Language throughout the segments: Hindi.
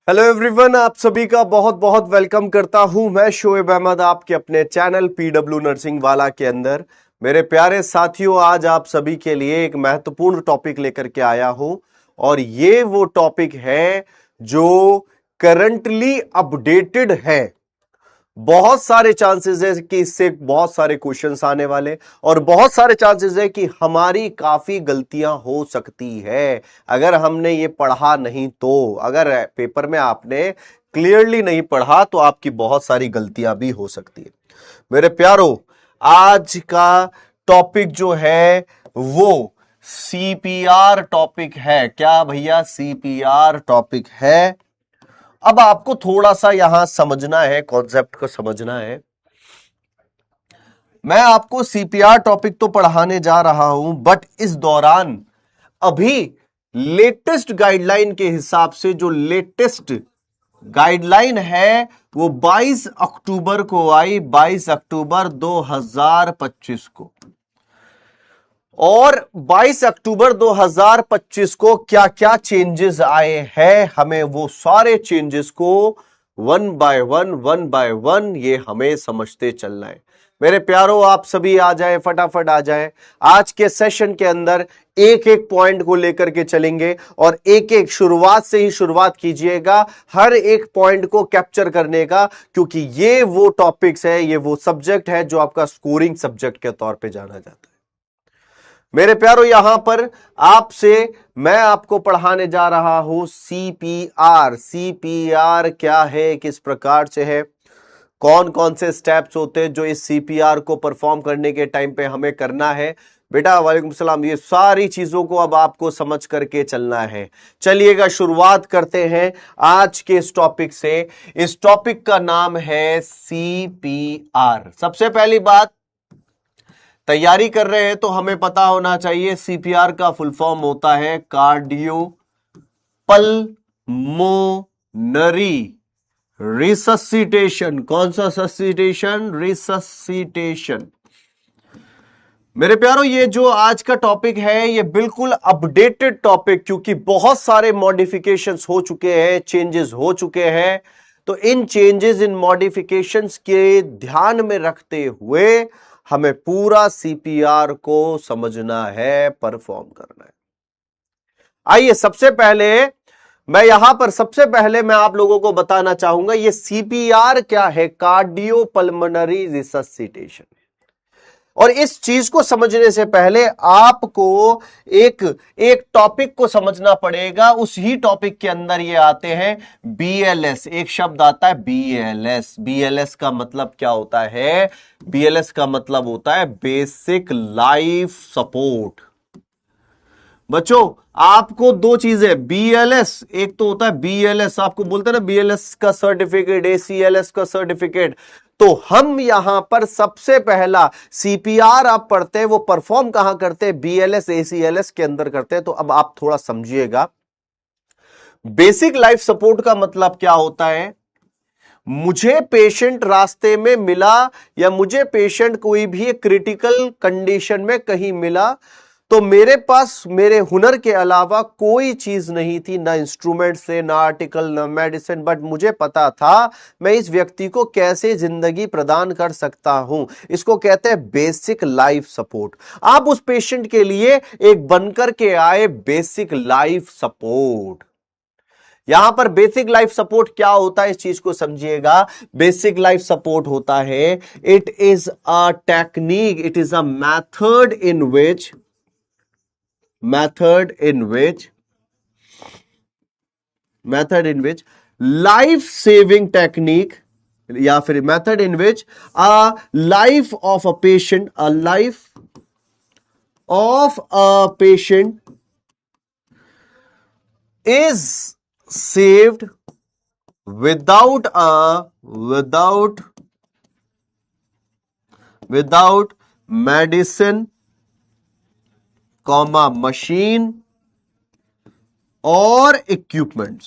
हेलो एवरीवन, आप सभी का बहुत बहुत वेलकम करता हूं। मैं शोएब अहमद आपके अपने चैनल पीडब्ल्यू नर्सिंग वाला के अंदर। मेरे प्यारे साथियों, आज आप सभी के लिए एक महत्वपूर्ण टॉपिक लेकर के आया हूं और ये वो टॉपिक है जो करंटली अपडेटेड है। बहुत सारे चांसेस है कि इससे बहुत सारे क्वेश्चंस आने वाले और बहुत सारे चांसेस है कि हमारी काफी गलतियां हो सकती है अगर हमने ये पढ़ा नहीं तो। अगर पेपर में आपने क्लियरली नहीं पढ़ा तो आपकी बहुत सारी गलतियां भी हो सकती है। मेरे प्यारो, आज का टॉपिक जो है वो सीपीआर टॉपिक है। क्या भैया? सीपीआर टॉपिक है। अब आपको थोड़ा सा यहां समझना है, कॉन्सेप्ट को समझना है। मैं आपको सीपीआर टॉपिक तो पढ़ाने जा रहा हूं, बट इस दौरान अभी लेटेस्ट गाइडलाइन के हिसाब से जो लेटेस्ट गाइडलाइन है वो 22 अक्टूबर को आई, 22 अक्टूबर 2025 को। और 22 अक्टूबर 2025 को क्या क्या चेंजेस आए हैं, हमें वो सारे चेंजेस को वन बाय वन ये हमें समझते चलना है। मेरे प्यारों, आप सभी आ जाए, फटाफट आ जाए। आज के सेशन के अंदर एक एक पॉइंट को लेकर के चलेंगे और एक एक शुरुआत से ही शुरुआत कीजिएगा हर एक पॉइंट को कैप्चर करने का, क्योंकि ये वो टॉपिक्स है, ये वो सब्जेक्ट है जो आपका स्कोरिंग सब्जेक्ट के तौर पे जाना जाता है। मेरे प्यारों, यहां पर आपसे मैं आपको पढ़ाने जा रहा हूं सीपीआर। सीपीआर क्या है, किस प्रकार से है, कौन कौन से स्टेप्स होते हैं जो इस सीपीआर को परफॉर्म करने के टाइम पे हमें करना है। बेटा वालेकुम सलाम, ये सारी चीजों को अब आपको समझ करके चलना है। चलिएगा, शुरुआत करते हैं आज के इस टॉपिक से। इस टॉपिक का नाम है सीपीआर। सबसे पहली बात, तैयारी कर रहे हैं तो हमें पता होना चाहिए सीपीआर का फुल फॉर्म होता है कार्डियो पल्मोनरी रिससिटेशन। कौन सा ससिटेशन? रिससिटेशन। मेरे प्यारों, ये जो आज का टॉपिक है ये बिल्कुल अपडेटेड टॉपिक, क्योंकि बहुत सारे मॉडिफिकेशंस हो चुके हैं, चेंजेस हो चुके हैं। तो इन चेंजेस, इन मॉडिफिकेशंस के ध्यान में रखते हुए हमें पूरा सीपीआर को समझना है, परफॉर्म करना है। आइए, सबसे पहले मैं आप लोगों को बताना चाहूंगा ये सीपीआर क्या है। Cardiopulmonary resuscitation. और इस चीज को समझने से पहले आपको एक एक टॉपिक को समझना पड़ेगा। उस ही टॉपिक के अंदर ये आते हैं बीएलएस। एक शब्द आता है बीएलएस। बीएलएस का मतलब क्या होता है? बीएलएस का मतलब होता है बेसिक लाइफ सपोर्ट। बच्चों, आपको दो चीजें बीएलएस, एक तो होता है बीएलएस, आपको बोलते हैं ना बीएलएस का सर्टिफिकेट, एसीएलएस का सर्टिफिकेट। तो हम यहां पर सबसे पहला सीपीआर आप पढ़ते हैं वो परफॉर्म कहां करते हैं? बीएलएस एसीएलएस के अंदर करते हैं। तो अब आप थोड़ा समझिएगा, बेसिक लाइफ सपोर्ट का मतलब क्या होता है। मुझे पेशेंट रास्ते में मिला या मुझे पेशेंट कोई भी क्रिटिकल कंडीशन में कहीं मिला, तो मेरे पास मेरे हुनर के अलावा कोई चीज नहीं थी, ना इंस्ट्रूमेंट से, ना आर्टिकल, ना मेडिसिन, बट मुझे पता था मैं इस व्यक्ति को कैसे जिंदगी प्रदान कर सकता हूं। इसको कहते हैं बेसिक लाइफ सपोर्ट। आप उस पेशेंट के लिए एक बनकर के आए बेसिक लाइफ सपोर्ट। यहां पर बेसिक लाइफ सपोर्ट क्या होता है, इस चीज को समझिएगा। बेसिक लाइफ सपोर्ट होता है, it is a technique, it is a method in which life saving technique, या फिर method in which a life of a patient is saved without medicine, machine or equipments।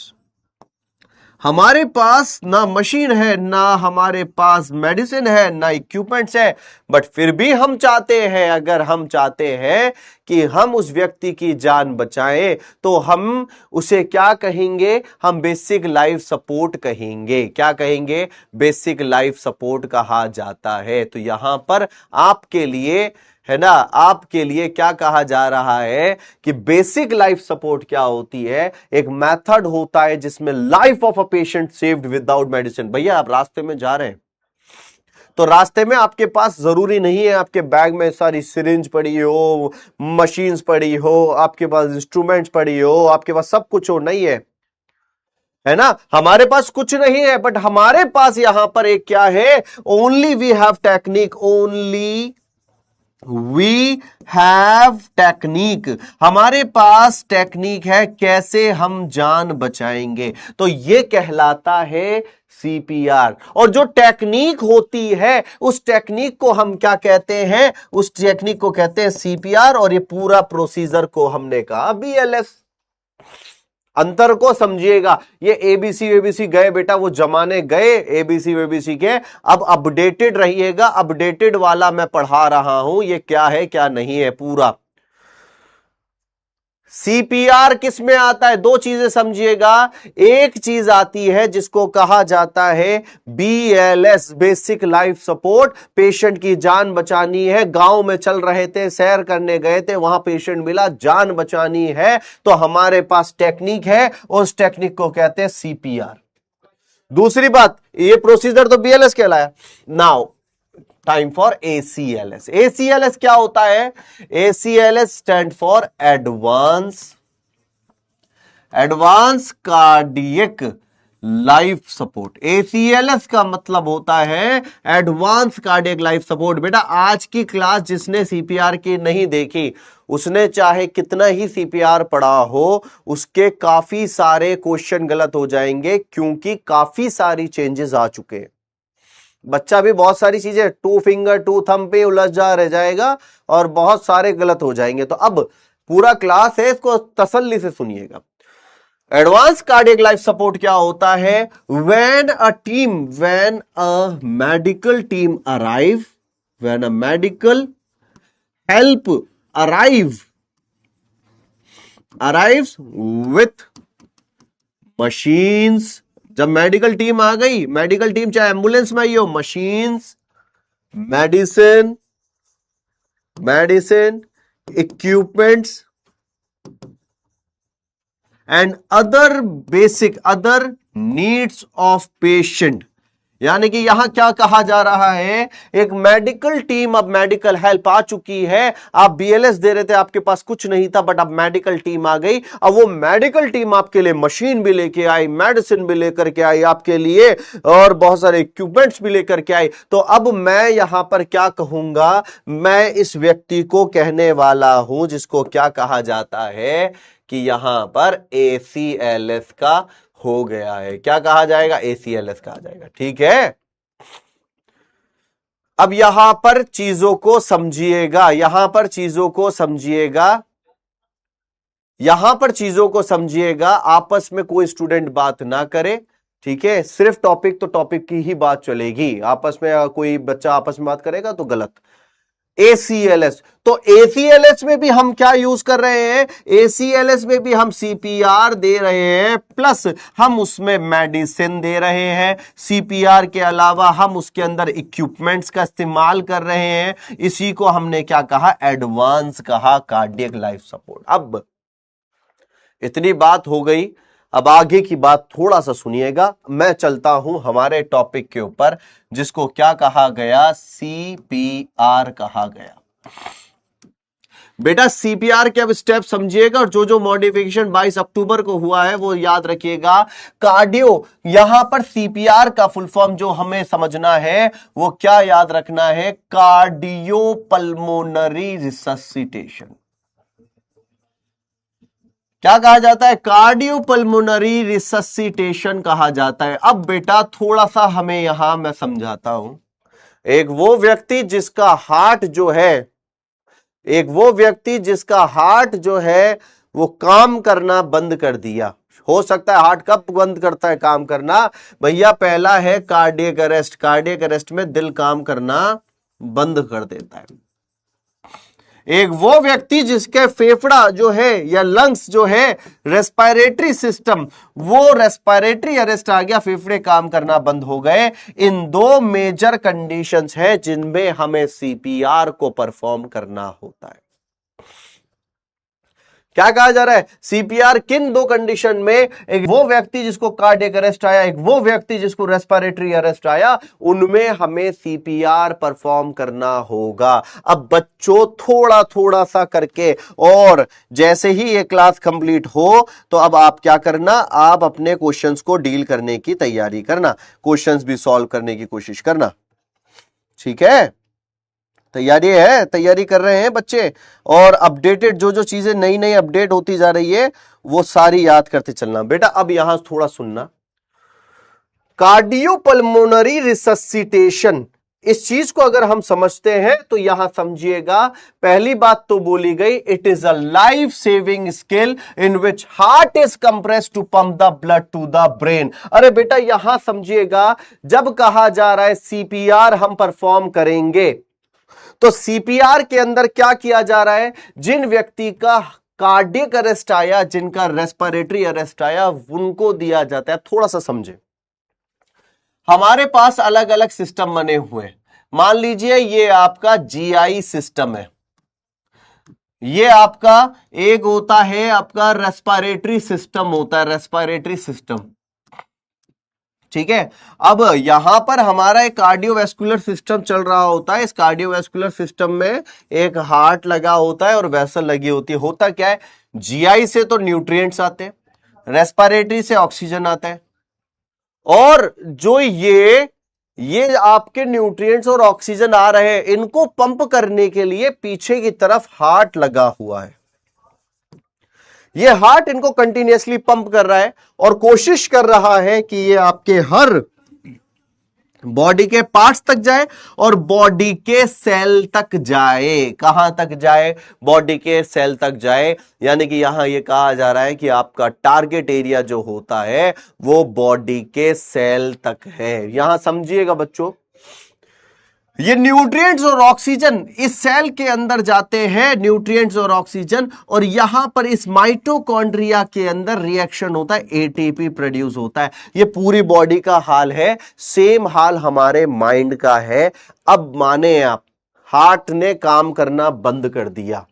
हमारे पास ना मशीन है, ना हमारे पास मेडिसिन है, ना इक्विपमेंट्स है, बट फिर भी हम चाहते हैं, अगर हम चाहते हैं कि हम उस व्यक्ति की जान बचाएं, तो हम उसे क्या कहेंगे? हम बेसिक लाइफ सपोर्ट कहेंगे। क्या कहेंगे? बेसिक लाइफ सपोर्ट कहा जाता है। तो यहां पर आपके लिए, है ना, आपके लिए क्या कहा जा रहा है कि बेसिक लाइफ सपोर्ट क्या होती है? एक मेथड होता है जिसमें life of a patient saved without medicine. भैया आप रास्ते में जा रहे हैं, तो रास्ते में आपके पास जरूरी नहीं है आपके बैग में सारी सिरिंज पड़ी हो, मशीन्स पड़ी हो, आपके पास इंस्ट्रूमेंट्स पड़ी हो, आपके पास सब कुछ हो, नहीं है ना। हमारे पास कुछ नहीं है, बट हमारे पास यहां पर एक क्या है? Only we have technique, only we have technique. हमारे पास टेक्निक है कैसे हम जान बचाएंगे, तो यह कहलाता है सीपीआर। और जो टेक्निक होती है उस टेक्निक को हम क्या कहते हैं? उस टेक्निक को कहते हैं सीपीआर। और ये पूरा प्रोसीजर को हमने कहा बीएलएस। अंतर को समझिएगा। ये एबीसी वेबीसी गए बेटा, वो जमाने गए एबीसी वेबीसी के। अब अपडेटेड रहिएगा, अपडेटेड वाला मैं पढ़ा रहा हूं, ये क्या है क्या नहीं है पूरा। सीपीआर किस में आता है? दो चीजें समझिएगा। एक चीज आती है जिसको कहा जाता है BLS, basic life support. Patient की जान बचानी है, गांव में चल रहे थे, सैर करने गए थे, वहां पेशेंट मिला, जान बचानी है, तो हमारे पास टेक्निक है, उस टेक्निक को कहते हैं सीपीआर। दूसरी बात, ये प्रोसीजर तो बीएलएस कहलाया। Now time for ACLS। ACLS क्या होता है? ACLS stand for advance cardiac life support. ACLS का मतलब होता है एडवांस कार्डियक लाइफ सपोर्ट। बेटा आज की क्लास जिसने सीपीआर की नहीं देखी, उसने चाहे कितना ही सीपीआर पढ़ा हो, उसके काफी सारे क्वेश्चन गलत हो जाएंगे, क्योंकि काफी सारी चेंजेस आ चुके हैं। बच्चा भी बहुत सारी चीजें टू फिंगर टू थंब पे उलझ जा रह जाएगा और बहुत सारे गलत हो जाएंगे। तो अब पूरा क्लास है, इसको तसल्ली से सुनिएगा। एडवांस कार्डियक लाइफ सपोर्ट क्या होता है? When a medical team arrive, when a medical help arrives with machines. जब मेडिकल टीम आ गई, मेडिकल टीम चाहे एम्बुलेंस में आई हो, machines, medicine, equipments and other needs of patient. यानी कि यहां क्या कहा जा रहा है? एक मेडिकल टीम, अब मेडिकल हेल्प आ चुकी है। आप बीएलएस दे रहे थे, आपके पास कुछ नहीं था, बट अब मेडिकल टीम आ गई। अब वो मेडिकल टीम आपके लिए मशीन भी लेके आई, मेडिसिन भी लेकर के आई आपके लिए, और बहुत सारे इक्विपमेंट्स भी लेकर के आई। तो अब मैं यहां पर क्या कहूंगा? मैं इस व्यक्ति को कहने वाला हूं जिसको क्या कहा जाता है कि यहां पर ACLS का हो गया है। क्या कहा जाएगा? ACLS कहा जाएगा। ठीक है, अब यहां पर चीजों को समझिएगा, यहां पर चीजों को समझिएगा, आपस में कोई स्टूडेंट बात ना करे। ठीक है, सिर्फ टॉपिक तो टॉपिक की ही बात चलेगी, आपस में कोई बच्चा आपस में बात करेगा तो गलत। ACLS, तो ACLS में भी हम क्या यूज कर रहे हैं? ACLS में भी हम CPR दे रहे हैं, प्लस हम उसमें मेडिसिन दे रहे हैं। CPR के अलावा हम उसके अंदर इक्विपमेंट्स का इस्तेमाल कर रहे हैं। इसी को हमने क्या कहा? एडवांस कहा, कार्डियक लाइफ सपोर्ट। अब इतनी बात हो गई, अब आगे की बात थोड़ा सा सुनिएगा। मैं चलता हूं हमारे टॉपिक के ऊपर, जिसको क्या कहा गया? CPR कहा गया। बेटा CPR के अब स्टेप समझिएगा, और जो जो मॉडिफिकेशन 22 अक्टूबर को हुआ है वो याद रखिएगा। कार्डियो, यहां पर CPR का फुल फॉर्म जो हमें समझना है वो क्या याद रखना है? Cardio pulmonary resuscitation. क्या कहा जाता है? कार्डियोपल्मोनरी रिससिटेशन कहा जाता है। अब बेटा थोड़ा सा हमें यहां मैं समझाता हूं। एक वो व्यक्ति जिसका हार्ट जो है वो काम करना बंद कर दिया, हो सकता है हार्ट कब बंद करता है काम करना भैया, पहला है कार्डियक अरेस्ट, कार्डियक अरेस्ट में दिल काम करना बंद कर देता है। एक वो व्यक्ति जिसके फेफड़ा जो है या लंग्स जो है, रेस्पिरेटरी सिस्टम, वो रेस्पिरेटरी अरेस्ट आ गया, फेफड़े काम करना बंद हो गए। इन दो मेजर कंडीशंस है जिनमें हमें सीपीआर को परफॉर्म करना होता है। क्या कहा जा रहा है, सीपीआर किन दो कंडीशन में, एक वो व्यक्ति जिसको कार्डियक अरेस्ट आया, एक वो व्यक्ति जिसको रेस्पिरेटरी अरेस्ट आया, उनमें हमें सीपीआर परफॉर्म करना होगा। अब बच्चों थोड़ा थोड़ा सा करके, और जैसे ही ये क्लास कंप्लीट हो तो अब आप क्या करना, आप अपने क्वेश्चंस को डील करने की तैयारी करना, क्वेश्चंस भी सॉल्व करने की कोशिश करना, ठीक है। तैयारी है, तैयारी कर रहे हैं बच्चे, और अपडेटेड जो जो चीजें नई नई अपडेट होती जा रही है वो सारी याद करते चलना। बेटा अब यहां थोड़ा सुनना, कार्डियोपल्मोनरी रिससिटेशन, इस चीज को अगर हम समझते हैं तो यहां समझिएगा, पहली बात तो बोली गई, it is a life saving skill in which heart is compressed to pump the blood to the brain. अरे बेटा यहां समझिएगा, जब कहा जा रहा है सीपीआर हम परफॉर्म करेंगे, तो सीपीआर के अंदर क्या किया जा रहा है, जिन व्यक्ति का कार्डियक अरेस्ट आया, जिनका रेस्पिरेटरी अरेस्ट आया, उनको दिया जाता है। थोड़ा सा समझे, हमारे पास अलग अलग सिस्टम बने हुए हैं। मान लीजिए ये आपका जीआई सिस्टम है, ये आपका एक होता है आपका रेस्पिरेटरी सिस्टम होता है, रेस्पिरेटरी सिस्टम, ठीक है। अब यहां पर हमारा एक कार्डियोवैस्कुलर सिस्टम चल रहा होता है, इस कार्डियोवैस्कुलर सिस्टम में एक हार्ट लगा होता है और वेसल लगी होती है। होता क्या है, जीआई से तो न्यूट्रिएंट्स आते हैं, रेस्पिरेटरी से ऑक्सीजन आता है, और जो ये आपके न्यूट्रिएंट्स और ऑक्सीजन आ रहे हैं, इनको पंप करने के लिए पीछे की तरफ हार्ट लगा हुआ है। ये हार्ट इनको कंटिन्यूअसली पंप कर रहा है और कोशिश कर रहा है कि ये आपके हर बॉडी के पार्ट्स तक जाए और बॉडी के सेल तक जाए। कहां तक जाए, बॉडी के सेल तक जाए, यानी कि यहां ये कहा जा रहा है कि आपका टारगेट एरिया जो होता है वो बॉडी के सेल तक है। यहां समझिएगा बच्चों, ये न्यूट्रिएंट्स और ऑक्सीजन इस सेल के अंदर जाते हैं, न्यूट्रिएंट्स और ऑक्सीजन, और यहां पर इस माइटोकॉन्ड्रिया के अंदर रिएक्शन होता है, एटीपी प्रोड्यूस होता है। ये पूरी बॉडी का हाल है, सेम हाल हमारे माइंड का है। अब माने आप, हार्ट ने काम करना बंद कर दिया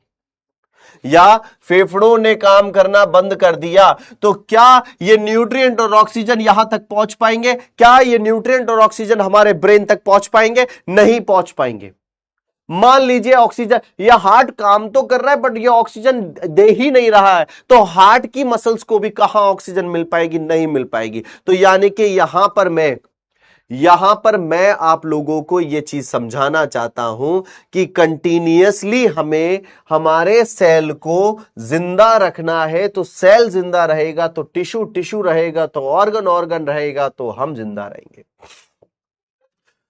या फेफड़ों ने काम करना बंद कर दिया, तो क्या ये न्यूट्रिएंट और ऑक्सीजन यहां तक पहुंच पाएंगे? क्या ये न्यूट्रिएंट और ऑक्सीजन हमारे ब्रेन तक पहुंच पाएंगे? नहीं पहुंच पाएंगे। मान लीजिए ऑक्सीजन, ये हार्ट काम तो कर रहा है बट ये ऑक्सीजन दे ही नहीं रहा है, तो हार्ट की मसल्स को भी कहां ऑक्सीजन मिल पाएगी? नहीं मिल पाएगी। तो यानी कि यहां पर मैं आप लोगों को यह चीज समझाना चाहता हूं कि कंटिन्यूअसली हमें हमारे सेल को जिंदा रखना है। तो सेल जिंदा रहेगा तो टिश्यू रहेगा, तो ऑर्गन रहेगा, तो हम जिंदा रहेंगे।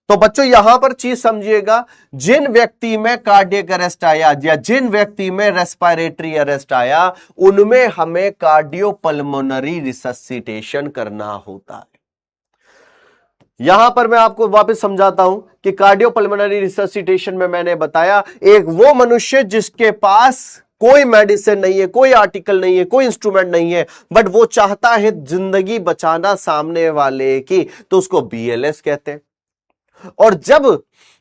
तो बच्चों यहां पर चीज समझिएगा, जिन व्यक्ति में कार्डियक अरेस्ट आया या जिन व्यक्ति में रेस्पिरेटरी अरेस्ट आया, उनमें हमें कार्डियोपल्मोनरी रिससिटेशन करना होता है। यहां पर मैं आपको वापस समझाता हूं कि कार्डियोपल्मोनरी रिससिटेशन में मैंने बताया, एक वो मनुष्य जिसके पास कोई मेडिसिन नहीं है, कोई आर्टिकल नहीं है, कोई इंस्ट्रूमेंट नहीं है, बट वो चाहता है जिंदगी बचाना सामने वाले की, तो उसको बीएलएस कहते हैं। और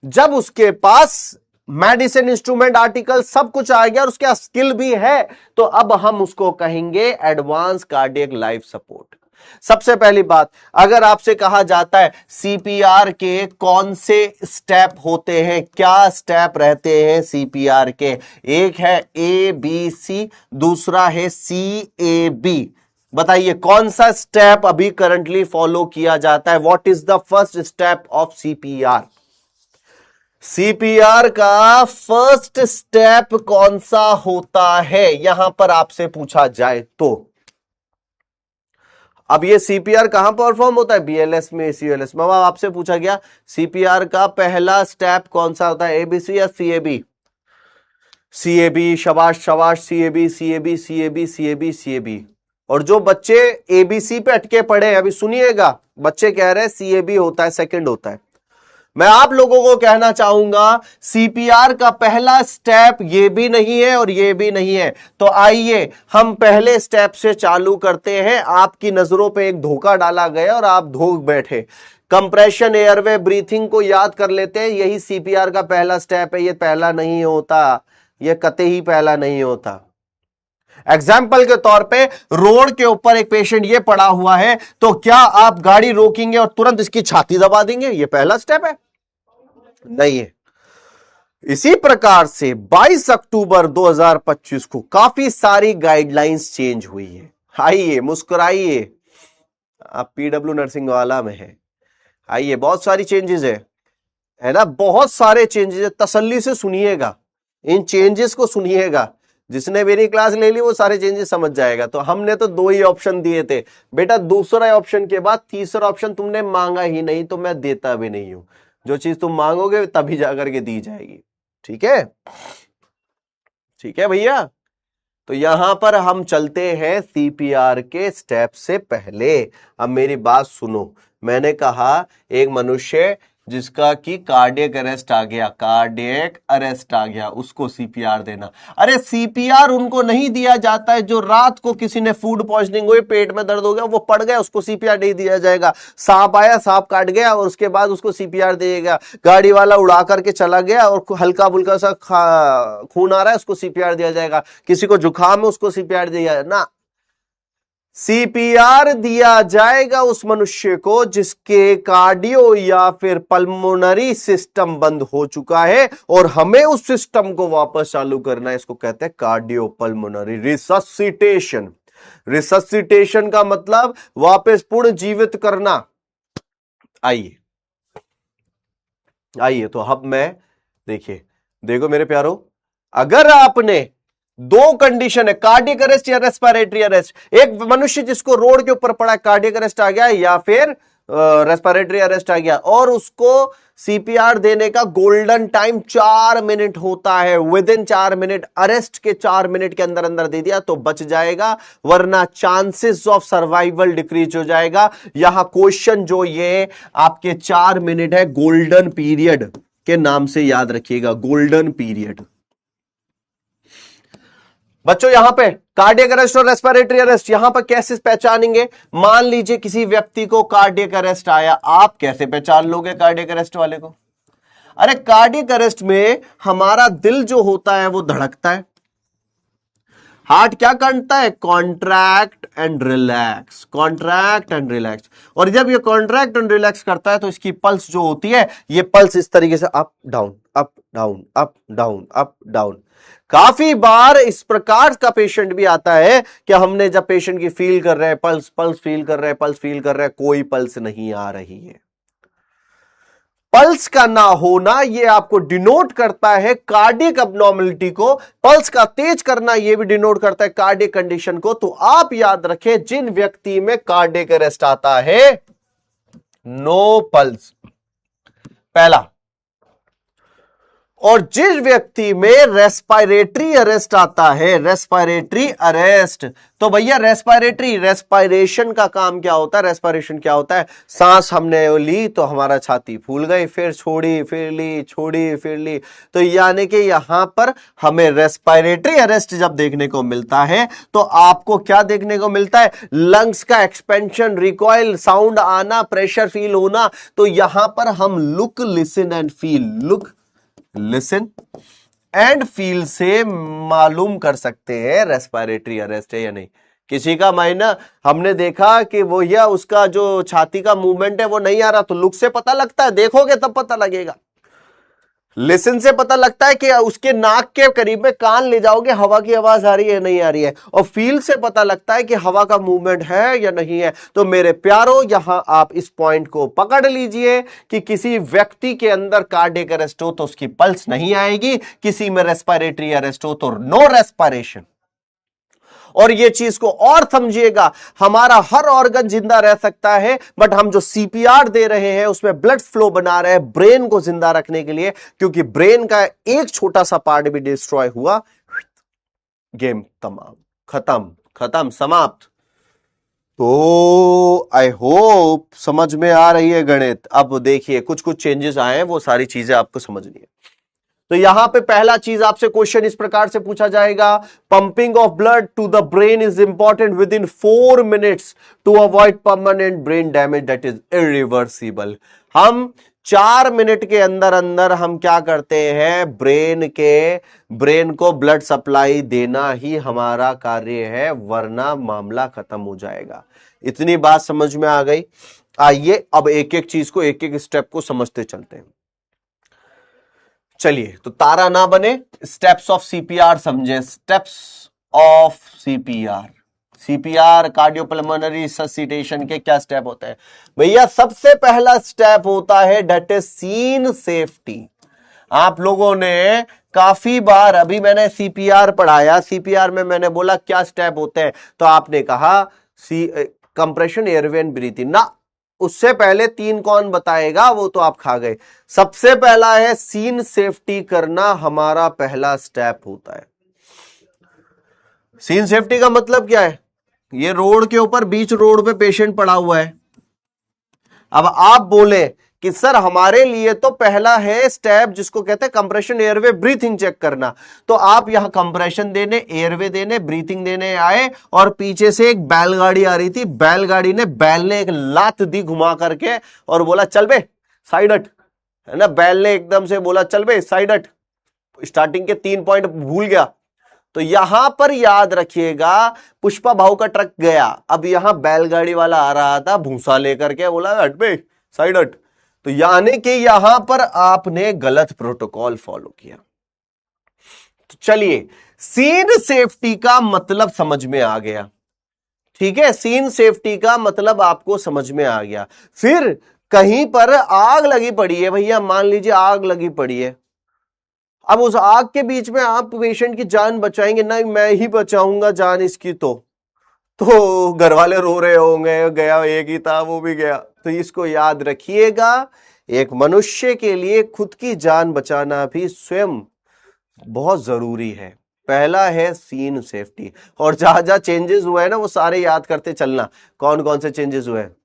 जब उसके पास मेडिसिन, इंस्ट्रूमेंट, आर्टिकल सब कुछ आ गया और उसके स्किल भी है, तो अब हम उसको कहेंगे एडवांस कार्डियक लाइफ सपोर्ट। सबसे पहली बात, अगर आपसे कहा जाता है सीपीआर के कौन से स्टेप होते हैं, क्या स्टेप रहते हैं सीपीआर के, एक है ए बी सी, दूसरा है सी ए बी, बताइए कौन सा स्टेप अभी करंटली फॉलो किया जाता है? What is the first step of CPR? CPR का फर्स्ट स्टेप कौन सा होता है, यहां पर आपसे पूछा जाए तो? अब ये सीपीआर कहां परफॉर्म होता है? बीएलएस में, सीएलएस में। आपसे पूछा गया सीपीआर का पहला स्टेप कौन सा होता है, एबीसी या सीएबी? सीएबी, शाबाश शाबाश, CAB CAB CAB CAB CAB. और जो बच्चे एबीसी पे अटके पड़े हैं, अभी सुनिएगा, बच्चे कह रहे हैं सीएबी होता है, सेकंड होता है। मैं आप लोगों को कहना चाहूंगा सीपीआर का पहला स्टेप ये भी नहीं है और ये भी नहीं है। तो आइए हम पहले स्टेप से चालू करते हैं। आपकी नजरों पे एक धोखा डाला गया और आप धोख बैठे। कंप्रेशन, एयरवे, ब्रीथिंग को याद कर लेते हैं, यही सीपीआर का पहला स्टेप है। ये पहला नहीं होता, ये कतई ही पहला नहीं होता। एग्जाम्पल के तौर पे रोड के ऊपर एक पेशेंट ये पड़ा हुआ है, तो क्या आप गाड़ी रोकेंगे और तुरंत इसकी छाती दबा देंगे? ये पहला स्टेप है? नहीं है। इसी प्रकार से 22 अक्टूबर 2025 को काफी सारी गाइडलाइंस चेंज हुई है। आइए मुस्कुराइए, आप पीडब्ल्यू नर्सिंग वाला में है। आइए, बहुत सारी चेंजेस है ना, बहुत सारे चेंजेस है। तसल्ली से सुनिएगा, इन चेंजेस को सुनिएगा। जिसने मेरी क्लास ले ली वो सारे चेंजेस समझ जाएगा। तो हमने तो 2 ही ऑप्शन दिए थे बेटा, दूसरा ऑप्शन के बाद तीसरा ऑप्शन तुमने मांगा ही नहीं, तो मैं देता भी नहीं हूं। जो चीज तुम मांगोगे तभी जाकर के दी जाएगी। ठीक है, ठीक है भैया। तो यहां पर हम चलते हैं सीपीआर के स्टेप से पहले। अब मेरी बात सुनो, मैंने कहा एक मनुष्य जिसका कि कार्डियक अरेस्ट आ गया, कार्डियक अरेस्ट आ गया, उसको सीपीआर देना। अरे सीपीआर उनको नहीं दिया जाता है जो रात को किसी ने फूड पॉइजनिंग हुई, पेट में दर्द हो गया, वो पड़ गया, उसको सीपीआर नहीं दिया जाएगा। सांप आया, सांप काट गया और उसके बाद उसको सीपीआर दिएगा। गाड़ी वाला उड़ा करके चला गया और हल्का फुल्का सा खून आ रहा है, उसको सीपीआर दिया जाएगा। किसी को जुकाम है, उसको सीपीआर दिया ना। सीपीआर दिया जाएगा उस मनुष्य को जिसके कार्डियो या फिर पल्मोनरी सिस्टम बंद हो चुका है और हमें उस सिस्टम को वापस चालू करना है। इसको कहते हैं कार्डियो पल्मोनरी रिससिटेशन। रिससिटेशन का मतलब वापस पुनर्जीवित करना। आइए आइए, तो अब मैं देखिए, देखो मेरे प्यारो, अगर आपने 2 कंडीशन है, कार्डियक अरेस्ट या रेस्पिरेटरी अरेस्ट। एक मनुष्य जिसको रोड के ऊपर पड़ा, कार्डियक अरेस्ट आ गया या फिर रेस्पिरेटरी अरेस्ट आ गया, और उसको सीपीआर देने का गोल्डन टाइम 4 मिनट होता है। विद इन 4 मिनट, अरेस्ट के 4 मिनट के अंदर अंदर दे दिया तो बच जाएगा, वरना चांसेस ऑफ सर्वाइवल डिक्रीज हो जाएगा। यहां क्वेश्चन जो ये आपके 4 मिनट है, गोल्डन पीरियड के नाम से याद रखिएगा, गोल्डन पीरियड। बच्चों यहां पे कार्डियक अरेस्ट और रेस्पिरेटरी अरेस्ट यहां पर कैसे पहचानेंगे? मान लीजिए किसी व्यक्ति को कार्डियक अरेस्ट आया, आप कैसे पहचान लोगे कार्डियक अरेस्ट वाले को? अरे कार्डियक अरेस्ट में हमारा दिल जो होता है वो धड़कता है, हार्ट क्या करता है? Contract and relax, contract and relax. और जब ये कॉन्ट्रैक्ट एंड रिलैक्स करता है तो इसकी पल्स जो होती है, ये पल्स इस तरीके से up down up down up down up down. काफी बार इस प्रकार का पेशेंट भी आता है कि हमने जब पेशेंट की फील कर रहे हैं, पल्स पल्स फील कर रहे हैं, पल्स फील कर रहे हैं, कोई पल्स नहीं आ रही है। पल्स का ना होना यह आपको डिनोट करता है कार्डियक अबनॉर्मलिटी को, पल्स का तेज करना यह भी डिनोट करता है कार्डियक कंडीशन को। तो आप याद रखें, जिन व्यक्ति में कार्डियक अरेस्ट आता है, नो पल्स, पहला। और जिस व्यक्ति में रेस्पिरेटरी अरेस्ट आता है, रेस्पिरेटरी अरेस्ट, तो भैया रेस्पिरेशन का काम क्या होता है? रेस्पिरेशन क्या होता है? सांस हमने ली तो हमारा छाती फूल गई, फिर छोड़ी, फिर ली, छोड़ी, फिर ली। तो यानी कि यहां पर हमें रेस्पिरेटरी अरेस्ट जब देखने को मिलता है तो आपको क्या देखने को मिलता है? लंग्स का एक्सपेंशन, रिकॉइल, साउंड आना, प्रेशर फील होना। तो यहां पर हम look, listen and feel, look, listen and feel से मालूम कर सकते हैं रेस्पिरेटरी अरेस्ट है या नहीं। किसी का मायना हमने देखा कि वो या उसका जो छाती का मूवमेंट है वो नहीं आ रहा, तो लुक से पता लगता है, देखोगे तब पता लगेगा। लिसन से पता लगता है कि उसके नाक के करीब में कान ले जाओगे, हवा की आवाज आ रही है नहीं आ रही है। और फील से पता लगता है कि हवा का मूवमेंट है या नहीं है। तो मेरे प्यारो, यहां आप इस पॉइंट को पकड़ लीजिए कि किसी व्यक्ति के अंदर कार्डियक अरेस्ट हो तो उसकी पल्स नहीं आएगी, किसी में रेस्पिरेटरी अरेस्ट हो तो नो रेस्पिरेशन। और ये चीज को और समझिएगा, हमारा हर ऑर्गन जिंदा रह सकता है, बट हम जो सीपीआर दे रहे हैं उसमें ब्लड फ्लो बना रहे हैं ब्रेन को जिंदा रखने के लिए, क्योंकि ब्रेन का एक छोटा सा पार्ट भी डिस्ट्रॉय हुआ, गेम तमाम, खत्म, खत्म, समाप्त। तो आई होप समझ में आ रही है गणित। अब देखिए कुछ कुछ चेंजेस आए हैं, वो सारी चीजें आपको समझनी है। तो यहां पे पहला चीज आपसे क्वेश्चन इस प्रकार से पूछा जाएगा, pumping of blood to the brain is important within 4 minutes to avoid permanent brain damage that is irreversible. हम 4 मिनट के अंदर अंदर हम क्या करते हैं, ब्रेन को ब्लड सप्लाई देना ही हमारा कार्य है, वरना मामला खत्म हो जाएगा। इतनी बात समझ में आ गई। आइए अब एक एक चीज को, एक एक स्टेप को समझते चलते हैं। चलिए तो तारा ना बने, स्टेप्स ऑफ सीपीआर समझे। Steps of CPR, CPR cardiopulmonary resuscitation के क्या स्टेप होते हैं भैया? सबसे पहला स्टेप होता है दैट इज सीन सेफ्टी। आप लोगों ने काफी बार, अभी मैंने सीपीआर पढ़ाया, सीपीआर में मैंने बोला क्या स्टेप होते हैं, तो आपने कहा कंप्रेशन, एयरवे एंड ब्रीथिंग ना। उससे पहले 3 कौन बताएगा, वो तो आप खा गए। सबसे पहला है सीन सेफ्टी करना, हमारा पहला स्टेप होता है। सीन सेफ्टी का मतलब क्या है? ये रोड के ऊपर, बीच रोड पे पेशेंट पड़ा हुआ है। अब आप बोले कि सर हमारे लिए तो पहला है स्टेप जिसको कहते हैं कंप्रेशन, एयरवे, ब्रीथिंग चेक करना। तो आप यहां कंप्रेशन देने, एयरवे देने, ब्रीथिंग देने आए, और पीछे से एक बैलगाड़ी आ रही थी, बैलगाड़ी ने बैल ने एक लात दी घुमा करके और बोला चल बे साइड हट, है ना। बैल ने एकदम से बोला चल बे साइड हट, स्टार्टिंग के 3 पॉइंट भूल गया। तो यहां पर याद रखिएगा, पुष्पा भाऊ का ट्रक गया, अब यहां बैलगाड़ी वाला आ रहा था भूसा लेकर के, बोला हट बे साइड हट। तो यानी कि यहां पर आपने गलत प्रोटोकॉल फॉलो किया। तो चलिए, सीन सेफ्टी का मतलब समझ में आ गया, ठीक है। सीन सेफ्टी का मतलब आपको समझ में आ गया। फिर कहीं पर आग लगी पड़ी है भैया, मान लीजिए आग लगी पड़ी है। अब उस आग के बीच में आप पेशेंट की जान बचाएंगे? नहीं, मैं ही बचाऊंगा जान इसकी। तो घर वाले रो रहे होंगे, गया एक ही था वो भी गया। तो इसको याद रखिएगा, एक मनुष्य के लिए खुद की जान बचाना भी स्वयं बहुत जरूरी है। पहला है सीन सेफ्टी। और जहां जहां चेंजेस हुए हैं ना, वो सारे याद करते चलना, कौन कौन से चेंजेस हुए हैं,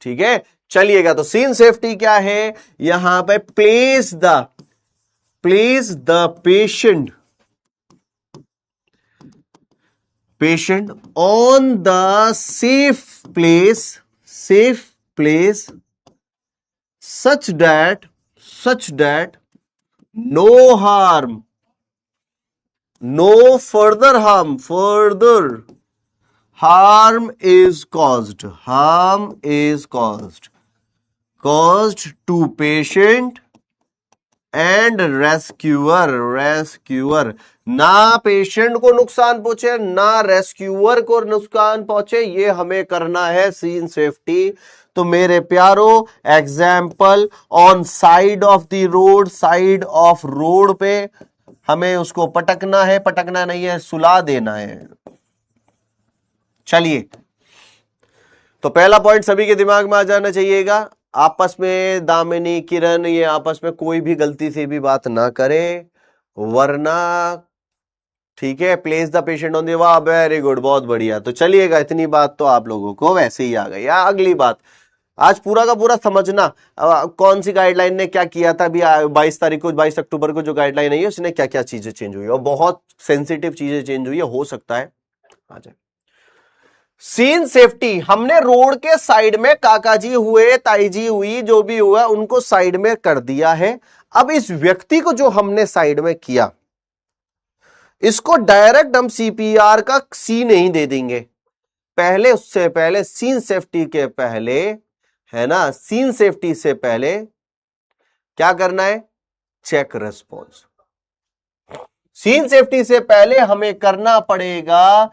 ठीक है। चलिएगा, तो सीन सेफ्टी क्या है? यहां पे place the patient on the safe place such that no further harm is caused to patient and rescuer. ना पेशेंट को नुकसान पहुंचे, ना रेस्क्यूअर को नुकसान पहुंचे, ये हमें करना है सीन सेफ्टी। तो मेरे प्यारो, example on side of road पे हमें उसको पटकना है, पटकना नहीं है, सुला देना है। चलिए, तो पहला पॉइंट सभी के दिमाग में आ जाना चाहिएगा। आपस में दामिनी, किरण, ये आपस में कोई भी गलती से भी बात ना करे, वरना, ठीक है। Place the patient on the, वाह वेरी गुड, बहुत बढ़िया। तो चलिएगा, इतनी बात तो आप लोगों को वैसे ही आ गई। अगली बात, आज पूरा का पूरा समझना कौन सी गाइडलाइन ने क्या किया था। अभी 22 अक्टूबर को जो गाइडलाइन आई है, उसने क्या क्या चीजें चेंज हुई, और बहुत सेंसिटिव चीजें चेंज हुई है, हो सकता है आ जाए। सीन सेफ्टी, हमने रोड के साइड में काका जी हुए, ताई जी हुई, जो भी हुआ उनको साइड में कर दिया है। अब इस व्यक्ति को जो हमने साइड में किया, इसको डायरेक्ट हम सीपीआर का सी नहीं दे देंगे। पहले, उससे पहले, सीन सेफ्टी के पहले, है ना, सीन सेफ्टी से पहले क्या करना है? Check response. सीन सेफ्टी से पहले हमें करना पड़ेगा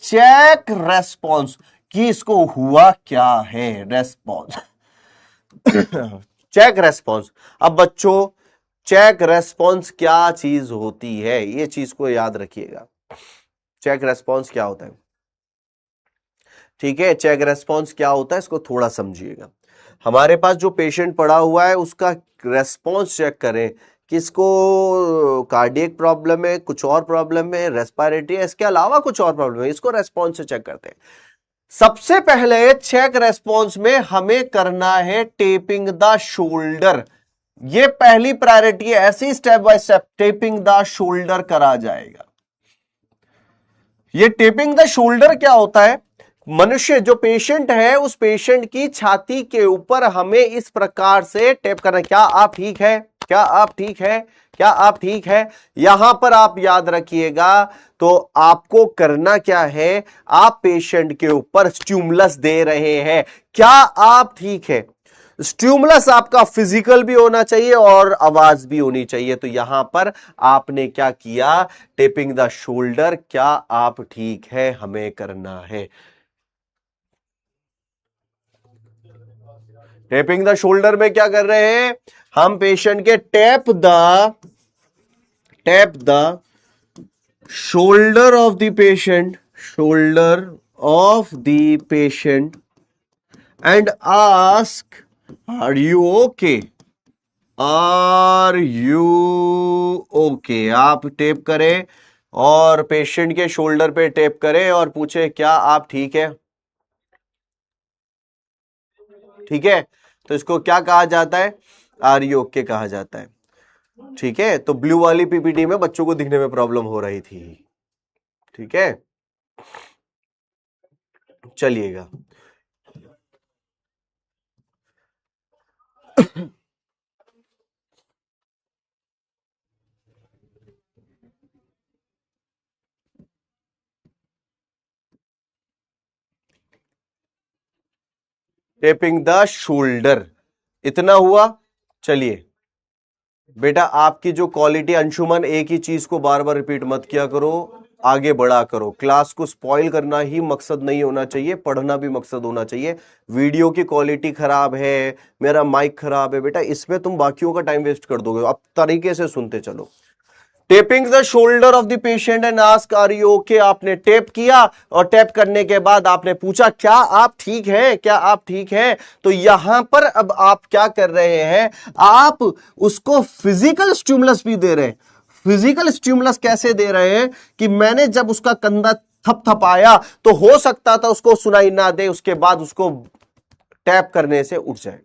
चेक रेस्पॉन्स, कि इसको हुआ क्या है, रेस्पॉन्स। Check response. अब बच्चों, चेक रेस्पॉन्स क्या चीज होती है, ये चीज को याद रखिएगा। चेक रेस्पॉन्स क्या होता है, ठीक है। चेक रेस्पॉन्स क्या होता है, इसको थोड़ा समझिएगा। हमारे पास जो पेशेंट पड़ा हुआ है, उसका रेस्पॉन्स चेक करें किसको कार्डियक प्रॉब्लम है, कुछ और प्रॉब्लम है, रेस्पिरेटरी है, इसके अलावा कुछ और प्रॉब्लम है, इसको रेस्पॉन्स से चेक करते हैं। सबसे पहले चेक रेस्पॉन्स में हमें करना है टेपिंग द शोल्डर। ये पहली प्रायोरिटी है, ऐसे ही step by step tapping the shoulder करा जाएगा। ये टेपिंग द शोल्डर क्या होता है? मनुष्य जो पेशेंट है उस पेशेंट की छाती के ऊपर हमें इस प्रकार से टेप करना। क्या आप ठीक है? क्या आप ठीक है? क्या आप ठीक है? यहां पर आप याद रखिएगा, तो आपको करना क्या है, आप पेशेंट के ऊपर स्टिमुलस दे रहे हैं। क्या आप ठीक है? स्टिमुलस आपका फिजिकल भी होना चाहिए और आवाज भी होनी चाहिए। तो यहां पर आपने क्या किया, टेपिंग द शोल्डर। क्या आप ठीक है, हमें करना है। टेपिंग द शोल्डर में क्या कर रहे हैं हम, पेशेंट के tap the shoulder of the patient, shoulder of the patient and ask are you okay, are you okay. आप टेप करें और पेशेंट के शोल्डर पे टेप करें और पूछे क्या आप ठीक है? ठीक है, तो इसको क्या कहा जाता है, आर यू ओके कहा जाता है। ठीक है, तो ब्लू वाली पीपीटी में बच्चों को दिखने में प्रॉब्लम हो रही थी। ठीक है, चलिएगा। टेपिंग द शोल्डर, इतना हुआ। चलिए बेटा, आपकी जो क्वालिटी, अंशुमन एक ही चीज को बार बार रिपीट मत किया करो, आगे बढ़ा करो। क्लास को स्पॉइल करना ही मकसद नहीं होना चाहिए, पढ़ना भी मकसद होना चाहिए। वीडियो की क्वालिटी खराब है, मेरा माइक खराब है, बेटा इसमें तुम बाकियों का टाइम वेस्ट कर दोगे। अब तरीके से सुनते चलो। Tapping the shoulder of the patient and ask are you okay. आपने टेप किया और टेप करने के बाद आपने पूछा क्या आप ठीक है, क्या आप ठीक है। तो यहां पर अब आप क्या कर रहे हैं, आप उसको फिजिकल स्टिमुलस भी दे रहे हैं। फिजिकल स्टिमुलस कैसे दे रहे हैं कि मैंने जब उसका कंधा थपथपाया तो हो सकता था उसको सुनाई ना दे, उसके बाद उसको टैप करने से उठ जाए।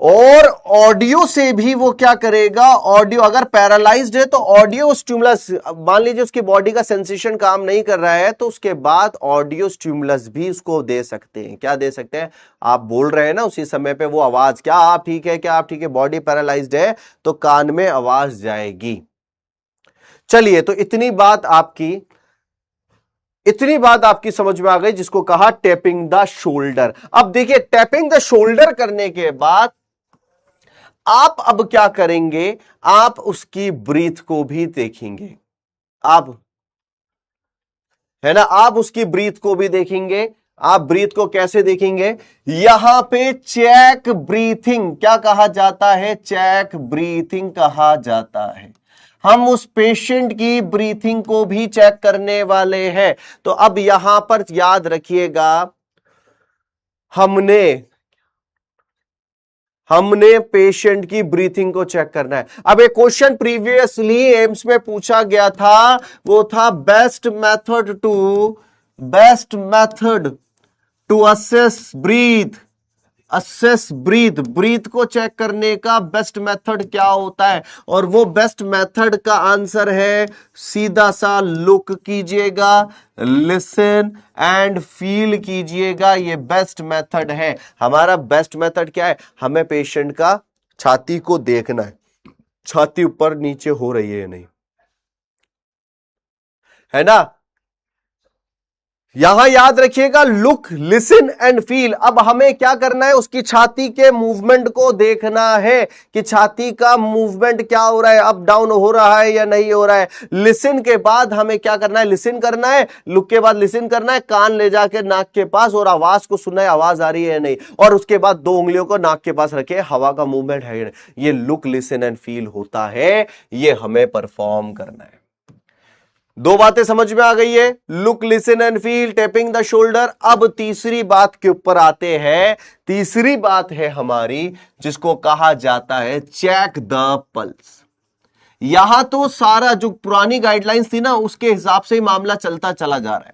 और ऑडियो से भी वो क्या करेगा, ऑडियो अगर पैरालाइज्ड है तो ऑडियो स्टिमुलस, मान लीजिए उसकी बॉडी का सेंसेशन काम नहीं कर रहा है तो उसके बाद ऑडियो स्टिमुलस भी उसको दे सकते हैं। क्या दे सकते हैं, आप बोल रहे हैं ना उसी समय पे वो आवाज, क्या आप ठीक है, क्या आप ठीक है, बॉडी पैरालाइज्ड है तो कान में आवाज जाएगी। चलिए, तो इतनी बात आपकी समझ में आ गई, जिसको कहा टैपिंग द शोल्डर। अब देखिए, टैपिंग द शोल्डर करने के बाद आप अब क्या करेंगे, आप उसकी ब्रीथ को भी देखेंगे। आप, है ना, आप उसकी ब्रीथ को भी देखेंगे। आप ब्रीथ को कैसे देखेंगे, यहां पे चेक ब्रीथिंग क्या कहा जाता है, चेक ब्रीथिंग कहा जाता है। हम उस पेशेंट की ब्रीथिंग को भी चेक करने वाले हैं। तो अब यहां पर याद रखिएगा, हमने पेशेंट की ब्रीथिंग को चेक करना है। अब एक क्वेश्चन प्रीवियसली एम्स में पूछा गया था, वो था best method to assess breath को चेक करने का बेस्ट मेथड क्या होता है। और वो बेस्ट मेथड का आंसर है, सीधा सा लुक कीजिएगा, लिसन एंड फील कीजिएगा। ये बेस्ट मेथड है। हमारा बेस्ट मेथड क्या है, हमें पेशेंट का छाती को देखना है, छाती ऊपर नीचे हो रही है या नहीं, है ना। यहां याद रखिएगा, लुक, लिसन एंड फील। अब हमें क्या करना है, उसकी छाती के मूवमेंट को देखना है कि छाती का मूवमेंट क्या हो रहा है, अप डाउन हो रहा है या नहीं हो रहा है। लिसन के बाद हमें क्या करना है, लिसन करना है। लुक के बाद लिसन करना है, कान ले जाके नाक के पास और आवाज को सुनना है, आवाज आ रही है या नहीं। और उसके बाद 2 उंगलियों को नाक के पास रखे, हवा का मूवमेंट है या नहीं। ये लुक, लिसन एंड फील होता है, ये हमें परफॉर्म करना है। दो बातें समझ में आ गई है, look, listen and feel, tapping the shoulder. अब तीसरी बात के ऊपर आते हैं। तीसरी बात है हमारी जिसको कहा जाता है चेक द पल्स। यहां तो सारा जो पुरानी गाइडलाइंस थी ना उसके हिसाब से ही मामला चलता चला जा रहा है।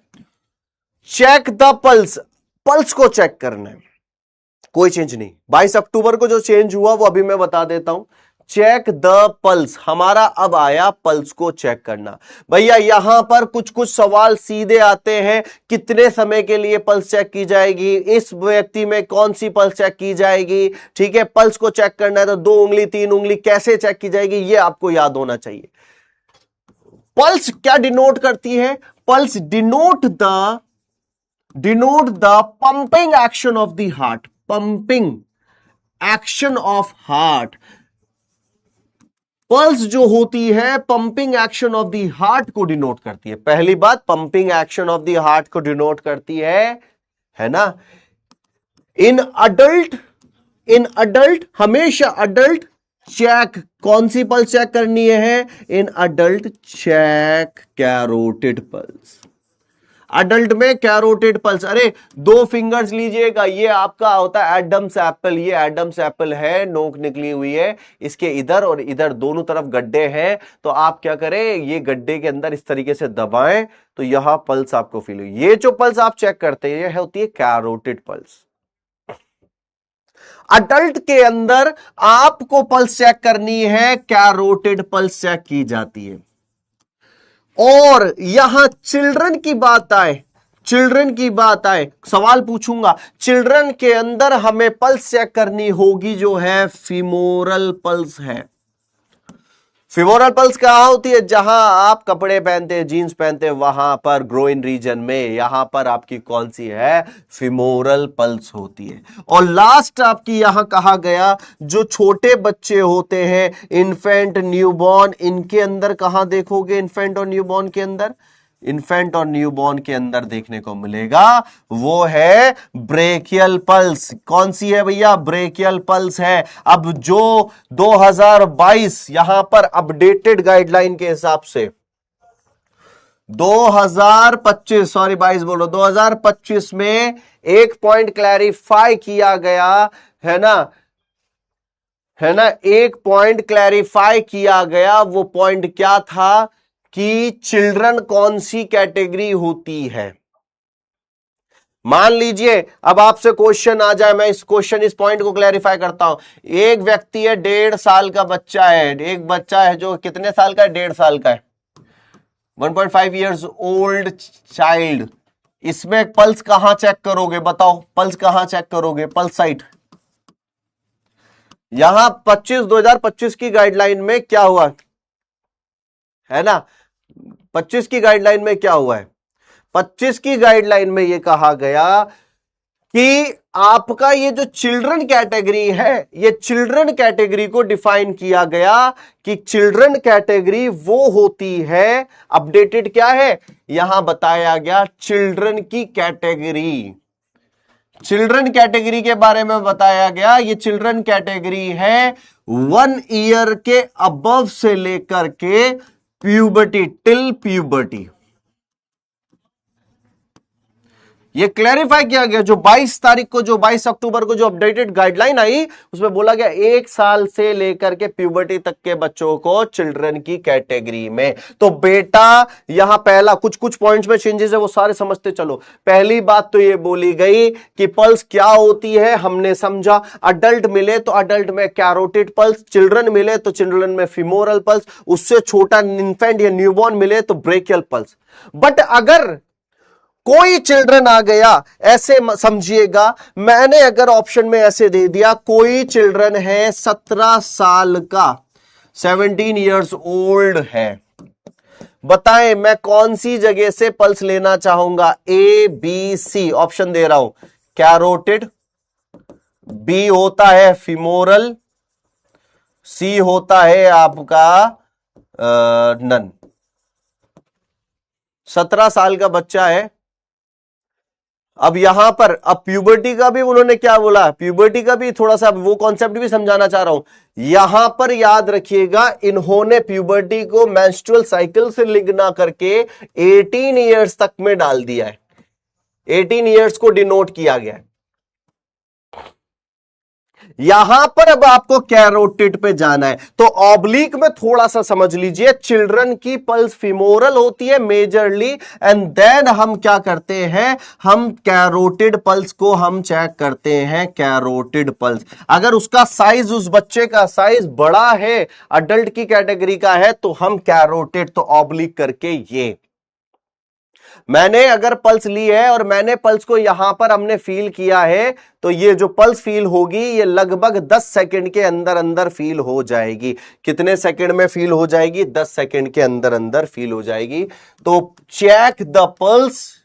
चेक द पल्स, पल्स को चेक करना है, कोई चेंज नहीं। 22 अक्टूबर को जो चेंज हुआ वो अभी मैं बता देता हूं। चेक द पल्स हमारा अब आया पल्स को चेक करना। भैया यहां पर कुछ कुछ सवाल सीधे आते हैं, कितने समय के लिए पल्स चेक की जाएगी, इस व्यक्ति में कौन सी पल्स चेक की जाएगी, ठीक है। पल्स को चेक करना है तो 2 उंगली 3 उंगली कैसे चेक की जाएगी, यह आपको याद होना चाहिए। पल्स क्या डिनोट करती है? Pulse denote the pumping action of the heart, pumping action of heart. Pulse जो होती है pumping action of the heart को डिनोट करती है। पहली बात, pumping action of the heart को डिनोट करती है ना। इन अडल्ट हमेशा अडल्ट चेक, कौन सी पल्स चेक करनी है? In adult check carotid pulse. Adult में कैरोटिड पल्स। अरे 2 फिंगर्स लीजिएगा, ये आपका होता है एडम्स एप्पल। ये एडम्स एप्पल है, नोक निकली हुई है, इसके इधर और इधर दोनों तरफ गड्ढे हैं। तो आप क्या करें, ये गड्ढे के अंदर इस तरीके से दबाएं तो यहां पल्स आपको फील हुई। ये जो पल्स आप चेक करते हैं होती है कैरोटिड पल्स। अडल्ट के अंदर आपको पल्स चेक करनी है, कैरोटिड पल्स चेक की जाती है। और यहां चिल्ड्रन की बात आए, सवाल पूछूंगा, चिल्ड्रन के अंदर हमें पल्स चेक करनी होगी जो है फीमोरल पल्स है। फीमोरल पल्स कहां होती है? जहां आप कपड़े पहनते हैं, जीन्स पहनते हैं, वहां पर ग्रोइन रीजन में, यहां पर आपकी कौन सी है? फीमोरल पल्स होती है। और लास्ट आपकी यहां कहा गया जो छोटे बच्चे होते हैं, इन्फेंट, न्यूबॉर्न, इनके अंदर कहां देखोगे? इन्फेंट और न्यूबॉर्न के अंदर, इन्फेंट और न्यूबॉर्न के अंदर देखने को मिलेगा वो है ब्रेकियल पल्स। कौन सी है भैया? ब्रेकियल पल्स है। अब जो 2022 यहां पर अपडेटेड गाइडलाइन के हिसाब से 2025 सॉरी 22 बोलो 2025 में एक पॉइंट क्लैरिफाई किया गया है ना, एक पॉइंट क्लैरिफाई किया गया। वो पॉइंट क्या था कि चिल्ड्रन कौन सी कैटेगरी होती है। मान लीजिए अब आपसे क्वेश्चन आ जाए, मैं इस पॉइंट को क्लैरिफाई करता हूं। एक व्यक्ति है, 1.5 साल का बच्चा है, एक बच्चा है जो कितने साल का है? 1.5 साल का है, 1.5 ईयर्स ओल्ड चाइल्ड। इसमें पल्स कहां चेक करोगे? बताओ, पल्स कहां चेक करोगे? पल्स साइट यहां 2025 की गाइडलाइन में क्या हुआ है ना, 25 की गाइडलाइन में क्या हुआ है? 25 की गाइडलाइन में यह कहा गया कि आपका ये जो चिल्ड्रन कैटेगरी है, ये चिल्ड्रन कैटेगरी को डिफाइन किया गया कि चिल्ड्रन कैटेगरी वो होती है, अपडेटेड क्या है यहां बताया गया, चिल्ड्रन की कैटेगरी, चिल्ड्रन कैटेगरी के बारे में बताया गया। ये चिल्ड्रन कैटेगरी है 1 ईयर के अबव से लेकर के प्यूबर्टी, टिल प्यूबर्टी। ये क्लैरिफाई किया गया। जो 22 तारीख को, जो 22 अक्टूबर को जो अपडेटेड गाइडलाइन आई उसमें बोला गया 1 साल से लेकर के प्यूबर्टी तक के बच्चों को चिल्ड्रन की कैटेगरी में। तो बेटा यहां पहला कुछ पॉइंट्स में चेंजेस है, वो सारे समझते चलो। पहली बात तो ये बोली गई कि पल्स क्या होती है, हमने समझा। अडल्ट मिले तो अडल्ट में कैरोटिड पल्स, चिल्ड्रन मिले तो चिल्ड्रन में फीमोरल पल्स, उससे छोटा इन्फेंट या न्यूबॉर्न मिले तो ब्रेकियल पल्स। बट अगर कोई चिल्ड्रन आ गया, ऐसे समझिएगा, मैंने अगर ऑप्शन में ऐसे दे दिया कोई चिल्ड्रन है 17 साल का, 17 इयर्स ओल्ड है, बताएं मैं कौन सी जगह से पल्स लेना चाहूंगा? ए बी सी ऑप्शन दे रहा हूं। कैरोटिड, बी होता है फीमोरल, सी होता है आपका नन। 17 साल का बच्चा है, अब यहां पर अब प्यूबर्टी का भी उन्होंने क्या बोला, प्यूबर्टी का भी थोड़ा सा वो कॉन्सेप्ट भी समझाना चाह रहा हूं। यहां पर याद रखिएगा, इन्होंने प्यूबर्टी को मेंस्ट्रुअल साइकिल से लिंक ना करके 18 ईयर्स तक में डाल दिया है, 18 ईयर्स को डिनोट किया गया है। यहां पर अब आपको कैरोटिड पे जाना है, तो ऑब्लिक में थोड़ा सा समझ लीजिए, चिल्ड्रन की पल्स फिमोरल होती है मेजरली, एंड देन हम क्या करते हैं, हम कैरोटिड पल्स को हम चेक करते हैं। कैरोटिड पल्स अगर उसका साइज, उस बच्चे का साइज बड़ा है, अडल्ट की कैटेगरी का है, तो हम कैरोटिड, तो ऑब्लिक करके ये मैंने अगर पल्स ली है और मैंने पल्स को यहां पर हमने फील किया है, तो ये जो पल्स फील होगी ये लगभग 10 सेकंड के अंदर अंदर फील हो जाएगी। कितने सेकंड में फील हो जाएगी? 10 सेकंड के अंदर अंदर फील हो जाएगी। तो check the pulse,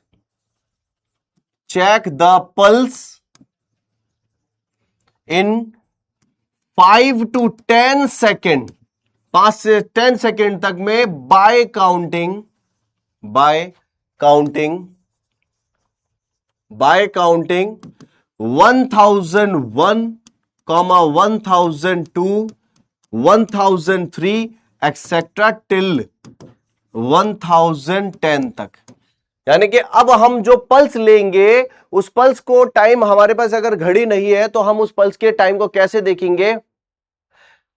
check the pulse in 5 to 10 second, 5 से 10 सेकेंड तक में बाय काउंटिंग 1001, 1002, 1003 एक्सेट्रा टिल 1010 तक। यानी कि अब हम जो पल्स लेंगे, उस पल्स को टाइम, हमारे पास अगर घड़ी नहीं है तो हम उस पल्स के टाइम को कैसे देखेंगे?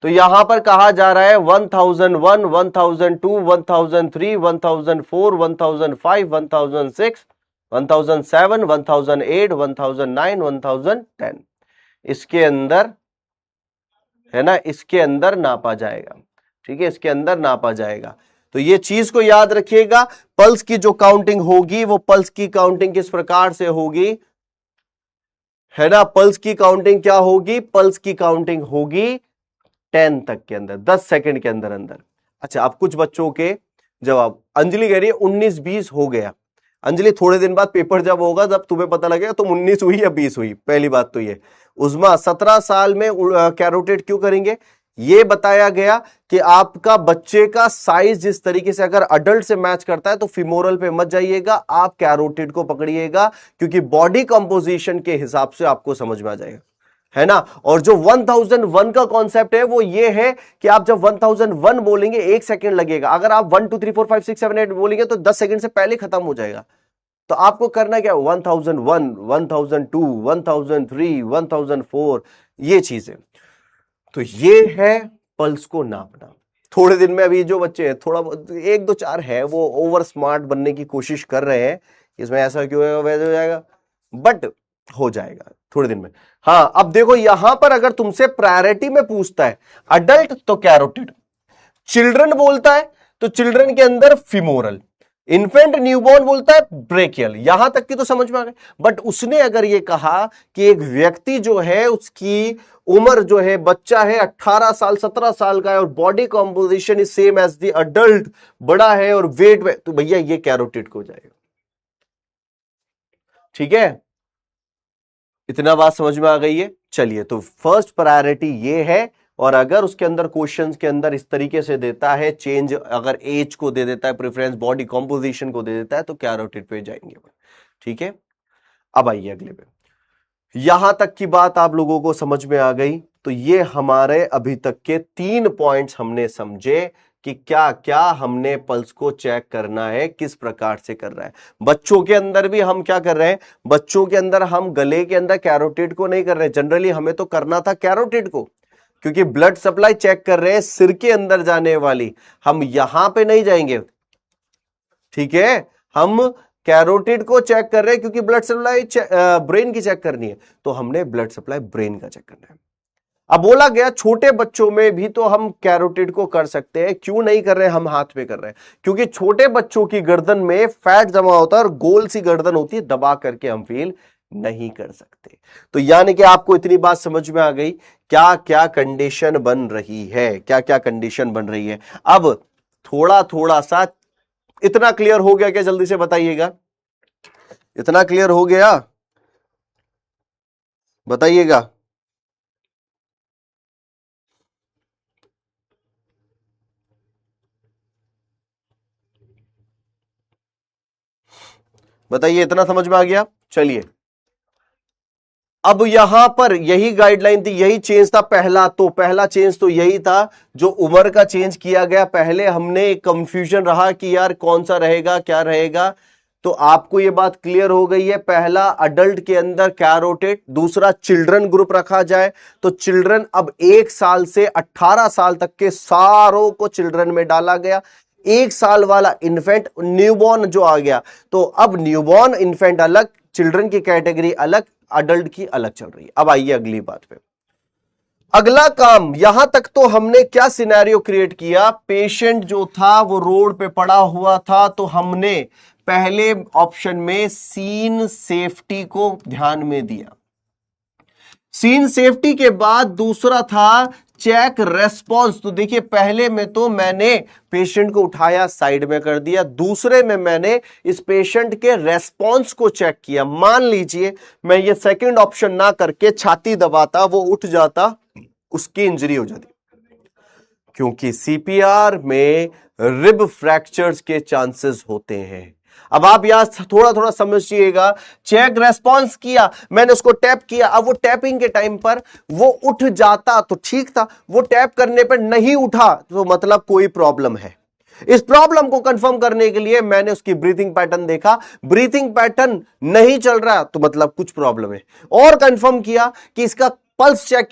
तो यहां पर कहा जा रहा है 1001, 1002, 1003, 1004, 1005, 1006, 1007, 1008, 1009, 1010 इसके अंदर है ना, इसके अंदर नापा जाएगा। ठीक है, इसके अंदर नापा जाएगा। तो ये चीज को याद रखिएगा, पल्स की जो काउंटिंग होगी, वो पल्स की काउंटिंग किस प्रकार से होगी, है ना? पल्स की काउंटिंग क्या होगी? पल्स की काउंटिंग होगी 10 तक के अंदर, 10 सेकंड के अंदर अंदर। अच्छा, अब कुछ बच्चों के जवाब, अंजलि कह रही है 19-20 हो गया। अंजलि, थोड़े दिन बाद पेपर जब होगा तब तुम्हें पता लगेगा तुम 19 हुई या 20 हुई। पहली बात तो ये। उस्मा, 17 साल में कैरोटिड क्यों करेंगे? ये बताया गया कि आपका बच्चे का साइज जिस तरीके से अगर अडल्ट से मैच करता है, तो फिमोरल पे मत जाइएगा, आप कैरोटिड को पकड़िएगा, क्योंकि बॉडी कंपोजिशन के हिसाब से आपको समझ में आ जाएगा, है ना? और जो 1001 का कॉन्सेप्ट है वो ये है कि आप जब 1001 बोलेंगे 1 सेकंड लगेगा। अगर आप 1 2 3 4 5 6 7 8 बोलेंगे तो 10 सेकंड से पहले खत्म हो जाएगा। तो आपको करना क्या? 1001, 1002, 1003, 1004, ये चीजें। तो ये है पल्स को नापना। थोड़े दिन में अभी जो बच्चे हैं, थोड़ा 1 2 4 है, वो ओवर स्मार्ट बनने की कोशिश कर रहे हैं, इसमें ऐसा क्यों है, वैसे हो जाएगा, बट हो जाएगा थोड़े दिन में। हाँ, अब देखो यहां पर अगर तुमसे प्रायोरिटी में पूछता है अडल्ट तो कैरोटिड, चिल्ड्रन बोलता है तो चिल्ड्रन के अंदर फिमोरल, इन्फेंट न्यूबॉर्न बोलता है ब्रेकियल, यहां तक की तो समझ में आ गए। बट उसने अगर ये कहा कि एक व्यक्ति जो है उसकी उम्र जो है, बच्चा है 18 साल 17 साल का है और body composition is same as the adult, बड़ा है और वेट में, तो भैया ये कैरोटिड को जाएगा। ठीक है, इतना बात समझ में आ गई है? चलिए, तो फर्स्ट प्रायोरिटी ये है। और अगर उसके अंदर क्वेश्चंस के अंदर इस तरीके से देता है, चेंज अगर एज को दे देता है, प्रेफरेंस बॉडी कॉम्पोजिशन को दे देता है, तो कैरोटिड पे जाएंगे। ठीक है, अब आइए अगले पे। यहां तक की बात आप लोगों को समझ में आ गई? तो ये हमारे अभी तक के 3 पॉइंट्स हमने समझे कि क्या क्या हमने पल्स को चेक करना है, किस प्रकार से कर रहा है। बच्चों के अंदर भी हम क्या कर रहे हैं? बच्चों के अंदर हम गले के अंदर कैरोटिड को नहीं कर रहे। जनरली हमें तो करना था कैरोटिड को, क्योंकि ब्लड सप्लाई चेक कर रहे हैं सिर के अंदर जाने वाली, हम यहां पे नहीं जाएंगे। ठीक है, हम कैरोटिड को चेक कर रहे हैं क्योंकि ब्लड सप्लाई ब्रेन की चेक करनी है, तो हमने ब्लड सप्लाई ब्रेन का चेक करना है। अब बोला गया छोटे बच्चों में भी तो हम कैरोटिड को कर सकते हैं, क्यों नहीं कर रहे हैं? हम हाथ पे कर रहे हैं क्योंकि छोटे बच्चों की गर्दन में फैट जमा होता है और गोल सी गर्दन होती है, दबा करके हम फील नहीं कर सकते। तो यानी कि आपको इतनी बात समझ में आ गई, क्या क्या कंडीशन बन रही है, क्या क्या कंडीशन बन रही है। अब थोड़ा थोड़ा सा इतना क्लियर हो गया क्या? जल्दी से बताइएगा, इतना क्लियर हो गया? बताइएगा। बताइए, इतना समझ में आ गया? चलिए, अब यहां पर यही गाइडलाइन थी, यही चेंज था पहला चेंज तो यही था जो उम्र का चेंज किया गया। पहले हमने कंफ्यूजन रहा कि यार कौन सा रहेगा क्या रहेगा, तो आपको यह बात क्लियर हो गई है। पहला अडल्ट के अंदर कैरोटेड, दूसरा चिल्ड्रन ग्रुप रखा जाए तो चिल्ड्रन अब 1 साल से 18 साल तक के सारों को चिल्ड्रन में डाला गया। 1 साल वाला इन्फेंट न्यूबॉर्न जो आ गया, तो अब न्यूबॉर्न इन्फेंट अलग, चिल्ड्रन की कैटेगरी अलग, अडल्ट की अलग चल रही है। अब आइए अगली बात पे। अगला काम, यहां तक तो हमने क्या सिनेरियो क्रिएट किया, पेशेंट जो था वो रोड पे पड़ा हुआ था, तो हमने पहले ऑप्शन में सीन सेफ्टी को ध्यान में दिया। सीन सेफ्टी के बाद दूसरा था चेक रेस्पॉन्स। तो देखिए पहले में तो मैंने पेशेंट को उठाया साइड में कर दिया, दूसरे में मैंने इस पेशेंट के रेस्पॉन्स को चेक किया। मान लीजिए मैं ये सेकंड ऑप्शन ना करके छाती दबाता, वो उठ जाता, उसकी इंजरी हो जाती, क्योंकि सीपीआर में रिब फ्रैक्चर्स के चांसेस होते हैं। अब आप यहां थोड़ा थोड़ा समझिएगा, चेक रेस्पॉन्स किया, मैंने उसको टैप किया, अब वो टैपिंग के टाइम पर वो उठ जाता तो ठीक था, वो टैप करने पर नहीं उठा तो मतलब कोई प्रॉब्लम है। इस प्रॉब्लम को कंफर्म करने के लिए मैंने उसकी ब्रीथिंग पैटर्न देखा, ब्रीथिंग पैटर्न नहीं चल रहा तो मतलब कुछ प्रॉब्लम है, और कंफर्म किया कि इसका पल्स चेक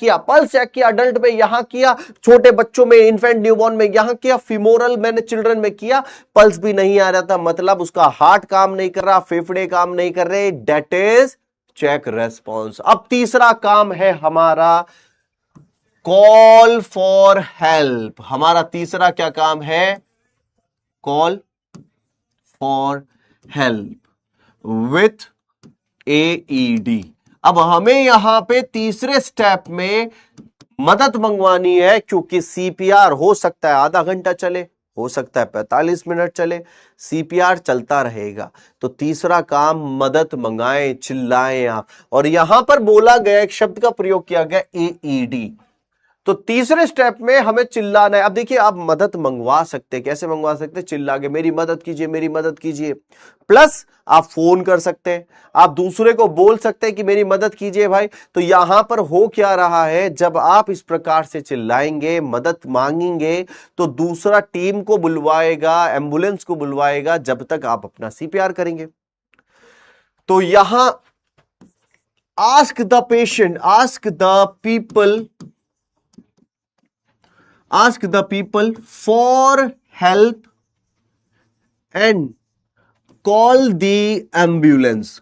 किया अडल्ट में यहां किया, छोटे बच्चों में इन्फेंट न्यूबॉर्न में यहां किया, फिमोरल मैंने चिल्ड्रन में किया, पल्स भी नहीं आ रहा था, मतलब उसका हार्ट काम नहीं कर रहा, फेफड़े काम नहीं कर रहे, डेट इज चेक रेस्पॉन्स। अब तीसरा काम है हमारा कॉल फॉर हेल्प। हमारा तीसरा क्या काम है, call for help with AED. अब हमें यहां पे तीसरे स्टेप में मदद मंगवानी है, क्योंकि सीपीआर हो सकता है आधा घंटा चले, हो सकता है 45 मिनट चले, सीपीआर चलता रहेगा। तो तीसरा काम मदद मंगाएं, चिल्लाएं आप। और यहां पर बोला गया, एक शब्द का प्रयोग किया गया एईडी, तो तीसरे स्टेप में हमें चिल्लाना है। अब देखिए आप मदद मंगवा सकते हैं, कैसे मंगवा सकते हैं, चिल्ला के मेरी मदद कीजिए, मेरी मदद कीजिए, प्लस आप फोन कर सकते हैं, आप दूसरे को बोल सकते हैं कि मेरी मदद कीजिए भाई। तो यहां पर हो क्या रहा है, जब आप इस प्रकार से चिल्लाएंगे, मदद मांगेंगे, तो दूसरा टीम को बुलवाएगा, एम्बुलेंस को बुलवाएगा, जब तक आप अपना सीपीआर करेंगे। तो यहां ask the patient, ask the people for help and call the ambulance,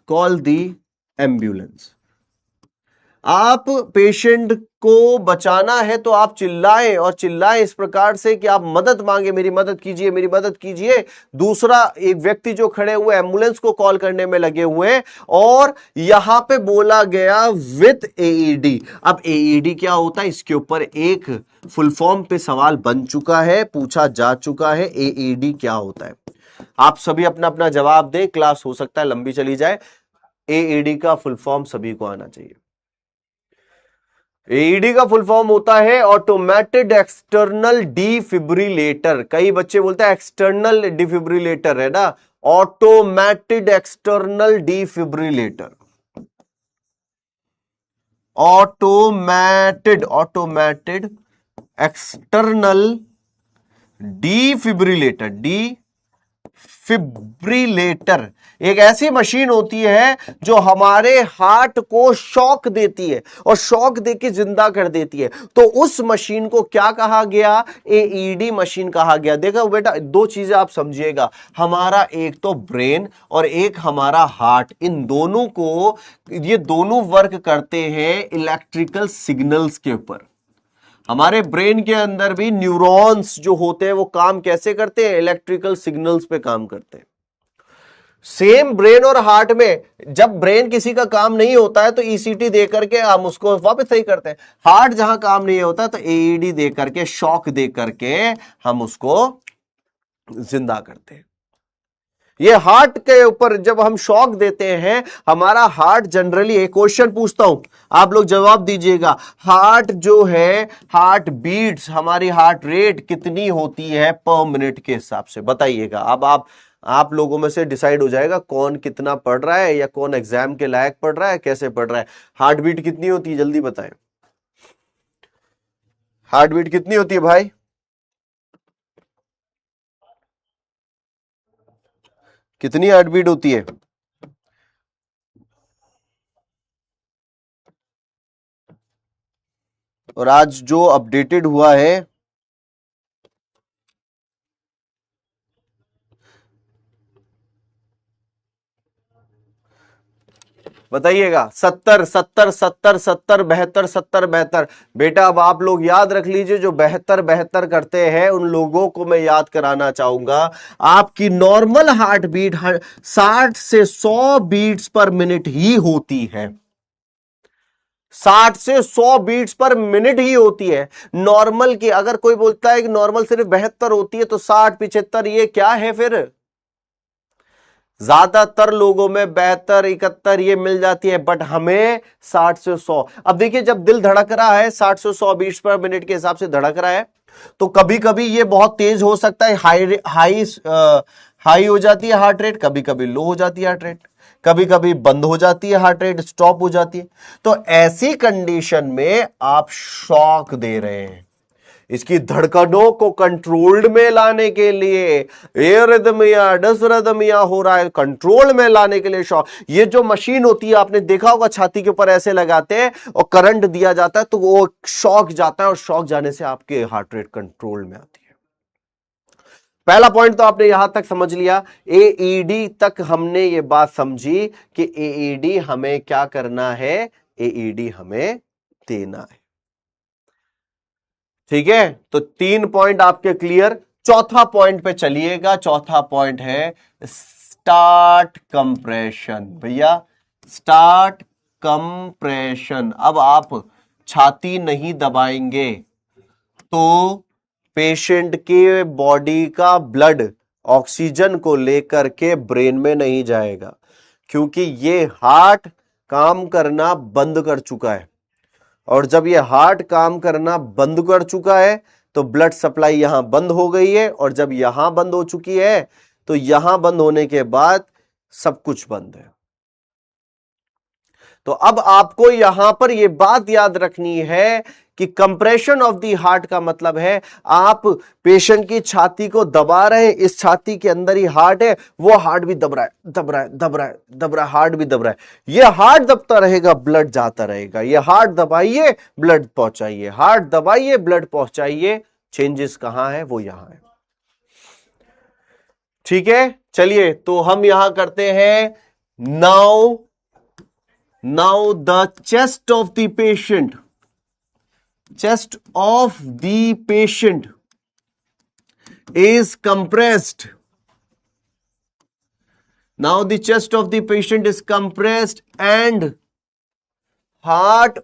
आप पेशेंट को बचाना है तो आप चिल्लाएं, और चिल्लाएं इस प्रकार से कि आप मदद मांगे, मेरी मदद कीजिए, मेरी मदद कीजिए। दूसरा एक व्यक्ति जो खड़े हुए एम्बुलेंस को कॉल करने में लगे हुए हैं, और यहां पे बोला गया विथ एईडी। अब एईडी क्या होता है, इसके ऊपर एक फुल फॉर्म पे सवाल बन चुका है, पूछा जा चुका है, एईडी क्या होता है। आप सभी अपना अपना जवाब दें, क्लास हो सकता है लंबी चली जाए। एईडी का फुल फॉर्म सभी को आना चाहिए। एईडी का फुल फॉर्म होता है ऑटोमेटेड एक्सटर्नल डिफिब्रिलेटर। कई बच्चे बोलते हैं एक्सटर्नल डिफिब्रिलेटर है ना, automated external defibrillator, automated external defibrillator एक ऐसी मशीन होती है जो हमारे हार्ट को शॉक देती है, और शॉक देके जिंदा कर देती है। तो उस मशीन को क्या कहा गया, एईडी मशीन कहा गया। देखो बेटा, दो चीजें आप समझिएगा, हमारा एक तो ब्रेन और एक हमारा हार्ट, इन दोनों को, ये दोनों वर्क करते हैं इलेक्ट्रिकल सिग्नल्स के ऊपर। हमारे ब्रेन के अंदर भी न्यूरॉन्स जो होते हैं वो काम कैसे करते हैं, इलेक्ट्रिकल सिग्नल्स पे काम करते हैं। सेम ब्रेन और हार्ट में, जब ब्रेन किसी का काम नहीं होता है तो ईसीटी दे करके हम उसको वापस सही करते हैं। हार्ट जहां काम नहीं होता तो एईडी दे करके, शॉक दे करके हम उसको जिंदा करते हैं। ये हार्ट के ऊपर जब हम शॉक देते हैं, हमारा हार्ट जनरली, एक क्वेश्चन पूछता हूं, आप लोग जवाब दीजिएगा। हार्ट जो है, हार्ट बीट्स, हमारी हार्ट रेट कितनी होती है पर मिनट के हिसाब से, बताइएगा। अब आप लोगों में से डिसाइड हो जाएगा कौन कितना पढ़ रहा है या कौन एग्जाम के लायक पढ़ रहा है, कैसे पढ़ रहा है। हार्ट बीट कितनी होती है, जल्दी बताएं। हार्ट बीट कितनी होती है भाई? कितनी हार्ट बीट होती है? और आज जो अपडेटेड हुआ है, बताइएगा। 70 70 70 70 72 70 72। बेटा अब आप लोग याद रख लीजिए, जो 72 72 करते हैं उन लोगों को मैं याद कराना चाहूंगा, आपकी नॉर्मल हार्ट बीट 60 से 100 बीट्स पर मिनट ही होती है। 60 से 100 बीट्स पर मिनट ही होती है नॉर्मल की। अगर कोई बोलता है कि नॉर्मल सिर्फ 72 होती है, तो 60 75 ये क्या है फिर? ज्यादातर लोगों में 72 71 ये मिल जाती है, बट हमें 60 से 100। अब देखिए, जब दिल धड़क रहा है 60 से 100 बीट्स पर मिनट के हिसाब से धड़क रहा है, तो कभी कभी ये बहुत तेज हो सकता है, हाई हो जाती है हार्ट रेट, कभी कभी लो हो जाती है हार्ट रेट, कभी कभी बंद हो जाती है हार्ट रेट, स्टॉप हो जाती है। तो ऐसी कंडीशन में आप शॉक दे रहे हैं। इसकी धड़कनों को कंट्रोल्ड में लाने के लिए, एरिथमिया डिसरिथमिया हो रहा है, कंट्रोल में लाने के लिए शॉक। ये जो मशीन होती है, आपने देखा होगा, छाती के ऊपर ऐसे लगाते हैं और करंट दिया जाता है, तो वो शॉक जाता है और शॉक जाने से आपके हार्ट रेट कंट्रोल में आती है। पहला पॉइंट तो आपने यहां तक समझ लिया। एईडी तक हमने ये बात समझी कि एईडी हमें क्या करना है, एईडी हमें देना है। ठीक है, तो 3 पॉइंट आपके क्लियर। चौथा पॉइंट पे चलिएगा। चौथा पॉइंट है स्टार्ट कंप्रेशन। भैया स्टार्ट कंप्रेशन। अब आप छाती नहीं दबाएंगे तो पेशेंट के बॉडी का ब्लड ऑक्सीजन को लेकर के ब्रेन में नहीं जाएगा, क्योंकि ये हार्ट काम करना बंद कर चुका है। और जब ये हार्ट काम करना बंद कर चुका है तो ब्लड सप्लाई यहां बंद हो गई है, और जब यहां बंद हो चुकी है तो यहां बंद होने के बाद सब कुछ बंद है। तो अब आपको यहां पर यह बात याद रखनी है कि कंप्रेशन ऑफ द हार्ट का मतलब है आप पेशेंट की छाती को दबा रहे हैं, इस छाती के अंदर ही हार्ट है, वो हार्ट भी दब रहा है, दब रहा है, दब रहा है, दब रहा है, हार्ट भी दब रहा है। ये हार्ट दबता रहेगा, ब्लड जाता रहेगा। ये हार्ट दबाइए, ब्लड पहुंचाइए, हार्ट दबाइए, ब्लड पहुंचाइए। चेंजेस कहां है? वो यहां है। ठीक है, चलिए तो हम यहां करते हैं। Now the chest of the patient, chest of the patient is compressed. Now the chest of the patient is compressed and heart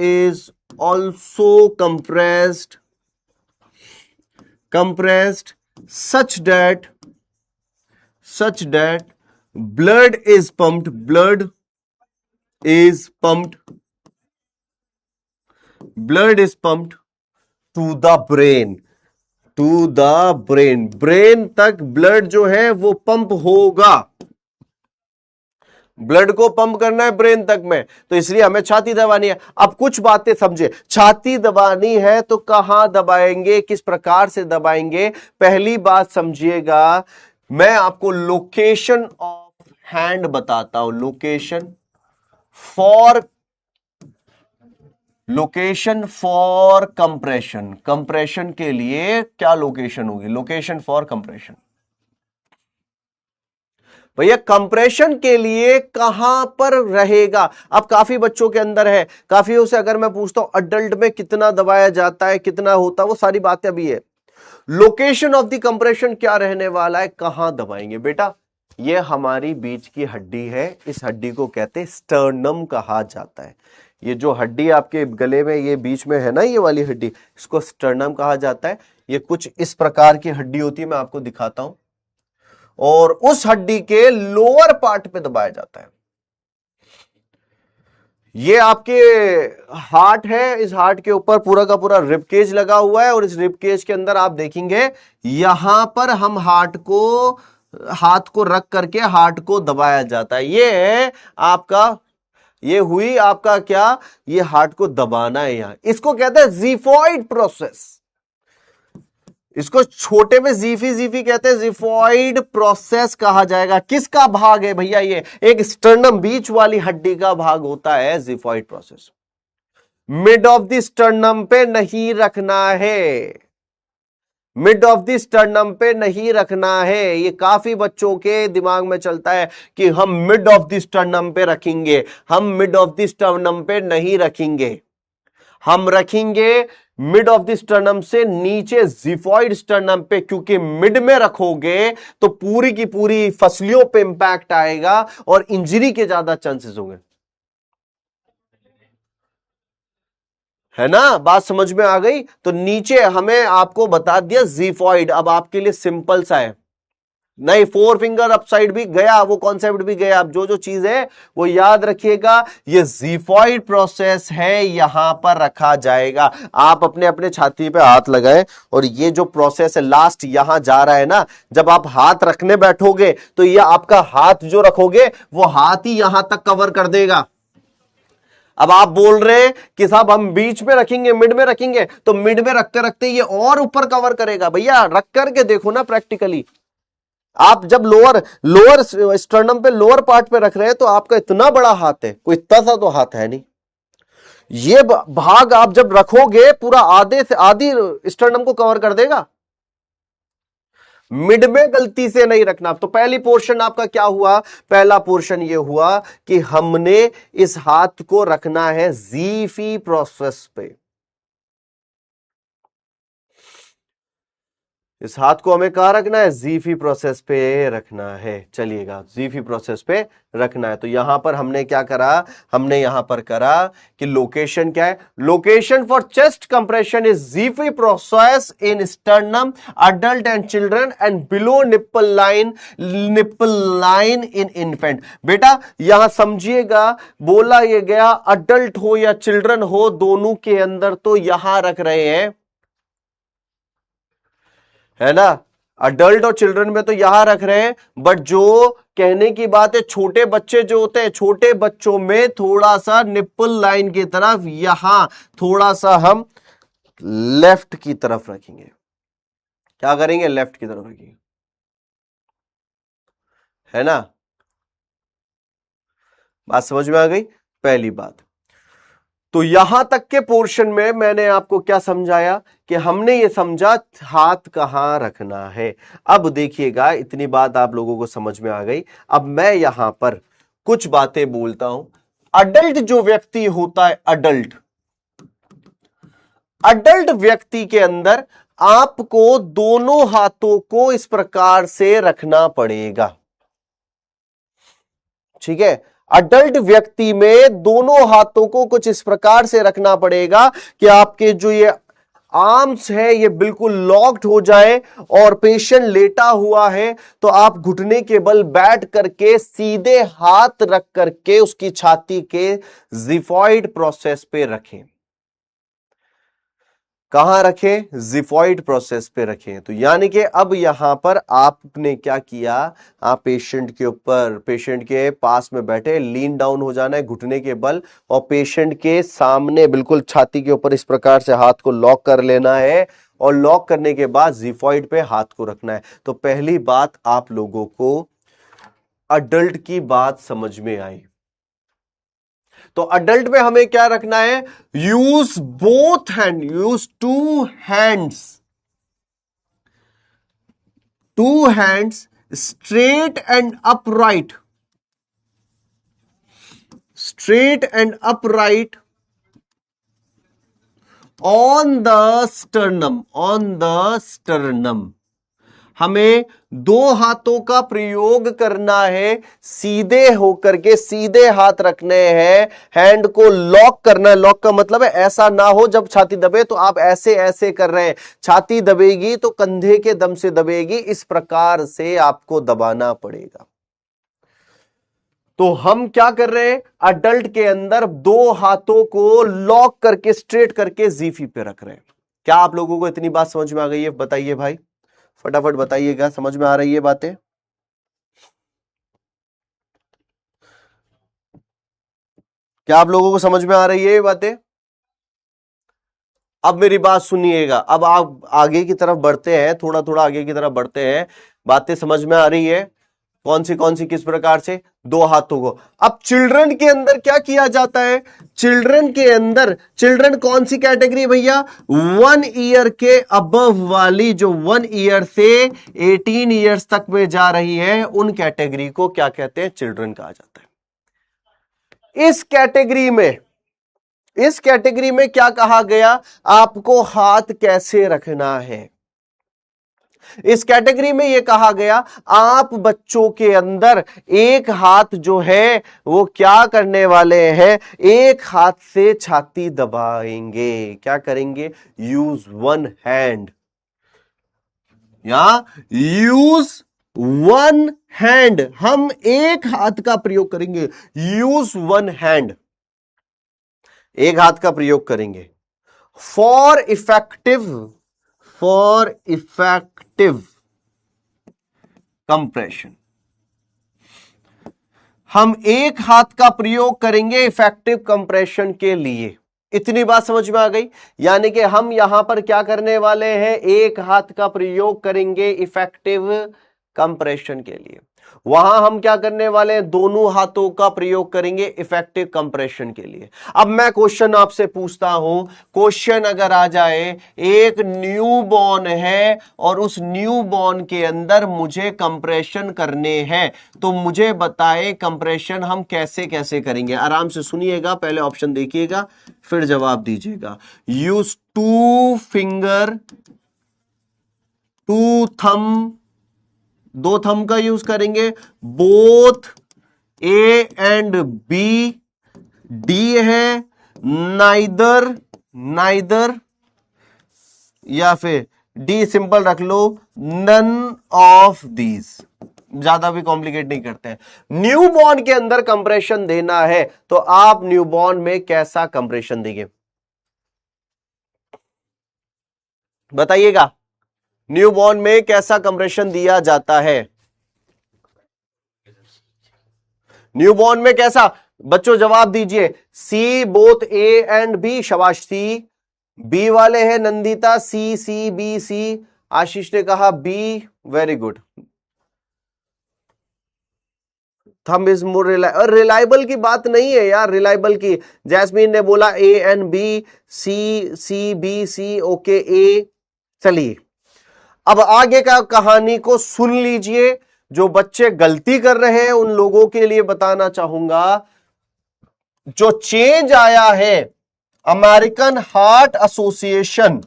is also compressed such that blood is pumped to the brain, brain तक ब्लड जो है वो पंप होगा। ब्लड को पंप करना है ब्रेन तक में, तो इसलिए हमें छाती दबानी है। अब कुछ बातें समझे। छाती दबानी है तो कहां दबाएंगे, किस प्रकार से दबाएंगे? पहली बात समझिएगा, मैं आपको लोकेशन ऑफ हैंड बताता हूं। लोकेशन फॉर कंप्रेशन के लिए क्या लोकेशन होगी? Location for compression. भैया कंप्रेशन के लिए कहां पर रहेगा? अब काफी बच्चों के अंदर है, काफियों से अगर मैं पूछता हूं अडल्ट में कितना दबाया जाता है, कितना होता है, वो सारी बातें अभी है। लोकेशन ऑफ द कंप्रेशन क्या रहने वाला है, कहां दबाएंगे? बेटा ये हमारी बीच की हड्डी है, इस हड्डी को कहते हैं स्टर्नम कहा जाता है। ये जो हड्डी आपके गले में ये बीच में है ना, ये वाली हड्डी, इसको स्टर्नम कहा जाता है। ये कुछ इस प्रकार की हड्डी होती है, मैं आपको दिखाता हूं, और उस हड्डी के लोअर पार्ट पे दबाया जाता है। ये आपके हार्ट है, इस हार्ट के ऊपर पूरा का पूरा रिबकेज लगा हुआ है, और इस रिबकेज के अंदर आप देखेंगे यहां पर हम हाथ को रख करके हार्ट को दबाया जाता है। ये आपका, ये हुई आपका क्या, ये हार्ट को दबाना है यहां, इसको कहते हैं ज़िफॉइड प्रोसेस। इसको छोटे में ज़ीफी कहते हैं, ज़िफॉइड प्रोसेस कहा जाएगा। किसका भाग है भैया? ये एक स्टर्नम बीच वाली हड्डी का भाग होता है xiphoid process. Mid of the sternum पे नहीं रखना है, मिड ऑफ द स्टर्नम पे नहीं रखना है। ये काफी बच्चों के दिमाग में चलता है कि हम मिड ऑफ द स्टर्नम पे रखेंगे, हम मिड ऑफ द स्टर्नम पे नहीं रखेंगे, हम रखेंगे मिड ऑफ द स्टर्नम से नीचे ज़िफॉइड स्टर्नम पे, क्योंकि मिड में रखोगे तो पूरी की पूरी फसलियों पे इंपैक्ट आएगा और इंजरी के ज्यादा चांसेस होंगे। है ना, बात समझ में आ गई? तो नीचे हमें आपको बता दिया ज़िफॉइड। अब आपके लिए सिंपल सा है, नहीं फोर फिंगर अपसाइड भी गया, वो कॉन्सेप्ट भी गया। अब जो जो चीज है वो याद रखिएगा, ये ज़िफॉइड प्रोसेस है, यहां पर रखा जाएगा। आप अपने अपने छाती पे हाथ लगाएं, और ये जो प्रोसेस है लास्ट यहां जा रहा है ना, जब आप हाथ रखने बैठोगे तो ये आपका हाथ जो रखोगे वो हाथ ही यहां तक कवर कर देगा। अब आप बोल रहे हैं कि साहब हम बीच में रखेंगे, मिड में रखेंगे, तो मिड में रखते रखते ये और ऊपर कवर करेगा। भैया रख करके देखो ना प्रैक्टिकली, आप जब लोअर लोअर स्टर्नम पे लोअर पार्ट पे रख रहे हैं तो आपका इतना बड़ा हाथ है, कोई इतना सा तो हाथ है नहीं। ये भाग आप जब रखोगे पूरा आधे से आधी स्टर्नम को कवर कर देगा। मिड में गलती से नहीं रखना। तो पहली पोर्शन आपका क्या हुआ? पहला पोर्शन ये हुआ कि हमने इस हाथ को रखना है ज़िफी प्रोसेस पे। इस हाथ को हमें कहां रखना है? ज़िफी प्रोसेस पे रखना है। चलिएगा, ज़िफी प्रोसेस पे रखना है। तो यहां पर हमने क्या करा? हमने यहां पर करा कि लोकेशन क्या है? Location for chest compression is xiphoid process in sternum, adult and children, and below nipple line in infant. बेटा यहां समझिएगा, बोला ये गया अडल्ट हो या चिल्ड्रन हो, दोनों के अंदर तो यहां रख रहे हैं, है ना। अडल्ट और चिल्ड्रन में तो यहां रख रहे हैं, बट जो कहने की बात है छोटे बच्चे जो होते हैं, छोटे बच्चों में थोड़ा सा निप्पल लाइन की तरफ यहां थोड़ा सा हम लेफ्ट की तरफ रखेंगे। क्या करेंगे? लेफ्ट की तरफ रखेंगे, है ना। बात समझ में आ गई? पहली बात तो यहां तक के पोर्शन में मैंने आपको क्या समझाया कि हमने ये समझा हाथ कहां रखना है। अब देखिएगा, इतनी बात आप लोगों को समझ में आ गई। अब मैं यहां पर कुछ बातें बोलता हूं। अडल्ट जो व्यक्ति होता है, अडल्ट व्यक्ति के अंदर आपको दोनों हाथों को इस प्रकार से रखना पड़ेगा, ठीक है। अडल्ट व्यक्ति में दोनों हाथों को कुछ इस प्रकार से रखना पड़ेगा कि आपके जो ये आर्म्स है ये बिल्कुल लॉक्ड हो जाए, और पेशेंट लेटा हुआ है तो आप घुटने के बल बैठ करके सीधे हाथ रख करके उसकी छाती के ज़िफॉइड प्रोसेस पे रखें। कहां रखें? ज़िफॉइड प्रोसेस पे रखें। तो यानी कि अब यहां पर आपने क्या किया? आप पेशेंट के ऊपर, पेशेंट के पास में बैठे, लीन डाउन हो जाना है घुटने के बल, और पेशेंट के सामने बिल्कुल छाती के ऊपर इस प्रकार से हाथ को लॉक कर लेना है, और लॉक करने के बाद ज़िफॉइड पे हाथ को रखना है। तो पहली बात आप लोगों को अडल्ट की बात समझ में आई। तो अडल्ट में हमें क्या रखना है? Use both hand, use two hands straight and upright, straight and upright on the sternum, हमें दो हाथों का प्रयोग करना है, सीधे होकर के सीधे हाथ रखने हैं, हैंड को लॉक करना है। लॉक का मतलब है ऐसा ना हो जब छाती दबे तो आप ऐसे ऐसे कर रहे हैं, छाती दबेगी तो कंधे के दम से दबेगी, इस प्रकार से आपको दबाना पड़ेगा। तो हम क्या कर रहे हैं, अडल्ट के अंदर दो हाथों को लॉक करके स्ट्रेट करके जीफी पे रख रहे हैं। क्या आप लोगों को इतनी बात समझ में आ गई है? बताइए भाई, फटाफट बताइएगा, समझ में आ रही है बातें? क्या आप लोगों को समझ में आ रही है ये बातें? अब मेरी बात सुनिएगा, अब आप आगे की तरफ बढ़ते हैं, थोड़ा थोड़ा आगे की तरफ बढ़ते हैं। बातें समझ में आ रही है? कौन सी किस प्रकार से? दो हाथों को। अब चिल्ड्रन के अंदर क्या किया जाता है? चिल्ड्रन के अंदर, चिल्ड्रन कौन सी कैटेगरी भैया? 1 ईयर के अबव वाली, जो 1 ईयर से 18 ईयर्स तक में जा रही है, उन कैटेगरी को क्या कहते हैं? चिल्ड्रन कहा जाता है। इस कैटेगरी में क्या कहा गया? आपको हाथ कैसे रखना है। इस कैटेगरी में यह कहा गया, आप बच्चों के अंदर एक हाथ जो है वो क्या करने वाले हैं? एक हाथ से छाती दबाएंगे। क्या करेंगे? यूज वन हैंड, या यूज वन हैंड, हम एक हाथ का प्रयोग करेंगे। यूज वन हैंड, एक हाथ का प्रयोग करेंगे। फॉर इफेक्टिव कंप्रेशन, हम एक हाथ का प्रयोग करेंगे इफेक्टिव कंप्रेशन के लिए। इतनी बात समझ में आ गई? यानी कि हम यहां पर क्या करने वाले हैं? एक हाथ का प्रयोग करेंगे इफेक्टिव कंप्रेशन के लिए। वहां हम क्या करने वाले हैं? दोनों हाथों का प्रयोग करेंगे इफेक्टिव कंप्रेशन के लिए। अब मैं क्वेश्चन आपसे पूछता हूं, क्वेश्चन अगर आ जाए, एक न्यू बॉर्न है और उस न्यू बॉर्न के अंदर मुझे कंप्रेशन करने हैं, तो मुझे बताएं कंप्रेशन हम कैसे कैसे करेंगे। आराम से सुनिएगा, पहले ऑप्शन देखिएगा फिर जवाब दीजिएगा। यूज 2 फिंगर, 2 थंब, 2 थंब का यूज करेंगे। Both A and B, D है नाइदर, या फिर डी सिंपल रख लो, नन ऑफ दीज। ज्यादा भी कॉम्प्लिकेट नहीं करते हैं। न्यूबॉर्न के अंदर कंप्रेशन देना है तो आप न्यूबॉर्न में कैसा कंप्रेशन देंगे? बताइएगा, न्यूबॉर्न में कैसा कंप्रेशन दिया जाता है? न्यूबॉर्न में कैसा? बच्चों जवाब दीजिए। C both A and B, शाबाश। सी, बी वाले हैं नंदिता, सी सी बी सी। आशीष ने कहा B, very good. Thumb is more reliable की बात नहीं है यार, रिलायबल की। जैस्मीन ने बोला A and B, C C B C, okay A. चलिए अब आगे का कहानी को सुन लीजिए। जो बच्चे गलती कर रहे हैं उन लोगों के लिए बताना चाहूंगा, जो चेंज आया है अमेरिकन हार्ट एसोसिएशन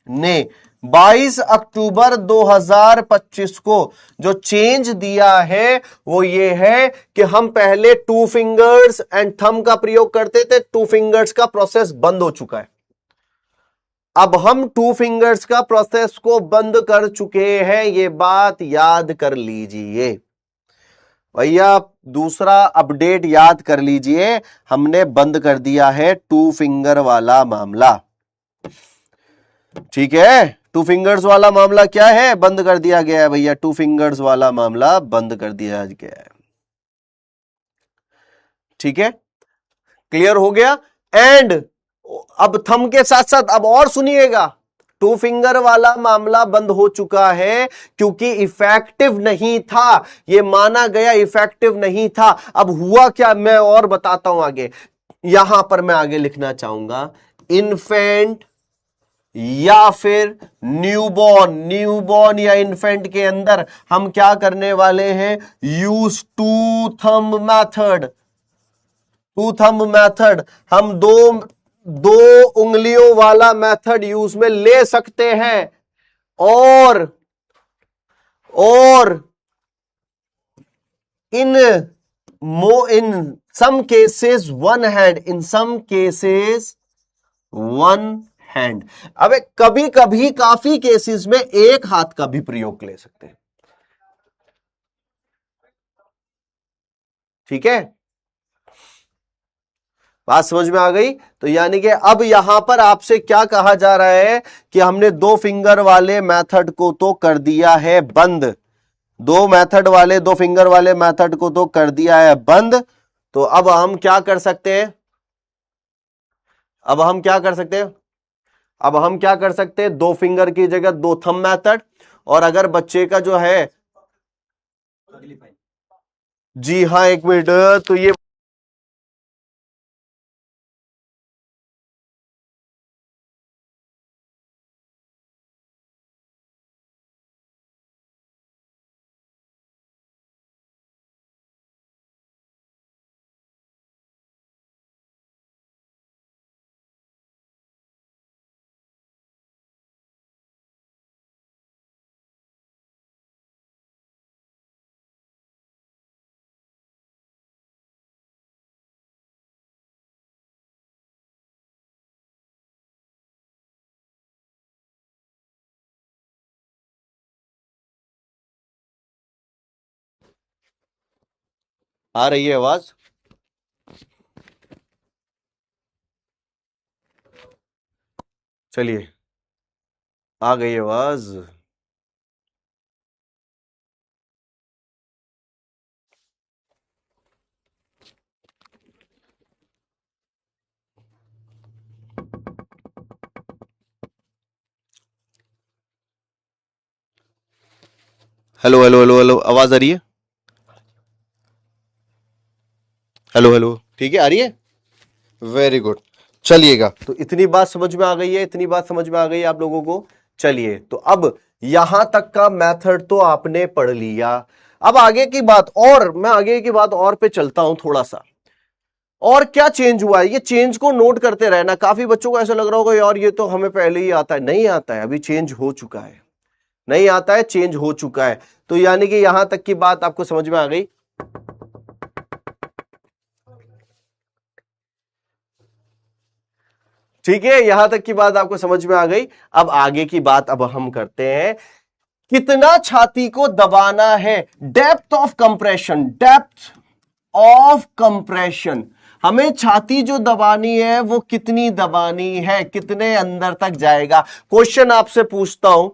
ने 22 अक्टूबर 2025 को जो चेंज दिया है वो ये है कि हम पहले 2 फिंगर्स एंड थंब का प्रयोग करते थे, 2 फिंगर्स का प्रोसेस बंद हो चुका है। अब हम 2 फिंगर्स का प्रोसेस को बंद कर चुके हैं, ये बात याद कर लीजिए भैया। दूसरा अपडेट याद कर लीजिए, हमने बंद कर दिया है 2 फिंगर वाला मामला। ठीक है, 2 फिंगर्स वाला मामला क्या है? बंद कर दिया गया है भैया। 2 फिंगर्स वाला मामला बंद कर दिया गया है। ठीक है, क्लियर हो गया। एंड अब थंब के साथ साथ अब और सुनिएगा, 2 फिंगर वाला मामला बंद हो चुका है क्योंकि इफेक्टिव नहीं था, यह माना गया इफेक्टिव नहीं था। अब हुआ क्या, मैं और बताता हूं आगे। यहां पर मैं आगे लिखना चाहूंगा, इन्फेंट या फिर न्यूबॉर्न या इन्फेंट के अंदर हम क्या करने वाले हैं? Use 2 thumb method. 2 thumb method, हम दो उंगलियों वाला मेथड यूज में ले सकते हैं। और और इन some cases one hand, in some cases one hand। अब कभी कभी काफी केसेस में एक हाथ का भी प्रयोग ले सकते हैं। ठीक है, बात समझ में आ गई। तो यानी कि अब यहां पर आपसे क्या कहा जा रहा है कि हमने दो फिंगर वाले मेथड को तो कर दिया है बंद, दो फिंगर वाले मेथड को तो कर दिया है बंद। तो अब हम क्या कर सकते हैं, अब हम क्या कर सकते हैं, अब हम क्या कर सकते हैं, दो फिंगर की जगह दो थंब मेथड। और अगर बच्चे का जो है, जी हाँ एक मिनट, तो ये आ रही है आवाज, चलिए आ गई आवाज। हेलो हेलो हेलो हेलो, आवाज आ रही है? हेलो हेलो, ठीक है आ रही है, वेरी गुड। चलिएगा, तो इतनी बात समझ में आ गई है, इतनी बात समझ में आ गई है आप लोगों को। चलिए, तो अब यहां तक का मेथड तो आपने पढ़ लिया। अब आगे की बात, और मैं आगे की बात और पे चलता हूं थोड़ा सा, और क्या चेंज हुआ है ये चेंज को नोट करते रहना। काफी बच्चों को ऐसा लग रहा होगा यार ये तो हमें पहले ही आता है, नहीं आता है, अभी चेंज हो चुका है, नहीं आता है, चेंज हो चुका है। तो यानी कि यहां तक की बात आपको समझ में आ गई। ठीक है, यहां तक की बात आपको समझ में आ गई। अब आगे की बात अब हम करते हैं, कितना छाती को दबाना है, depth of compression, depth of compression. हमें छाती जो दबानी है वो कितनी दबानी है, कितने अंदर तक जाएगा। क्वेश्चन आपसे पूछता हूं,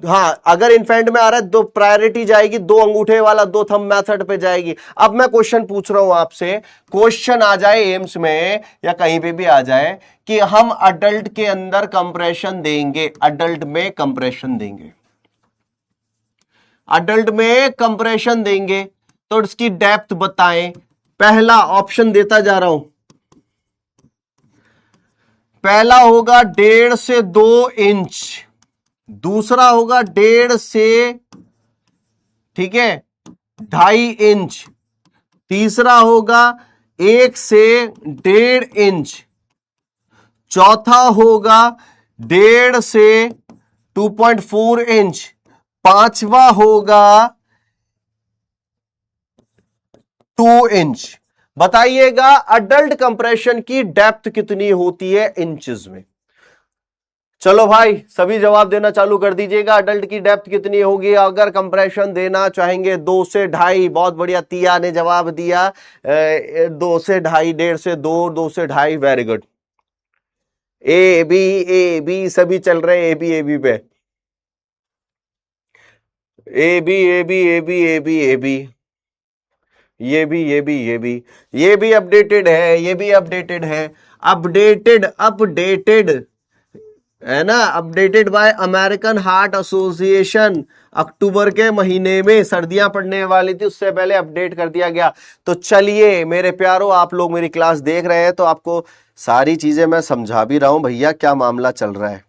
हाँ अगर इनफेंट में आ रहा है दो प्रायोरिटी जाएगी, दो अंगूठे वाला दो थंब मेथड पे जाएगी। अब मैं क्वेश्चन पूछ रहा हूं आपसे, क्वेश्चन आ जाए एम्स में या कहीं पे भी आ जाए कि हम अडल्ट के अंदर कंप्रेशन देंगे, अडल्ट में कंप्रेशन देंगे, अडल्ट में कंप्रेशन देंगे, तो इसकी डेप्थ बताएं। पहला ऑप्शन देता जा रहा हूं, पहला होगा 1.5 से 2 इंच, दूसरा होगा 1.5 से, ठीक है, 2.5 इंच, तीसरा होगा 1 से 1.5 इंच, चौथा होगा 1.5 से 2.4 इंच, पांचवा होगा 2 इंच। बताइएगा अडल्ट कंप्रेशन की डेप्थ कितनी होती है इंचेस में। चलो भाई सभी जवाब देना चालू कर दीजिएगा, अडल्ट की डेप्थ कितनी होगी अगर कंप्रेशन देना चाहेंगे। 2 से 2.5, बहुत बढ़िया, तिया ने जवाब दिया 2 से 2.5, 1.5 से 2, 2 से 2.5, वेरी गुड। ए बी सभी चल रहे हैं ए बी पे, A B A B A B A B A B, ये भी ये भी ये भी ये भी अपडेटेड है, ये भी अपडेटेड है, अपडेटेड अपडेटेड है ना, updated by American Heart Association. अक्टूबर के महीने में सर्दियां पड़ने वाली थी, उससे पहले अपडेट कर दिया गया। तो चलिए मेरे प्यारो, आप लोग मेरी क्लास देख रहे हैं तो आपको सारी चीजें मैं समझा भी रहा हूं भैया क्या मामला चल रहा है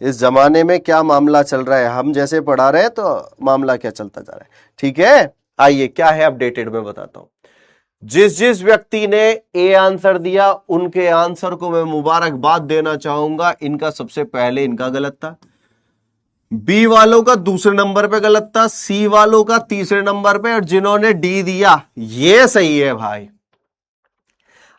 इस जमाने में, क्या मामला चल रहा है, हम जैसे पढ़ा रहे हैं तो मामला क्या चलता जा रहा है। ठीक है, आइए क्या है अपडेटेड में बताता हूं। जिस जिस व्यक्ति ने ए आंसर दिया उनके आंसर को मैं मुबारकबाद देना चाहूंगा, इनका सबसे पहले इनका गलत था। बी वालों का दूसरे नंबर पे गलत था, सी वालों का तीसरे नंबर पे, और जिन्होंने डी दिया ये सही है भाई।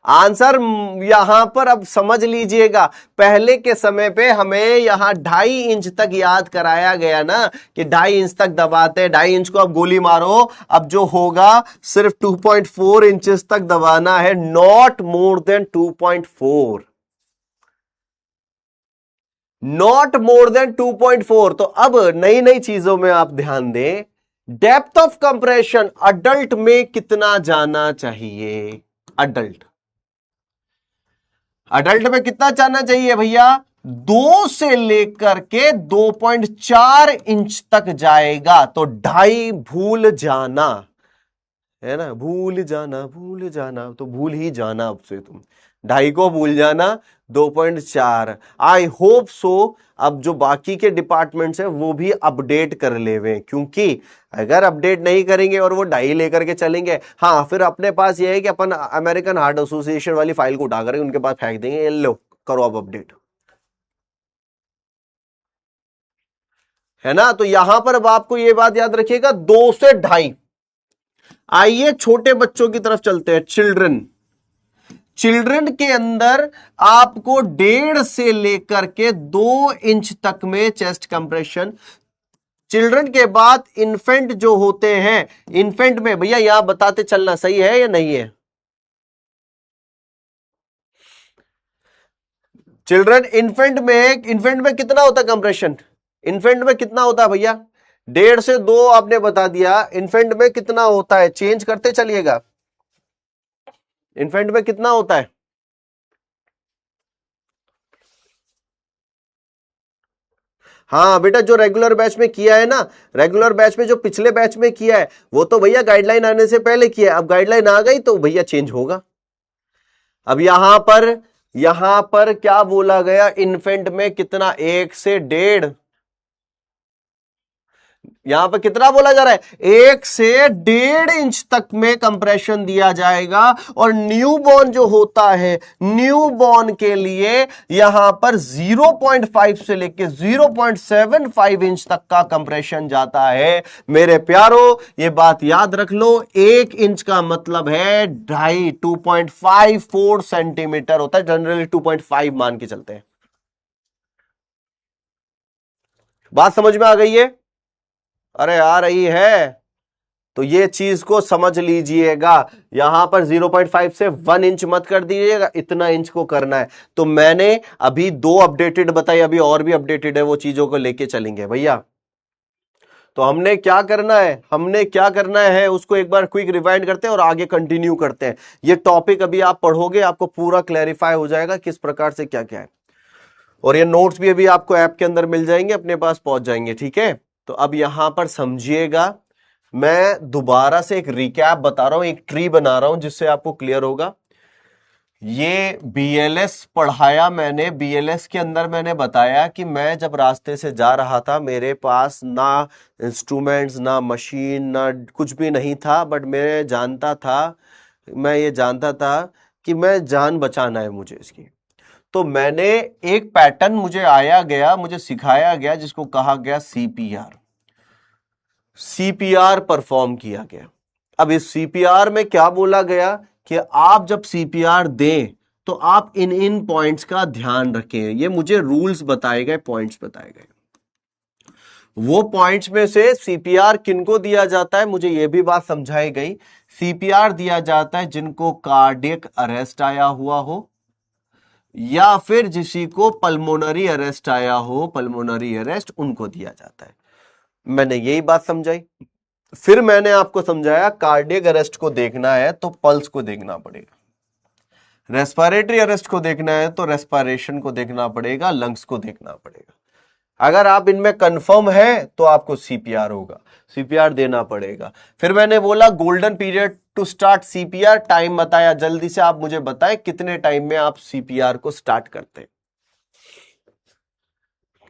आंसर यहां पर अब समझ लीजिएगा, पहले के समय पे हमें यहां 2.5 इंच तक याद कराया गया ना कि 2.5 इंच तक दबाते, 2.5 इंच को अब गोली मारो, अब जो होगा सिर्फ 2.4 इंचेस तक दबाना है, not more than 2.4, not more than 2.4। तो अब नई नई चीजों में आप ध्यान दें, डेप्थ ऑफ कंप्रेशन अडल्ट में कितना जाना चाहिए, अडल्ट अडल्ट में कितना जाना चाहिए भैया, 2 से लेकर के 2.4 इंच तक जाएगा, तो 2.5 भूल जाना है ना, भूल जाना भूल जाना, तो भूल ही जाना अब से तुम, 2.5 को भूल जाना, 2.4। आई होप सो अब जो बाकी के डिपार्टमेंट्स हैं वो भी अपडेट कर लेवे, क्योंकि अगर अपडेट नहीं करेंगे और वो 2.5 लेकर के चलेंगे, हाँ फिर अपने पास ये है कि अपन अमेरिकन हार्ट एसोसिएशन वाली फाइल को उठा करके उनके पास फेंक देंगे, लो करो अब अपडेट, है ना। तो यहां पर अब आपको ये बात याद रखिएगा, 2 से 2.5। आइए छोटे बच्चों की तरफ चलते हैं, चिल्ड्रन, चिल्ड्रन के अंदर आपको 1.5 से लेकर के 2 इंच तक में चेस्ट कंप्रेशन। चिल्ड्रन के बाद इन्फेंट जो होते हैं, इन्फेंट में भैया यहां बताते चलना, सही है या नहीं है, चिल्ड्रन इन्फेंट में कितना होता है कंप्रेशन, इन्फेंट में कितना होता है भैया, 1.5 से 2 आपने बता दिया, इन्फेंट में कितना होता है, चेंज करते चलिएगा, इन्फेंट में कितना होता है, हाँ बेटा जो रेगुलर बैच में किया है ना, रेगुलर बैच में जो पिछले बैच में किया है वो तो भैया गाइडलाइन आने से पहले किया है, अब गाइडलाइन आ गई तो भैया चेंज होगा। अब यहां पर क्या बोला गया, इन्फेंट में कितना, 1 से 1.5, यहां पर कितना बोला जा रहा है, 1 से 1.5 इंच तक में कंप्रेशन दिया जाएगा। और न्यूबॉर्न जो होता है, न्यूबॉर्न के लिए यहां पर 0.5 से लेके 0.75 इंच तक का कंप्रेशन जाता है। मेरे प्यारो ये बात याद रख लो, 1 इंच का मतलब है 2.54 सेंटीमीटर होता है, जनरली 2.5 मान के चलते हैं। बात समझ में आ गई है, अरे आ रही है, तो ये चीज को समझ लीजिएगा, यहां पर 0.5 से 1 इंच मत कर दीजिएगा, इतना इंच को करना है। तो मैंने अभी 2 अपडेटेड बताई, अभी और भी अपडेटेड है, वो चीजों को लेके चलेंगे भैया। तो हमने क्या करना है उसको एक बार क्विक रिवाइंड करते हैं और आगे कंटिन्यू करते हैं। ये टॉपिक अभी आप पढ़ोगे आपको पूरा क्लैरिफाई हो जाएगा किस प्रकार से क्या क्या है, और ये नोट्स भी अभी आपको ऐप के अंदर मिल जाएंगे, अपने पास पहुंच जाएंगे, ठीक है। तो अब यहां पर समझिएगा, मैं दोबारा से एक रिकैप बता रहा हूं, एक ट्री बना रहा हूं जिससे आपको क्लियर होगा। ये बीएलएस पढ़ाया मैंने, बीएलएस के अंदर मैंने बताया कि मैं जब रास्ते से जा रहा था, मेरे पास ना इंस्ट्रूमेंट्स ना मशीन ना कुछ भी नहीं था, बट मैं ये जानता था कि मैं जान बचाना है मुझे इसकी। तो मैंने एक पैटर्न मुझे सिखाया गया जिसको कहा गया सीपीआर, सीपीआर परफॉर्म किया गया। अब इस सीपीआर में क्या बोला गया कि आप जब सीपीआर दें तो आप इन इन पॉइंट्स का ध्यान रखें, ये मुझे रूल्स बताए गए, पॉइंट्स बताए गए। वो पॉइंट्स में से सीपीआर किनको दिया जाता है, मुझे ये भी बात समझाई गई, सीपीआर दिया जाता है जिनको कार्डियक अरेस्ट आया हुआ हो, या फिर जिसी को पल्मोनरी अरेस्ट आया हो, पल्मोनरी अरेस्ट उनको दिया जाता है। मैंने यही बात समझाई। फिर मैंने आपको समझाया कार्डियक अरेस्ट को देखना है तो पल्स को देखना पड़ेगा, रेस्पिरेटरी अरेस्ट को देखना है तो रेस्पिरेशन को देखना पड़ेगा, लंग्स को देखना पड़ेगा। अगर आप इनमें कंफर्म है तो आपको सीपीआर होगा, सीपीआर देना पड़ेगा। फिर मैंने बोला golden period to start CPR, time बताया, जल्दी से आप मुझे बताएं कितने टाइम में आप सीपीआर को स्टार्ट करते हैं,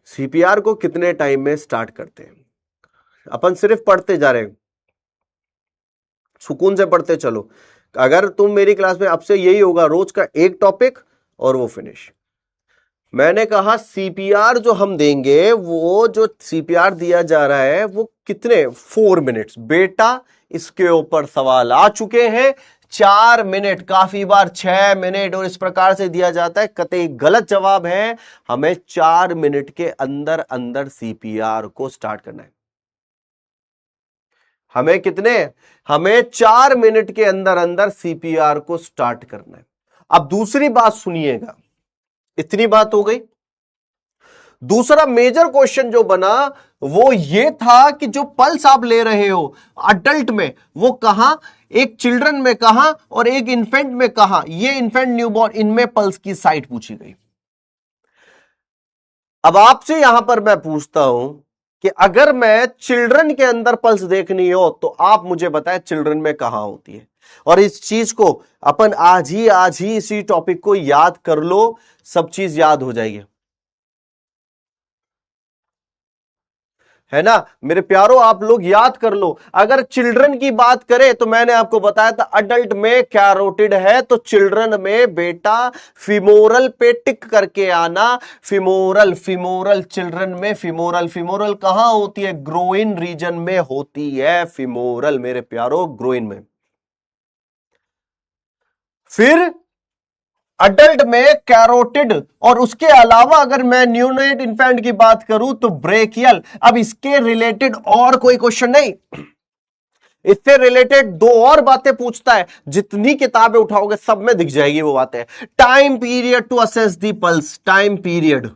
सीपीआर को कितने टाइम में स्टार्ट करते हैं। अपन सिर्फ पढ़ते जा रहे हैं, सुकून से पढ़ते चलो। अगर तुम मेरी क्लास में अब से यही होगा, रोज का एक टॉपिक और वो फिनिश। मैंने कहा सीपीआर जो हम देंगे, वो जो सीपीआर दिया जा रहा है वो कितने 4 मिनट्स। बेटा इसके ऊपर सवाल आ चुके हैं 4 मिनट, काफी बार 6 मिनट और इस प्रकार से दिया जाता है, कतई गलत जवाब है। हमें 4 मिनट के अंदर अंदर सीपीआर को स्टार्ट करना है। हमें कितने, हमें 4 मिनट के अंदर अंदर सीपीआर को स्टार्ट करना है। अब दूसरी बात सुनिएगा, इतनी बात हो गई। दूसरा मेजर क्वेश्चन जो बना वो ये था कि जो पल्स आप ले रहे हो अडल्ट में, वो कहां, एक चिल्ड्रन में कहां और एक इन्फेंट में कहां, ये इन्फेंट न्यूबॉर्न, इनमें पल्स की साइट पूछी गई। अब आपसे यहां पर मैं पूछता हूं कि अगर मैं चिल्ड्रन के अंदर पल्स देखनी हो तो आप मुझे बताएं चिल्ड्रन में कहां होती है। और इस चीज को अपन आज ही इसी टॉपिक को याद कर लो, सब चीज याद हो जाएगी, है ना मेरे प्यारो। आप लोग याद कर लो, अगर चिल्ड्रन की बात करें तो मैंने आपको बताया था अडल्ट में कैरोटिड है, तो चिल्ड्रन में बेटा फिमोरल पे टिक करके आना। फिमोरल, फिमोरल चिल्ड्रन में फिमोरल, फिमोरल कहां होती है, ग्रोइन रीजन में होती है फिमोरल मेरे प्यारो, ग्रोइन में। फिर अडल्ट में कैरोटिड, और उसके अलावा अगर मैं न्यूनेट इन्फेंट की बात करूं तो ब्रेकियल। अब इसके रिलेटेड और कोई क्वेश्चन नहीं, इससे रिलेटेड दो और बातें पूछता है, जितनी किताबें उठाओगे सब में दिख जाएगी वो बातें। Time period to assess the pulse, time period,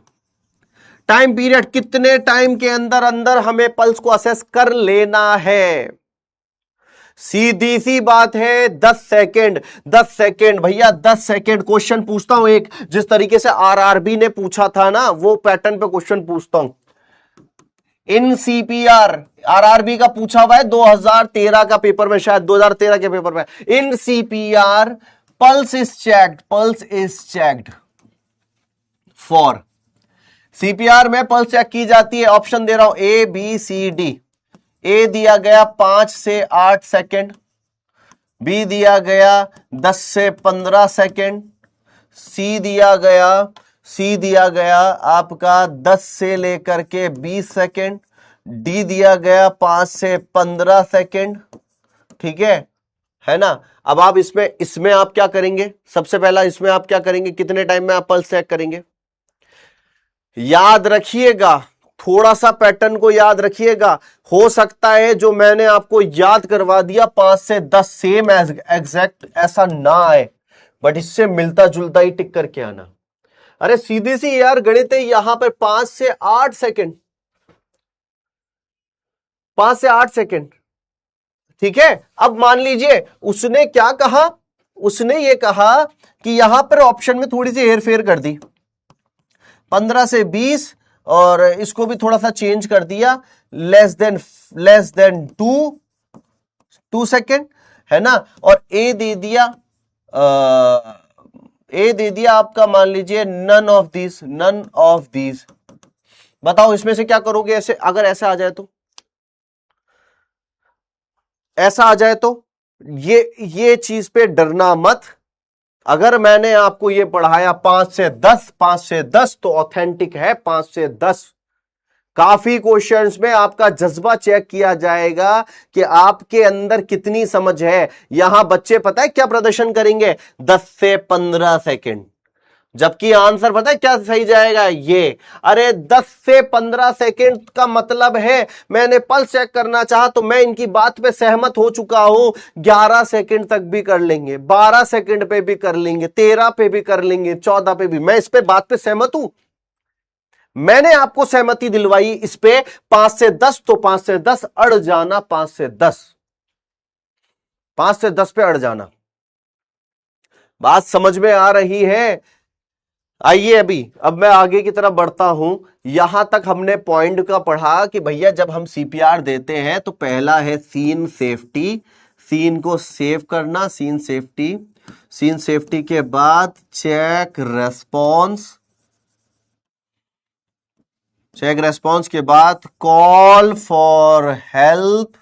time period कितने टाइम के अंदर अंदर हमें पल्स को असेस कर लेना है। सीधी सी बात है 10 सेकेंड, 10 सेकेंड भैया, 10 सेकेंड। क्वेश्चन पूछता हूं एक, जिस तरीके से आरआरबी ने पूछा था ना, वो पैटर्न पे क्वेश्चन पूछता हूं। इन सीपीआर, आरआरबी का पूछा हुआ है 2013 का पेपर में, शायद 2013 के पेपर में। In CPR pulse is checked, pulse is checked for, CPR में पल्स चेक की जाती है। ऑप्शन दे रहा हूं ए बी सी डी। ए दिया गया 5 से 8 सेकेंड, बी दिया गया 10 से 15 सेकेंड, सी दिया गया आपका 10 से लेकर के 20 सेकेंड, डी दिया गया 5 से 15 सेकेंड। ठीक है ना। अब आप इसमें आप क्या करेंगे, सबसे पहला इसमें आप क्या करेंगे, कितने टाइम में आप पल्स चेक करेंगे। याद रखिएगा, थोड़ा सा पैटर्न को याद रखिएगा। हो सकता है जो मैंने आपको याद करवा दिया 5 से 10 सेम एग्जैक्ट ऐसा ना आए, बट इससे मिलता जुलता ही टिक करके आना। अरे सीधी सी यार गणित है, यहां पर 5 से 8 सेकेंड, 5 से 8 सेकेंड। ठीक है। अब मान लीजिए उसने क्या कहा, उसने ये कहा कि यहां पर ऑप्शन में थोड़ी सी हेरफेर कर दी, 15 से 20, और इसको भी थोड़ा सा चेंज कर दिया, लेस देन 2 सेकेंड, है ना। और ए दे दिया, आपका मान लीजिए नन ऑफ दीज। बताओ इसमें से क्या करोगे, ऐसे अगर ऐसा आ जाए तो, ऐसा आ जाए तो ये चीज पे डरना मत। अगर मैंने आपको ये पढ़ाया 5 से 10 तो ऑथेंटिक है 5 से 10। काफी क्वेश्चंस में आपका जज्बा चेक किया जाएगा कि आपके अंदर कितनी समझ है। यहां बच्चे पता है क्या प्रदर्शन करेंगे, 10 से 15 सेकेंड, जबकि आंसर पता है क्या सही जाएगा, ये। अरे 10 से 15 सेकेंड का मतलब है, मैंने पल्स चेक करना चाहा तो मैं इनकी बात पे सहमत हो चुका हूं, 11 सेकेंड तक भी कर लेंगे, 12 सेकेंड पे भी कर लेंगे, 13 पे भी कर लेंगे, 14 पे भी, मैं इस पे बात पे सहमत हूं। मैंने आपको सहमति दिलवाई इस पे 5 से 10, तो 5 से 10 अड़ जाना, 5 से 10, 5 से 10 पे अड़ जाना। बात समझ में आ रही है। आइए अब मैं आगे की तरफ बढ़ता हूं। यहां तक हमने पॉइंट का पढ़ा कि भैया जब हम सीपीआर देते हैं तो पहला है सीन सेफ्टी, सीन को सेव करना, सीन सेफ्टी के बाद चेक रेस्पॉन्स के बाद कॉल फॉर हेल्प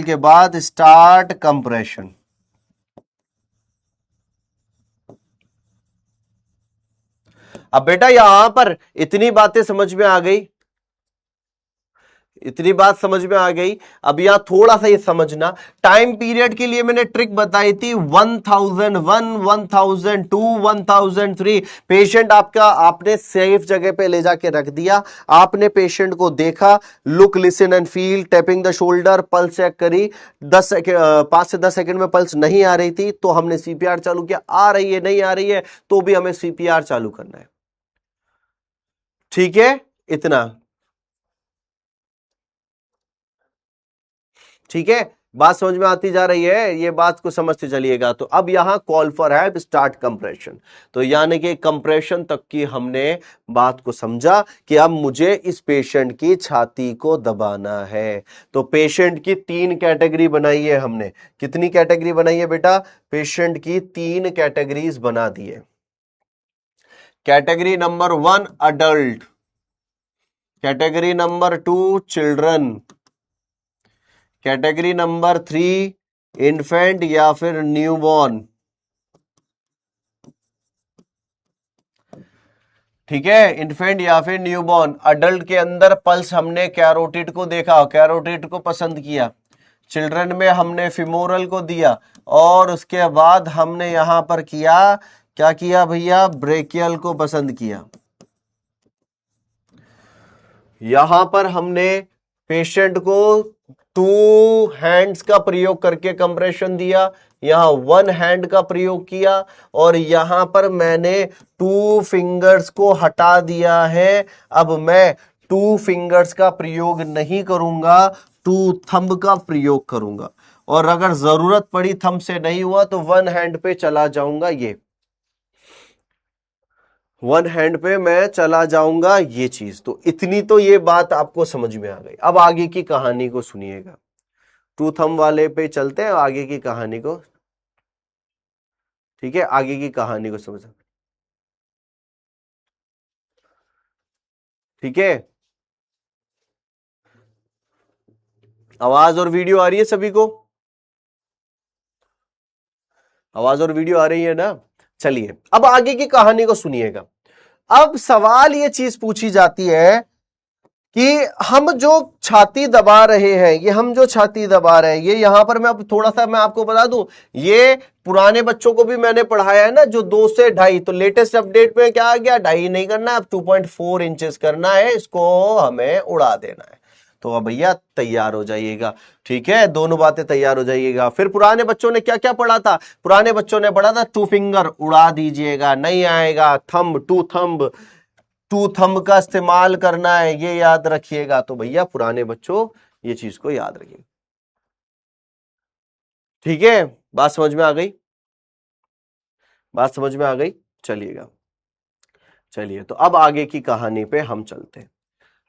के बाद स्टार्ट कंप्रेशन। अब बेटा यहां पर इतनी बातें समझ में आ गई, इतनी बात समझ में आ गई। अब यहां थोड़ा सा ये समझना, टाइम पीरियड के लिए मैंने ट्रिक बताई थी 1001, 1002, 1003। पेशेंट आपका आपने सेफ जगह पे ले जाके रख दिया, आपने पेशेंट को देखा, look listen and feel, tapping the shoulder, pulse check करी, 5 से 10 सेकंड में पल्स नहीं आ रही थी तो हमने सीपीआर चालू किया, आ रही है नहीं आ रही है तो भी हमें सीपीआर चालू करना है। ठीक है, इतना ठीक है, बात समझ में आती जा रही है, ये बात को समझते चलिएगा। तो अब यहां call for help, start compression, तो यानी कि कंप्रेशन तक की हमने बात को समझा कि अब मुझे इस पेशेंट की छाती को दबाना है। तो पेशेंट की 3 कैटेगरी बनाई है हमने। कितनी कैटेगरी बनाई है बेटा? पेशेंट की 3 कैटेगरीज बना दी है। Category number 1 adult, category number 2 children, category number 3 infant या फिर न्यूबॉर्न। ठीक है, इन्फेंट या फिर न्यूबॉर्न। अडल्ट के अंदर पल्स हमने कैरोटिड को देखा, कैरोटिड को पसंद किया। चिल्ड्रन में हमने फिमोरल को दिया, और उसके बाद हमने यहां पर किया, क्या किया भैया? ब्रेकियल को पसंद किया। यहां पर हमने पेशेंट को 2 हैंड्स का प्रयोग करके कंप्रेशन दिया, यहां 1 हैंड का प्रयोग किया, और यहां पर मैंने 2 फिंगर्स को हटा दिया है। अब मैं 2 फिंगर्स का प्रयोग नहीं करूंगा, 2 थंब का प्रयोग करूंगा, और अगर जरूरत पड़ी थंब से नहीं हुआ तो 1 हैंड पे चला जाऊंगा। ये 1 हैंड पे मैं चला जाऊंगा, ये चीज। तो इतनी तो ये बात आपको समझ में आ गई। अब आगे की कहानी को सुनिएगा, 2 थंब वाले पे चलते हैं आगे की कहानी को। ठीक है, आगे की कहानी को समझ, ठीक है। आवाज और वीडियो आ रही है सभी को? आवाज और वीडियो आ रही है ना? चलिए अब आगे की कहानी को सुनिएगा। अब सवाल ये चीज पूछी जाती है कि हम जो छाती दबा रहे हैं, ये हम जो छाती दबा रहे हैं, ये यहां पर मैं अब थोड़ा सा मैं आपको बता दूं, ये पुराने बच्चों को भी मैंने पढ़ाया है ना, जो 2 से 2.5। तो लेटेस्ट अपडेट में क्या आ गया? 2.5 नहीं करना, अब 2.4 इंचेस करना है, इसको हमें उड़ा देना है। तो अब भैया तैयार हो जाइएगा। ठीक है, दोनों बातें तैयार हो जाइएगा। फिर पुराने बच्चों ने क्या क्या पढ़ा था? पुराने बच्चों ने पढ़ा था 2 फिंगर उड़ा दीजिएगा, नहीं आएगा, थंब 2 थंब, 2 थंब का इस्तेमाल करना है, ये याद रखिएगा। तो भैया पुराने बच्चों ये चीज को याद रखिए। ठीक है, बात समझ में आ गई? बात समझ में आ गई? चलिएगा, चलिए तो अब आगे की कहानी पे हम चलते हैं।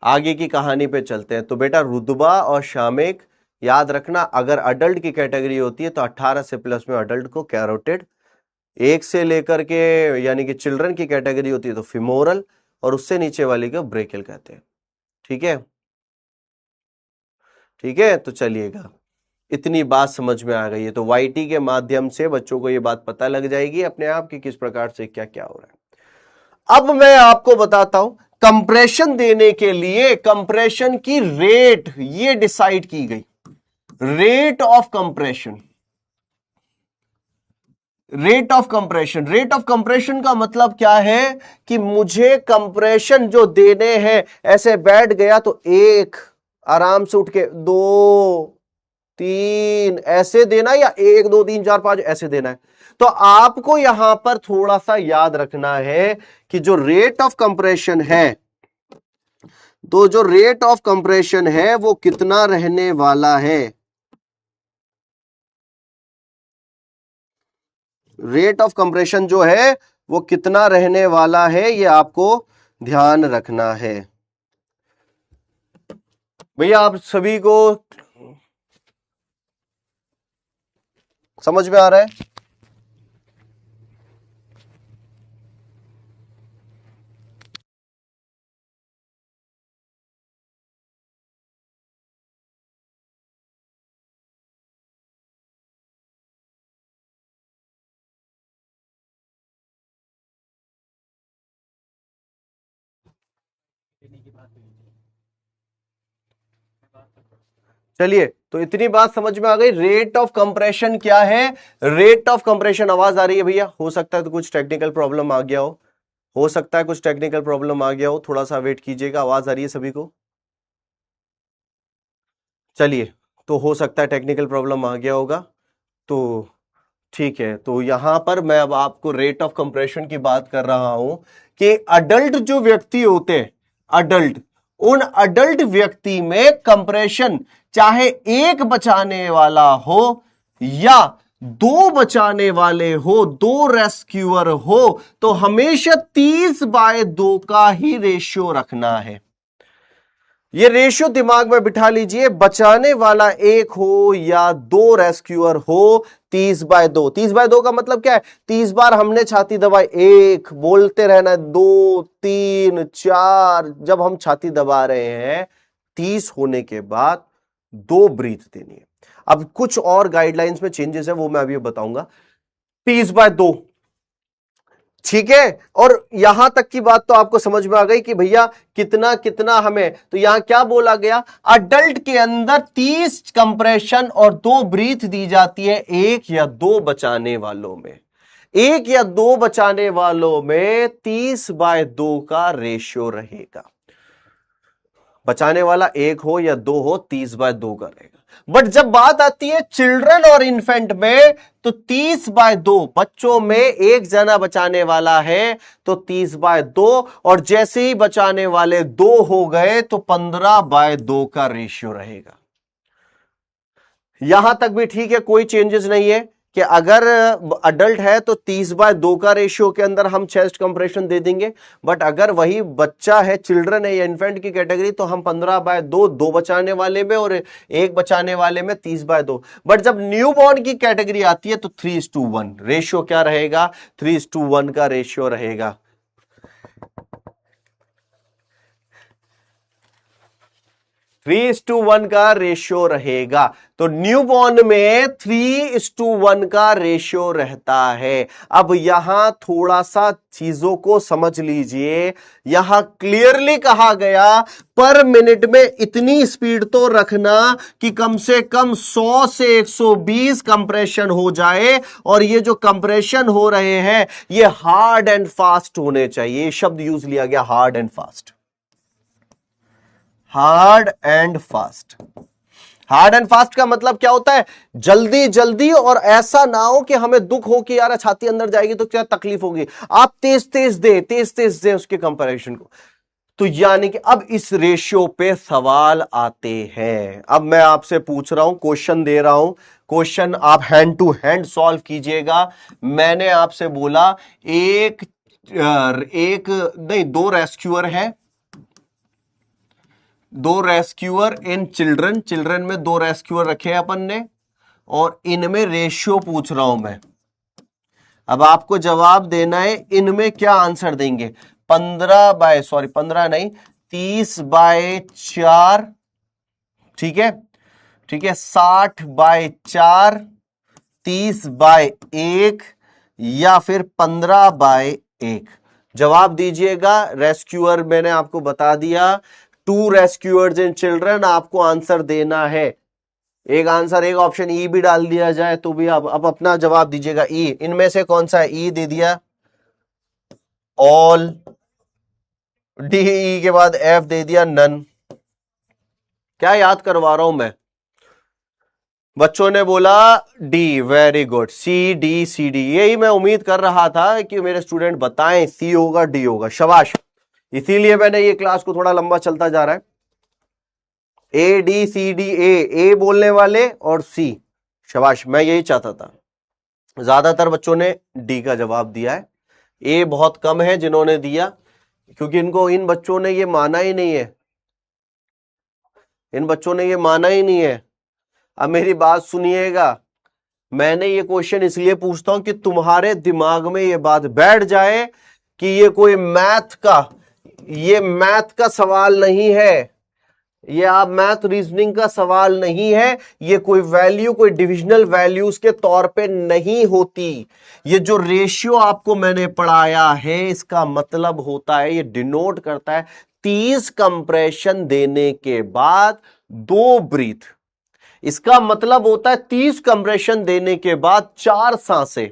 आगे की कहानी पे चलते हैं। तो बेटा रुतबा और शामिक याद रखना, अगर अडल्ट की कैटेगरी होती है तो 18 से प्लस में अडल्ट को कैरोटिड, 1 से लेकर के यानी कि चिल्ड्रन की कैटेगरी होती है तो फिमोरल, और उससे नीचे वाली को ब्रेकियल कहते हैं। ठीक है, ठीक है, तो चलिएगा, इतनी बात समझ में आ गई है। तो वाईटी के माध्यम से बच्चों को यह बात पता लग जाएगी अपने आप कि किस प्रकार से क्या क्या हो रहा है। अब मैं आपको बताता हूं, कंप्रेशन देने के लिए कंप्रेशन की रेट ये डिसाइड की गई। Rate of compression, rate of compression, rate of compression का मतलब क्या है कि मुझे कंप्रेशन जो देने हैं, ऐसे बैठ गया तो 1 आराम से उठ के 2 3 ऐसे देना, या 1 2 3 4 5 ऐसे देना है। तो आपको यहां पर थोड़ा सा याद रखना है कि जो रेट ऑफ कंप्रेशन है, तो जो रेट ऑफ कंप्रेशन है वो कितना रहने वाला है, रेट ऑफ कंप्रेशन जो है वो कितना रहने वाला है, ये आपको ध्यान रखना है। भैया आप सभी को समझ में आ रहा है? चलिए, तो इतनी बात समझ में आ गई। रेट ऑफ कंप्रेशन क्या है? रेट ऑफ कंप्रेशन, आवाज आ रही है भैया? हो सकता है तो कुछ टेक्निकल प्रॉब्लम आ गया हो सकता है कुछ टेक्निकल प्रॉब्लम आ गया हो, थोड़ा सा वेट कीजिएगा। आवाज आ रही है सभी को? चलिए, तो हो सकता है टेक्निकल प्रॉब्लम आ गया होगा, तो ठीक है। तो यहां पर मैं अब आपको रेट ऑफ कंप्रेशन की बात कर रहा हूं कि अडल्ट जो व्यक्ति होते हैं, अडल्ट, उन अडल्ट व्यक्ति में कंप्रेशन चाहे एक बचाने वाला हो या दो बचाने वाले हो, दो रेस्क्यूअर हो, तो हमेशा 30/2 का ही रेशियो रखना है। ये रेशियो दिमाग में बिठा लीजिए। बचाने वाला एक हो या दो रेस्क्यूअर हो, 30/2। 30/2 का मतलब क्या है? 30 बार हमने छाती दबाई, एक बोलते रहना, 2 3 4, जब हम छाती दबा रहे हैं 30 होने के बाद 2 ब्रीथ देनी है। अब कुछ और गाइडलाइंस में चेंजेस है, वो मैं अभी बताऊंगा। 30/2, ठीक है। और यहां तक की बात तो आपको समझ में आ गई कि भैया कितना कितना हमें, तो यहां क्या बोला गया? अडल्ट के अंदर 30 कंप्रेशन और 2 ब्रीथ दी जाती है एक या दो बचाने वालों में। एक या दो बचाने वालों में 30/2 का रेशियो रहेगा। बचाने वाला एक हो या दो हो, 30/2 का रहेगा। बट जब बात आती है चिल्ड्रन और इन्फेंट में, तो 30/2, बच्चों में एक जना बचाने वाला है तो 30/2, और जैसे ही बचाने वाले 2 हो गए तो 15/2 का रेशियो रहेगा। यहां तक भी ठीक है, कोई चेंजेस नहीं है कि अगर अडल्ट है तो 30/2 का रेशियो के अंदर हम चेस्ट कंप्रेशन दे देंगे। बट अगर वही बच्चा है, चिल्ड्रन है या इन्फेंट की कैटेगरी, तो हम 15/2, 2 बचाने वाले में और एक बचाने वाले में 30/2। बट जब न्यू बॉर्न की कैटेगरी आती है तो 3:1 रेशियो क्या रहेगा? 3:1 का रेशियो रहेगा। 3:1 का रेशियो रहेगा। तो न्यूबॉर्न में 3:1 का रेशियो रहता है। अब यहां थोड़ा सा चीजों को समझ लीजिए। यहां क्लियरली कहा गया पर मिनट में इतनी स्पीड तो रखना कि कम से कम 100 से 120 कंप्रेशन हो जाए, और ये जो कंप्रेशन हो रहे हैं ये हार्ड एंड फास्ट होने चाहिए। शब्द यूज लिया गया, hard and fast. Hard and fast. Hard and fast का मतलब क्या होता है? जल्दी जल्दी, और ऐसा ना हो कि हमें दुख हो कि यार छाती अंदर जाएगी तो क्या तकलीफ होगी। आप तेज तेज दे उसके कंपैरिजन को। तो यानी कि अब इस रेशियो पे सवाल आते हैं। अब मैं आपसे पूछ रहा हूं, क्वेश्चन दे रहा हूं, क्वेश्चन आप हैंड टू हैंड सॉल्व कीजिएगा। मैंने आपसे बोला दो रेस्क्यूअर है, दो रेस्क्यूअर इन चिल्ड्रन, चिल्ड्रन में दो रेस्क्यूअर रखे हैं अपन ने, और इनमें रेशियो पूछ रहा हूं मैं। अब आपको जवाब देना है इनमें क्या आंसर देंगे। 15 नहीं, 30/4, ठीक है, ठीक है, 60/4, 30/1, या फिर 15/1। जवाब दीजिएगा। रेस्क्यूअर मैंने आपको बता दिया, 2 रेस्क्यूअर्स इन चिल्ड्रन, आपको आंसर देना है। एक आंसर, एक ऑप्शन ई भी डाल दिया जाए तो भी आप अब अपना जवाब दीजिएगा। ई, इनमें से कौन सा है? ई दे दिया, ऑल, डी, ई के बाद एफ दे दिया, नन। क्या याद करवा रहा हूं मैं? बच्चों ने बोला D, very good, C D C D. यही मैं उम्मीद कर रहा था कि मेरे स्टूडेंट बताएं सी होगा डी होगा। शाबाश, इसीलिए मैंने ये क्लास को थोड़ा लंबा चलता जा रहा है। ए डी सी डी, ए बोलने वाले और सी। शाबाश, मैं यही चाहता था। ज्यादातर बच्चों ने डी का जवाब दिया है, ए बहुत कम है जिन्होंने दिया, क्योंकि इन बच्चों ने ये माना ही नहीं है, इन बच्चों ने ये माना ही नहीं है। अब मेरी बात सुनिएगा, मैंने ये क्वेश्चन इसलिए पूछता हूं कि तुम्हारे दिमाग में ये बात बैठ जाए कि ये कोई मैथ का सवाल नहीं है, ये आप मैथ रीजनिंग का सवाल नहीं है, ये कोई वैल्यू, कोई डिविजनल वैल्यूज के तौर पे नहीं होती। ये जो रेशियो आपको मैंने पढ़ाया है, इसका मतलब होता है, ये डिनोट करता है 30 कंप्रेशन देने के बाद 2 ब्रीथ। इसका मतलब होता है 30 कंप्रेशन देने के बाद 4 सांसें।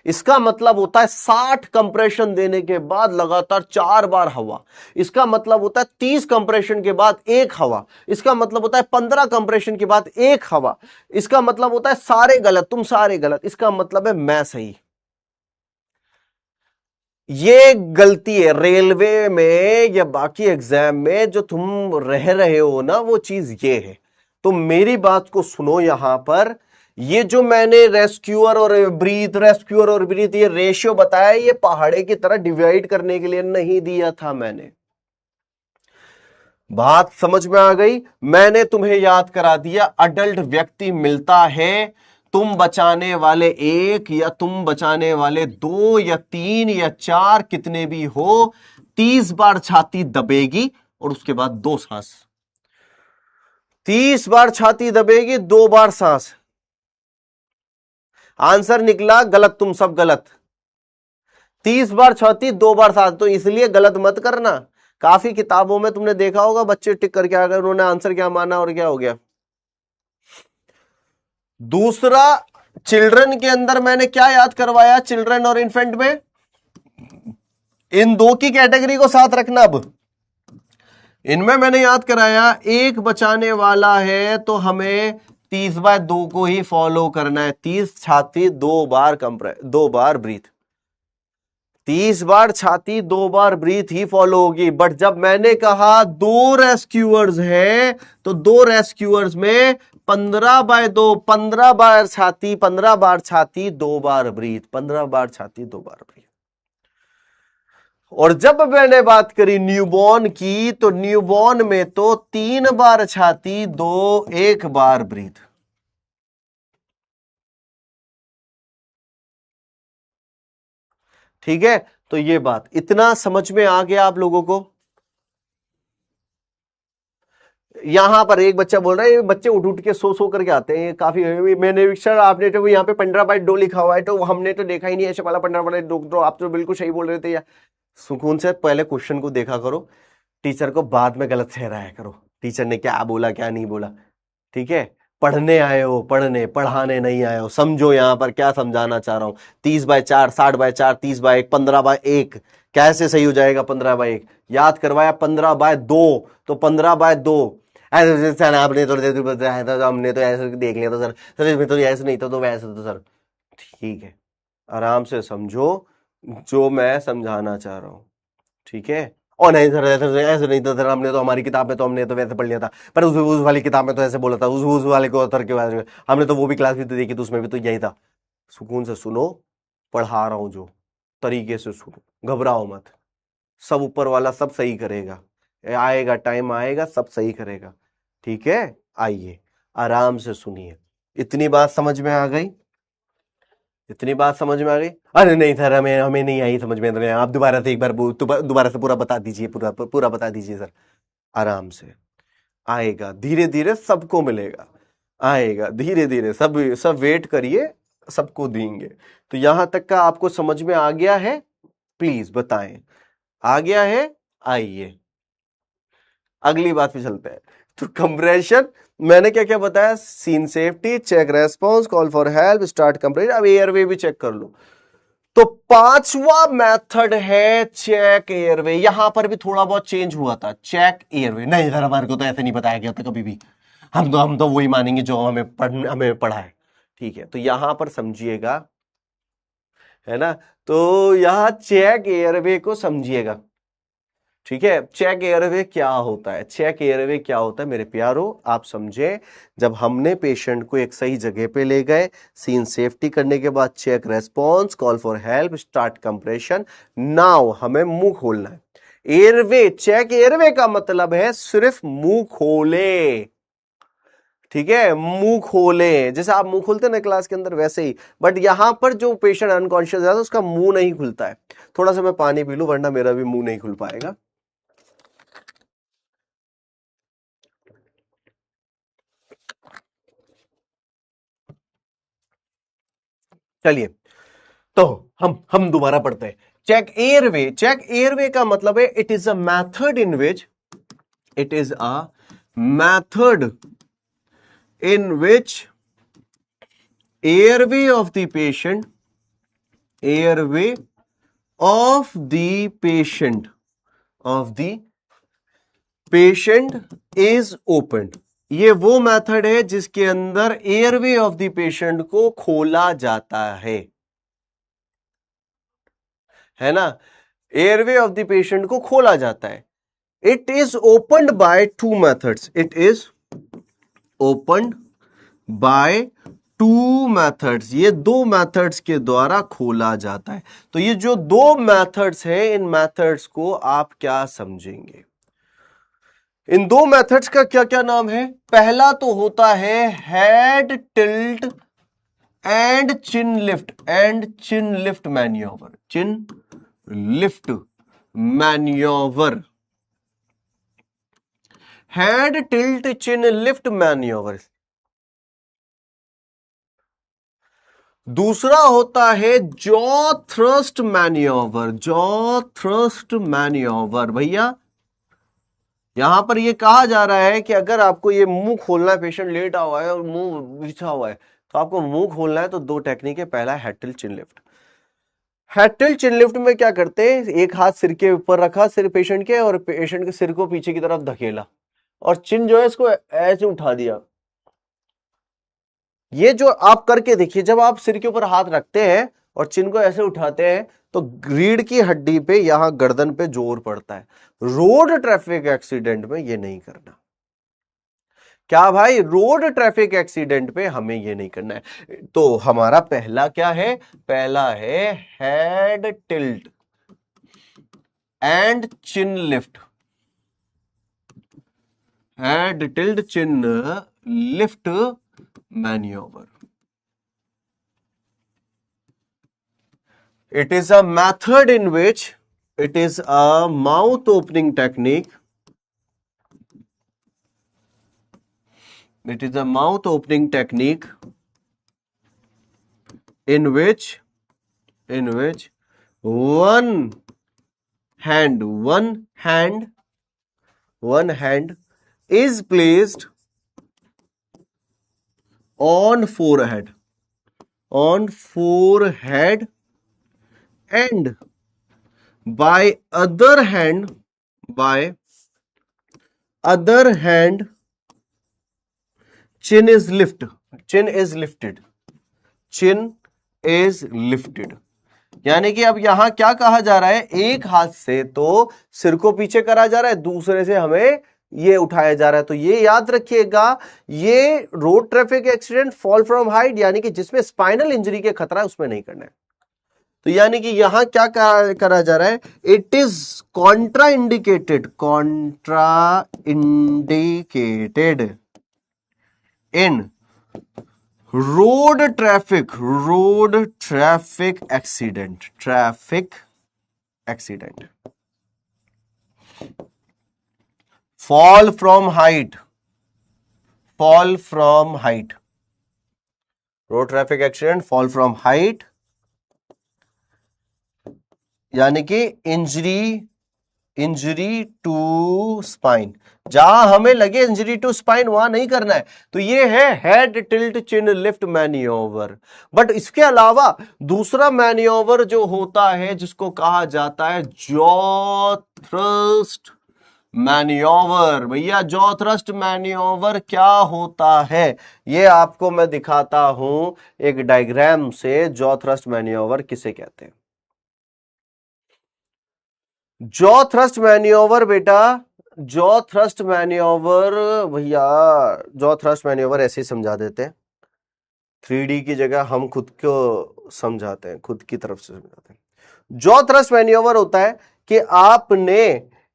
इसका मतलब होता है 60 कंप्रेशन देने के बाद लगातार 4 बार हवा। इसका मतलब होता है 30 कंप्रेशन के बाद 1 हवा। इसका मतलब होता है 15 कंप्रेशन के बाद 1 हवा। इसका मतलब होता है सारे गलत, तुम सारे गलत। इसका मतलब है मैं सही। ये गलती है रेलवे में या बाकी एग्जाम में जो तुम रहे हो ना, वो चीज ये है। तो मेरी बात को सुनो। यहां पर ये जो मैंने रेस्क्यूअर और ब्रीथ ये रेशियो बताया, ये पहाड़े की तरह डिवाइड करने के लिए नहीं दिया था मैंने। बात समझ में आ गई? मैंने तुम्हें याद करा दिया। अडल्ट व्यक्ति मिलता है, तुम बचाने वाले 1 या तुम बचाने वाले 2 या 3 या 4 कितने भी हो, 30 बार छाती दबेगी और उसके बाद 2 सांस। 30 बार छाती दबेगी, 2 बार सांस। आंसर निकला गलत, तुम सब गलत। 30 बार छाती, 2 बार सांस। तो इसलिए गलत मत करना। काफी किताबों में तुमने देखा होगा बच्चे टिक करके आ गए, उन्होंने आंसर क्या माना और क्या हो गया। दूसरा, चिल्ड्रन के अंदर मैंने क्या याद करवाया, चिल्ड्रन और इन्फेंट में इन 2 की कैटेगरी को साथ रखना। अब इनमें मैंने याद कराया, 1 बचाने वाला है तो हमें 30/2 को ही फॉलो करना है। 30 छाती, 2 बार कंप्रेस, 2 बार ब्रीथ। 30 बार छाती, 2 बार ब्रीथ ही फॉलो होगी। बट जब मैंने कहा 2 रेस्क्यूअर्स है तो 2 रेस्क्यूअर्स में 15/2, 15 बार छाती, 15 बार छाती, 2 बार ब्रीथ, 15 बार छाती, 2 बार ब्रीथ। और जब मैंने बात करी न्यूबॉर्न की, तो न्यूबॉर्न में तो 3 बार छाती, 1 बार ब्रीथ। ठीक है, तो ये बात इतना समझ में आ गया आप लोगों को। यहां पर एक बच्चा बोल रहा है, बच्चे उठ उठ के सो करके आते हैं काफी। मैंने सर आपने तो यहाँ पे 15/2 लिखा हुआ है, तो हमने तो देखा ही नहीं ऐसे वाला 15/2। तो आप तो बिल्कुल सही बोल रहे थे। या सुकून से पहले क्वेश्चन को देखा करो, टीचर को बाद में गलत ठहराया करो, टीचर ने क्या बोला क्या नहीं बोला। ठीक है, पढ़ने आए हो, पढ़ाने नहीं आए हो। समझो यहां पर क्या समझाना चाह रहा हूं। 30/4, 60/4, 30/1, 15/1 कैसे सही हो जाएगा? 15/1 याद करवाया, 15/2 तो 15/2 ऐसे सर आपने तो बताया था, हमने तो ऐसे देख लिया था सर, सर इसमें तो ऐसे नहीं था तो वैसे तो सर। ठीक है, आराम से समझो जो मैं समझाना चाह रहा हूं। ठीक है, और नहीं सर ऐसे नहीं था सर, हमने तो हमारी किताब में तो हमने तो वैसे पढ़ लिया था, पर उस वाली किताब में तो ऐसे बोला था, उस वाले को ऑथर के बारे में हमने तो वो भी क्लास भी तो देखी, तो उसमें भी तो यही था। सुकून से सुनो, पढ़ा रहा हूं जो, तरीके से सुनो, घबराओ मत। सब ऊपर वाला सब सही करेगा, आएगा टाइम आएगा सब सही करेगा। ठीक है, आइए आराम से सुनिए। इतनी बात समझ में आ गई? इतनी बात समझ में आ गई? अरे नहीं सर, हमें हमें नहीं आई समझ में। तो आप दोबारा से एक बार दोबारा से पूरा बता दीजिए, पूरा पूरा बता दीजिए सर। आराम से आएगा, धीरे धीरे सबको मिलेगा, आएगा धीरे धीरे। सब सब वेट करिए, सबको देंगे। तो यहां तक का आपको समझ में आ गया है? प्लीज बताएं, आ गया है? आइए अगली बात पे चलते हैं। तो कंप्रेशन मैंने क्या क्या बताया? Scene safety, check response, call for help, start compression. अब एयरवे भी चेक कर लो। तो 5वां मेथड है चेक एयरवे। यहां पर भी थोड़ा बहुत चेंज हुआ था। चेक एयरवे नहीं सर, हमारे को तो ऐसे नहीं बताया गया था कभी भी। हम तो वही मानेंगे जो हमें पढ़ा है। ठीक है, तो यहां पर समझिएगा, है ना। तो यहां चेक एयरवे को समझिएगा। ठीक है, चेक एयरवे क्या होता है? चेक एयरवे क्या होता है मेरे प्यारो, आप समझे। जब हमने पेशेंट को एक सही जगह पे ले गए, सीन सेफ्टी करने के बाद check response, call for help, start compression, now हमें मुंह खोलना है। एयरवे, चेक एयरवे का मतलब है सिर्फ मुंह खोले। ठीक है, मुंह खोले, जैसे आप मुंह खोलते हैं ना क्लास के अंदर, वैसे ही। बट यहां पर जो पेशेंट अनकॉन्शियस है उसका मुंह नहीं खुलता है। थोड़ा सा मैं पानी पी लूं, वरना मेरा भी मुंह नहीं खुल पाएगा। चलिए, तो हम दोबारा पढ़ते हैं। चेक एयरवे, चेक एयरवे का मतलब है it is a method in which It is a method in which airway of the patient is opened. ये वो मेथड है जिसके अंदर एयरवे ऑफ द पेशेंट को खोला जाता है ना, एयरवे ऑफ द पेशेंट को खोला जाता है. It is opened by two methods. It is opened by two methods. ये दो मेथड्स के द्वारा खोला जाता है. तो ये जो दो मेथड्स है, इन मेथड्स को आप क्या समझेंगे? इन दो मेथड्स का क्या क्या नाम है? पहला तो होता है head tilt and chin lift manoeuvre. Chin lift manoeuvre. Head tilt chin lift manoeuvre. दूसरा होता है jaw thrust manoeuvre. Jaw thrust manoeuvre. भैया यहां पर ये कहा जा रहा है कि अगर आपको ये मुंह खोलना है, पेशेंट लेटा हुआ है और मुंह बिछा हुआ है, तो आपको मुंह खोलना है तो दो टेक्निक है. पहला है head tilt chin lift. Head tilt chin lift में क्या करते हैं? एक हाथ सिर के ऊपर रखा, सिर पेशेंट के, और पेशेंट के सिर को पीछे की तरफ धकेला और चिन जो है इसको ऐसे उठा दिया. ये जो आप करके देखिए, जब आप सिर के ऊपर हाथ रखते हैं और चिन को ऐसे उठाते हैं तो रीढ़ की हड्डी पे, यहां गर्दन पे जोर पड़ता है. रोड ट्रैफिक एक्सीडेंट में ये नहीं करना. क्या भाई? रोड ट्रैफिक एक्सीडेंट पे हमें ये नहीं करना है. तो हमारा पहला क्या है? पहला है head tilt and chin lift. Head tilt chin lift maneuver. It is a method in which it is a mouth opening technique. It is a mouth opening technique in which one hand is placed on forehead and by other hand chin is lifted. यानी कि अब यहां क्या कहा जा रहा है? एक हाथ से तो सिर को पीछे करा जा रहा है, दूसरे से हमें ये उठाया जा रहा है. तो ये याद रखिएगा, ये road traffic accident, fall from height, यानी कि जिसमें स्पाइनल इंजरी के खतरा है, उसमें नहीं करना है. तो यानी कि यहां क्या करा जा रहा है? It is Contra indicated in road traffic accident. fall from height. Road traffic accident, fall from height, यानी कि इंजरी टू स्पाइन. जहां हमें लगे इंजरी टू स्पाइन, वहां नहीं करना है. तो ये है head tilt chin lift manoeuvre. But इसके अलावा दूसरा मैन्योवर जो होता है, जिसको कहा जाता है जॉ थ्रस्ट मैन्योवर. भैया जॉ थ्रस्ट मैन्योवर क्या होता है? ये आपको मैं दिखाता हूं एक डायग्राम से. जॉ थ्रस्ट मैन्योवर किसे कहते हैं? जॉ थ्रस्ट मैन्योवर बेटा, जॉ थ्रस्ट मैन्योवर, भैया जॉ थ्रस्ट मैन्योवर ऐसे ही समझा देते हैं. 3D की जगह हम खुद को समझाते हैं, खुद की तरफ से समझाते हैं. जॉ थ्रस्ट मैन्योवर होता है कि आपने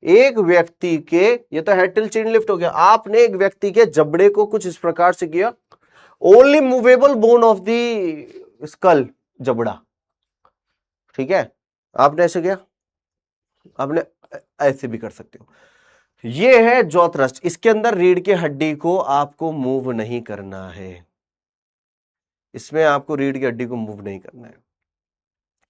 एक व्यक्ति के, ये तो हेड टिल्ट चिन लिफ्ट हो गया, आपने एक व्यक्ति के जबड़े को कुछ इस प्रकार से किया. Only movable bone of the skull, जबड़ा. ठीक है, आपने ऐसे किया, आपने ऐसे भी कर सकते हो. ये है जॉ थ्रस्ट. इसके अंदर रीढ़ की हड्डी को आपको मूव नहीं करना है. इसमें आपको रीढ़ की हड्डी को मूव नहीं करना है.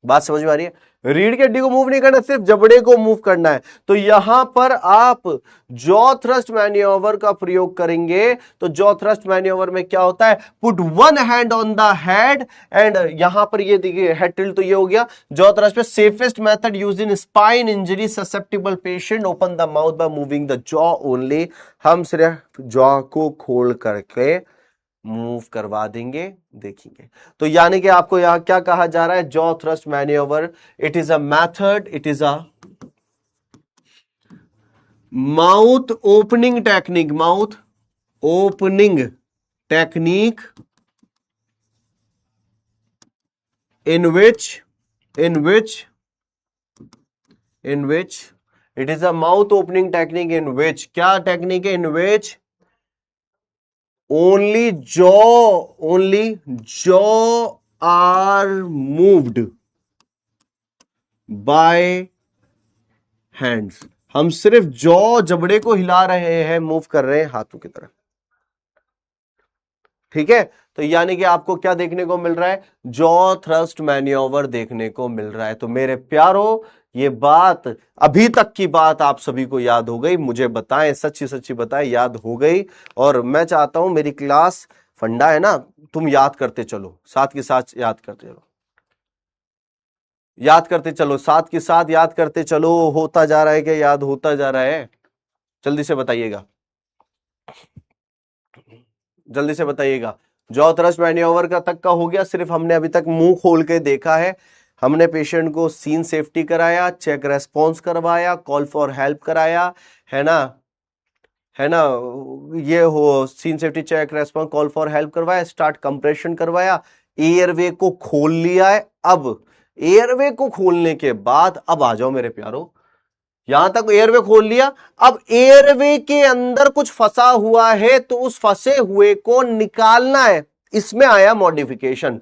बात समझ में आ रही है? रीढ़ की हड्डी को मूव नहीं करना, सिर्फ जबड़े को मूव करना है। तो यहां पर आप जॉ थ्रस्ट मैन्योवर का प्रयोग करेंगे। तो जॉ थ्रस्ट मैन्योवर में क्या होता है, put one hand on the head and यहां पर ये देखिए हेड टिल्ट, तो ये हो गया जॉ थ्रस्ट पे। Safest method use in spine injury susceptible patient, open the mouth by moving the jaw only. हम सिर्फ जॉ को खोल करके मूव करवा देंगे, देखेंगे। तो यानी कि आपको यहां क्या कहा जा रहा है, jaw thrust manoeuvre, it is a method, it is a mouth opening technique, mouth opening technique in which it is a mouth opening technique in which, क्या टेक्निक है, in which only jaw are moved by hands। हम सिर्फ जॉ, जबड़े को हिला रहे हैं, मूव कर रहे हैं हाथों की तरह। ठीक है, तो यानी कि आपको क्या देखने को मिल रहा है, जॉ थ्रस्ट मैन्योवर देखने को मिल रहा है। तो मेरे प्यारों, ये बात, अभी तक की बात आप सभी को याद हो गई? मुझे बताएं, सच्ची सच्ची बताएं, याद हो गई? और मैं चाहता हूं मेरी क्लास फंडा है ना, तुम याद करते चलो, साथ के साथ याद करते चलो, याद करते चलो, साथ के साथ याद करते चलो। होता जा रहा है क्या, याद होता जा रहा है? जल्दी से बताइएगा, जल्दी से बताइएगा। जॉ थ्रस्ट मैन्योवर का तक का हो गया। सिर्फ हमने अभी तक मुंह खोल के देखा है, हमने पेशेंट को सीन सेफ्टी कराया, चेक रेस्पॉन्स करवाया, कॉल फॉर हेल्प कराया, है ना, है ना, ये हो scene safety, check response, call for help करवाया, स्टार्ट कंप्रेशन करवाया, एयरवे को खोल लिया है। अब एयरवे को खोलने के बाद, अब आ जाओ मेरे प्यारो, यहां तक एयरवे खोल लिया। अब एयरवे के अंदर कुछ फंसा हुआ है, तो उस फंसे हुए को निकालना है। इसमें आया मॉडिफिकेशन,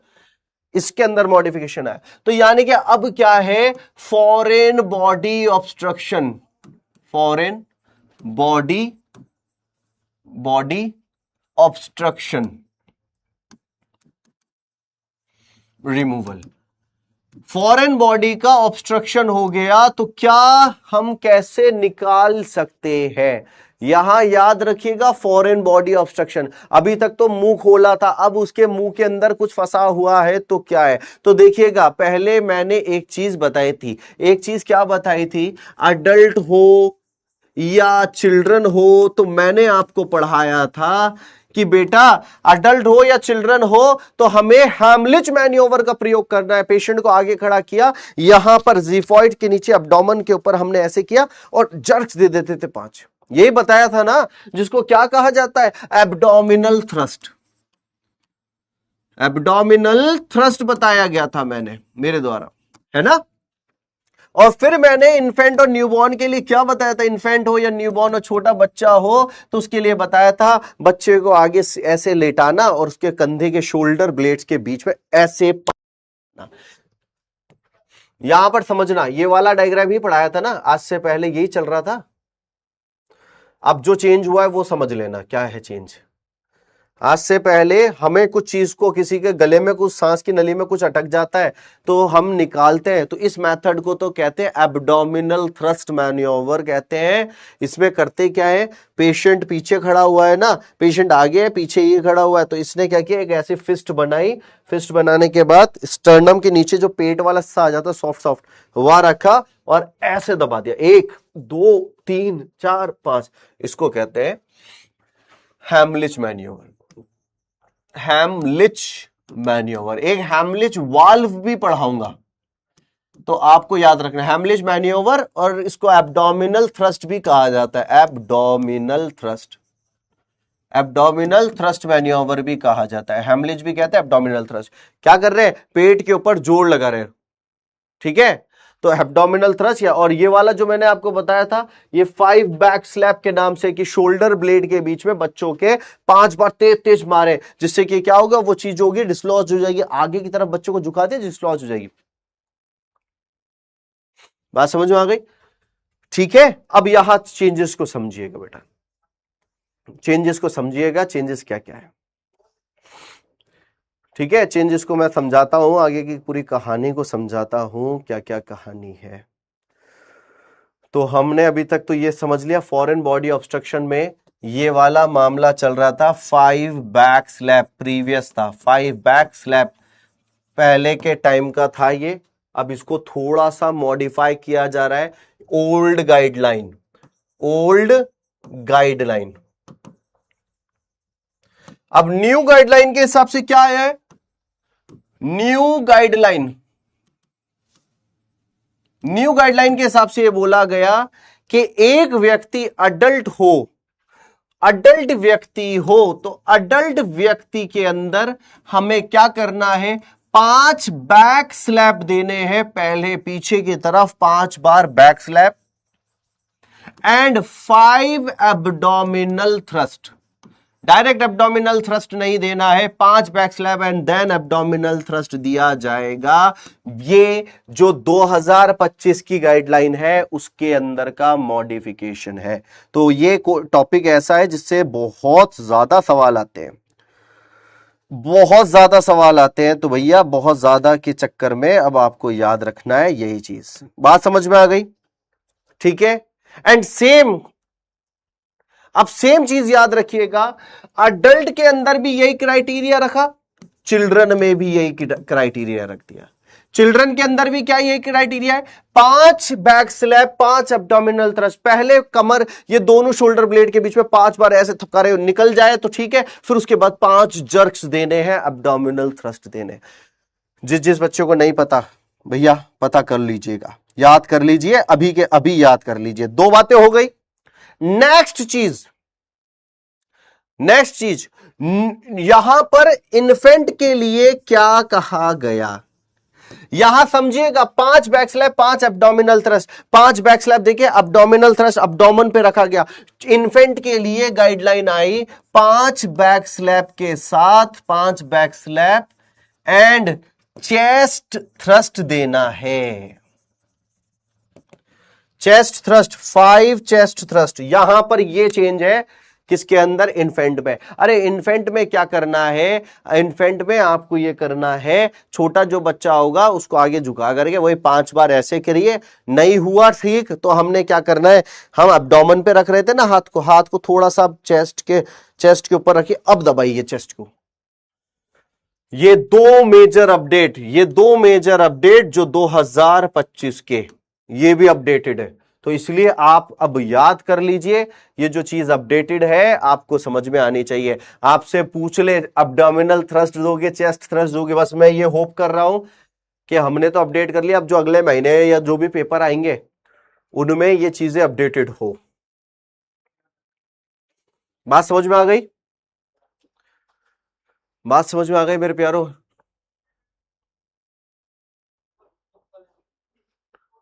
इसके अंदर मॉडिफिकेशन आया। तो यानी कि अब क्या है, foreign body obstruction, foreign body obstruction removal. Foreign body का ऑब्स्ट्रक्शन हो गया, तो क्या हम कैसे निकाल सकते हैं? यहां याद रखिएगा, फॉरेन बॉडी ऑब्स्ट्रक्शन। अभी तक तो मुंह खोला था, अब उसके मुंह के अंदर कुछ फंसा हुआ है, तो क्या है? तो देखिएगा, पहले मैंने एक चीज बताई थी। एक चीज क्या बताई थी? अडल्ट हो या चिल्ड्रन हो, तो मैंने आपको पढ़ाया था कि बेटा अडल्ट हो या चिल्ड्रन हो तो हमें हैमलिच मैन्योवर का प्रयोग करना है। पेशेंट को आगे खड़ा किया, यहां पर ज़िफॉइड के नीचे एब्डोमेन के ऊपर हमने ऐसे किया और जर्क्स दे देते थे 5। यही बताया था ना, जिसको क्या कहा जाता है, एब्डोमिनल थ्रस्ट। एब्डोमिनल थ्रस्ट बताया गया था मैंने, मेरे द्वारा, है ना। और फिर मैंने इन्फेंट और न्यूबॉर्न के लिए क्या बताया था? इन्फेंट हो या न्यूबॉर्न और छोटा बच्चा हो, तो उसके लिए बताया था बच्चे को आगे ऐसे लेटाना और उसके कंधे के शोल्डर ब्लेड्स के बीच में ऐसे पकड़ना। यहां पर समझना, ये वाला डायग्राम ही पढ़ाया था ना, आज से पहले यही चल रहा था। अब जो चेंज हुआ है वो समझ लेना, क्या है चेंज। आज से पहले हमें कुछ चीज को, किसी के गले में कुछ, सांस की नली में कुछ अटक जाता है तो हम निकालते हैं, तो इस मेथड को तो कहते हैं एब्डोमिनल थ्रस्ट मैन्योवर कहते हैं। इसमें करते क्या है, पेशेंट पीछे खड़ा हुआ है ना, पेशेंट आगे है, पीछे ये खड़ा हुआ है, तो इसने क्या किया, एक ऐसी फिस्ट बनाई। फिस्ट बनाने के बाद स्टर्नम के नीचे जो पेट वाला सा आ जाता है सॉफ्ट सॉफ्ट, वहां रखा और ऐसे दबा दिया, 1 2 3 4 5। इसको कहते हैं हैमलिच मैन्योवर। हैमलिच मैन्योवर, एक हैमलिच वाल्व भी पढ़ाऊंगा, तो आपको याद रखना हैमलिच मैन्योवर, और इसको एब्डोमिनल थ्रस्ट भी कहा जाता है। एब्डोमिनल थ्रस्ट, एब्डोमिनल थ्रस्ट मैन्योवर भी कहा जाता है, हैमलिच भी कहते हैं, एब्डोमिनल थ्रस्ट। क्या कर रहे हैं, पेट के ऊपर जोर लगा रहे हैं, ठीक है। तो एब्डोमिनल थ्रस्ट, या और ये वाला जो मैंने आपको बताया था, ये 5 बैक स्लैप के नाम से, कि शोल्डर ब्लेड के बीच में बच्चों के 5 बार तेज तेज मारे, जिससे कि क्या होगा, वो चीज होगी डिस्लॉज हो जाएगी, आगे की तरफ बच्चों को झुका दे, डिस्लॉज हो जाएगी। बात समझ में आ गई? ठीक है, अब यहां चेंजेस को समझिएगा बेटा, चेंजेस को समझिएगा, चेंजेस क्या क्या है, ठीक है, चेंजेस को मैं समझाता हूं, आगे की पूरी कहानी को समझाता हूं क्या क्या कहानी है। तो हमने अभी तक तो ये समझ लिया, फॉरेन बॉडी ऑब्स्ट्रक्शन में ये वाला मामला चल रहा था 5 बैक स्लैप, प्रीवियस था 5 बैक स्लैप, पहले के टाइम का था ये। अब इसको थोड़ा सा मॉडिफाई किया जा रहा है, ओल्ड गाइडलाइन, ओल्ड गाइडलाइन। अब न्यू गाइडलाइन के हिसाब से क्या है, न्यू गाइडलाइन, न्यू गाइडलाइन के हिसाब से ये बोला गया कि एक व्यक्ति अडल्ट हो, अडल्ट व्यक्ति हो तो अडल्ट व्यक्ति के अंदर हमें क्या करना है, 5 बैक स्लैप देने हैं, पहले पीछे की तरफ 5 बार back slap and 5 abdominal thrust. Direct abdominal thrust नहीं देना है, 5 back slap and then abdominal thrust दिया जाएगा। ये जो 2025 की गाइडलाइन है उसके अंदर का मॉडिफिकेशन है। तो ये टॉपिक ऐसा है जिससे बहुत ज्यादा सवाल आते हैं, बहुत ज्यादा सवाल आते हैं। तो भैया बहुत ज्यादा के चक्कर में अब आपको याद रखना है यही चीज। बात समझ में आ गई? ठीक है। एंड सेम, अब सेम चीज याद रखिएगा, अडल्ट के अंदर भी यही क्राइटेरिया रखा, चिल्ड्रन में भी यही क्राइटेरिया रख दिया। चिल्ड्रन के अंदर भी क्या यही क्राइटेरिया है, 5 बैक स्लैप, 5 एब्डोमिनल थ्रस्ट, पहले कमर ये दोनों शोल्डर ब्लेड के बीच में 5 बार ऐसे थपकारे निकल जाए तो ठीक है, फिर उसके बाद 5 जर्क्स देने हैं, एब्डोमिनल थ्रस्ट देने। जिस जिस बच्चों को नहीं पता भैया पता कर लीजिएगा, याद कर लीजिए, अभी के अभी याद कर लीजिए। 2 बातें हो गई। नेक्स्ट चीज, नेक्स्ट चीज, यहां पर इन्फेंट के लिए क्या कहा गया, यहां समझिएगा, 5 back slap, 5 abdominal thrust, 5 back slap देखिए, एब्डोमिनल थ्रस्ट अब्डोमेन पे रखा गया। इन्फेंट के लिए गाइडलाइन आई 5 बैक स्लैप के साथ 5 back slap and chest thrust देना है, चेस्ट थ्रस्ट, 5 चेस्ट थ्रस्ट। यहां पर ये चेंज है किसके अंदर, इन्फेंट में। अरे इन्फेंट में क्या करना है, इन्फेंट में आपको ये करना है, छोटा जो बच्चा होगा उसको आगे झुका करके वही 5 बार ऐसे करिए। नहीं हुआ ठीक तो हमने क्या करना है, हम एब्डोमेन पे रख रहे थे ना हाथ को, हाथ को थोड़ा सा चेस्ट के ऊपर रखिए, अब दबाइए चेस्ट को। ये 2 मेजर अपडेट, ये 2 मेजर अपडेट जो 2025 के, ये भी अपडेटेड है। तो इसलिए आप अब याद कर लीजिए, ये जो चीज अपडेटेड है आपको समझ में आनी चाहिए। आपसे पूछ ले एब्डोमिनल थ्रस्ट दोगे, चेस्ट थ्रस्ट दोगे, बस मैं ये होप कर रहा हूं कि हमने तो अपडेट कर लिया, अब जो अगले महीने या जो भी पेपर आएंगे उनमें ये चीजें अपडेटेड हो। बात समझ में आ गई? बात समझ में आ गई मेरे प्यारों?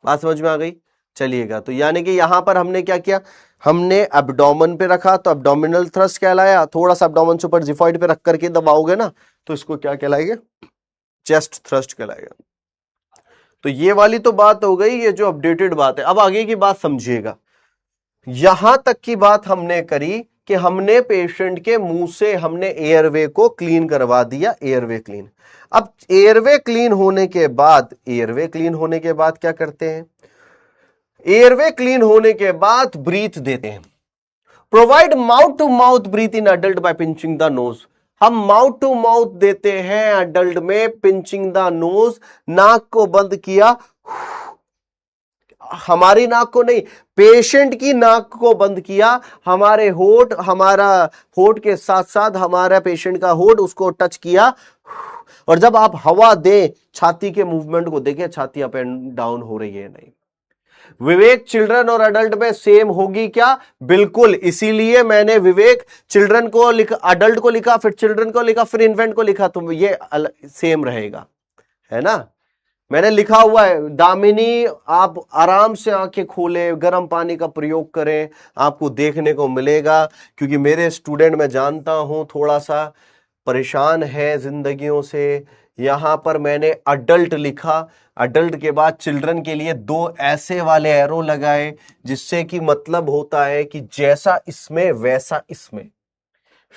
बात समझ में आ गई? चलिएगा, तो यानी कि यहां पर हमने क्या किया, हमने एब्डोमेन पे रखा तो एब्डोमिनल थ्रस्ट कहलाया, थोड़ा सा एब्डोमेन से ऊपर जिफॉइड पे रख करके दबाओगे ना तो इसको क्या कहलाएगा, चेस्ट थ्रस्ट कहलाएगा। तो ये वाली तो बात हो गई, ये जो अपडेटेड बात है। अब आगे की बात समझिएगा, यहां तक की बात हमने करी कि हमने पेशेंट के मुंह से हमने एयरवे को क्लीन करवा दिया, एयरवे क्लीन। अब एयरवे क्लीन होने के बाद, एयरवे क्लीन होने के बाद क्या करते हैं, एयरवे क्लीन होने के बाद ब्रीथ देते हैं। Provide mouth to mouth breath in adult by pinching the nose. हम माउथ टू माउथ देते हैं अडल्ट में, पिंचिंग द नोज, नाक को बंद किया, हमारी नाक को नहीं, पेशेंट की नाक को बंद किया, हमारे होठ, हमारा होठ के साथ साथ हमारा पेशेंट का होठ, उसको टच किया, और जब आप हवा दें छाती के मूवमेंट को देखें, छाती अप एंड डाउन हो रही है नहीं। विवेक चिल्ड्रन और अडल्ट में सेम होगी क्या, बिल्कुल। इसीलिए मैंने विवेक चिल्ड्रन को लिखा, अडल्ट को लिखा, फिर चिल्ड्रन को लिखा, फिर इन्फेंट को लिखा, तो ये सेम रहेगा, है ना। मैंने लिखा हुआ है, दामिनी आप आराम से आंखें खोले, गर्म पानी का प्रयोग करें, आपको देखने को मिलेगा। क्योंकि मेरे स्टूडेंट मैं जानता हूं थोड़ा सा परेशान है जिंदगियों से, यहां पर मैंने अडल्ट लिखा, अडल्ट के बाद चिल्ड्रन के लिए 2 ऐसे वाले एरो लगाए, जिससे कि मतलब होता है कि जैसा इसमें वैसा इसमें।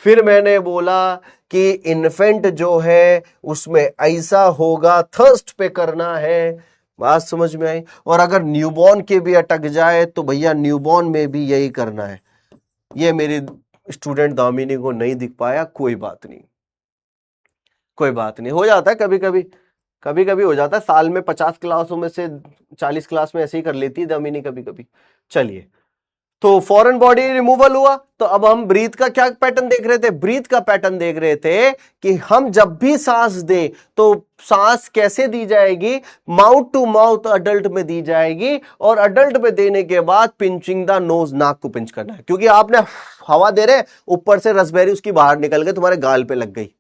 फिर मैंने बोला कि इन्फेंट जो है उसमें ऐसा होगा, थर्स्ट पे करना है, बात समझ में आई। और अगर न्यूबॉर्न के भी अटक जाए तो भैया न्यूबॉर्न में भी यही करना है। ये मेरी स्टूडेंट दामिनी को नहीं दिख पाया, कोई बात नहीं, कोई बात नहीं, हो जाता है कभी कभी, कभी कभी हो जाता है। साल में 50 क्लासों में से 40 क्लास में ऐसे ही कर लेती है दामिनी कभी कभी। चलिए, तो फॉरेन बॉडी रिमूवल हुआ, तो अब हम ब्रीथ का क्या पैटर्न देख रहे थे? ब्रीथ का पैटर्न देख रहे थे कि हम जब भी सांस दें तो सांस कैसे दी जाएगी? माउथ टू माउथ अडल्ट में दी जाएगी, और अडल्ट में देने के बाद पिंचिंग द नोज, नाक को पिंच करना है, क्योंकि आपने हवा दे रहे, ऊपर से रसबेरी उसकी बाहर निकल गई, तुम्हारे गाल पे लग गई।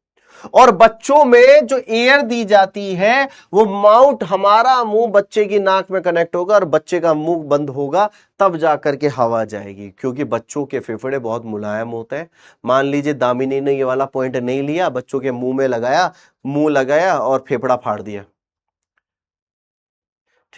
और बच्चों में जो एयर दी जाती है वो माउथ, हमारा मुंह बच्चे की नाक में कनेक्ट होगा और बच्चे का मुंह बंद होगा, तब जाकर के हवा जाएगी, क्योंकि बच्चों के फेफड़े बहुत मुलायम होते हैं। मान लीजिए दामिनी ने ये वाला पॉइंट नहीं लिया, बच्चों के मुंह में लगाया, मुंह लगाया और फेफड़ा फाड़ दिया,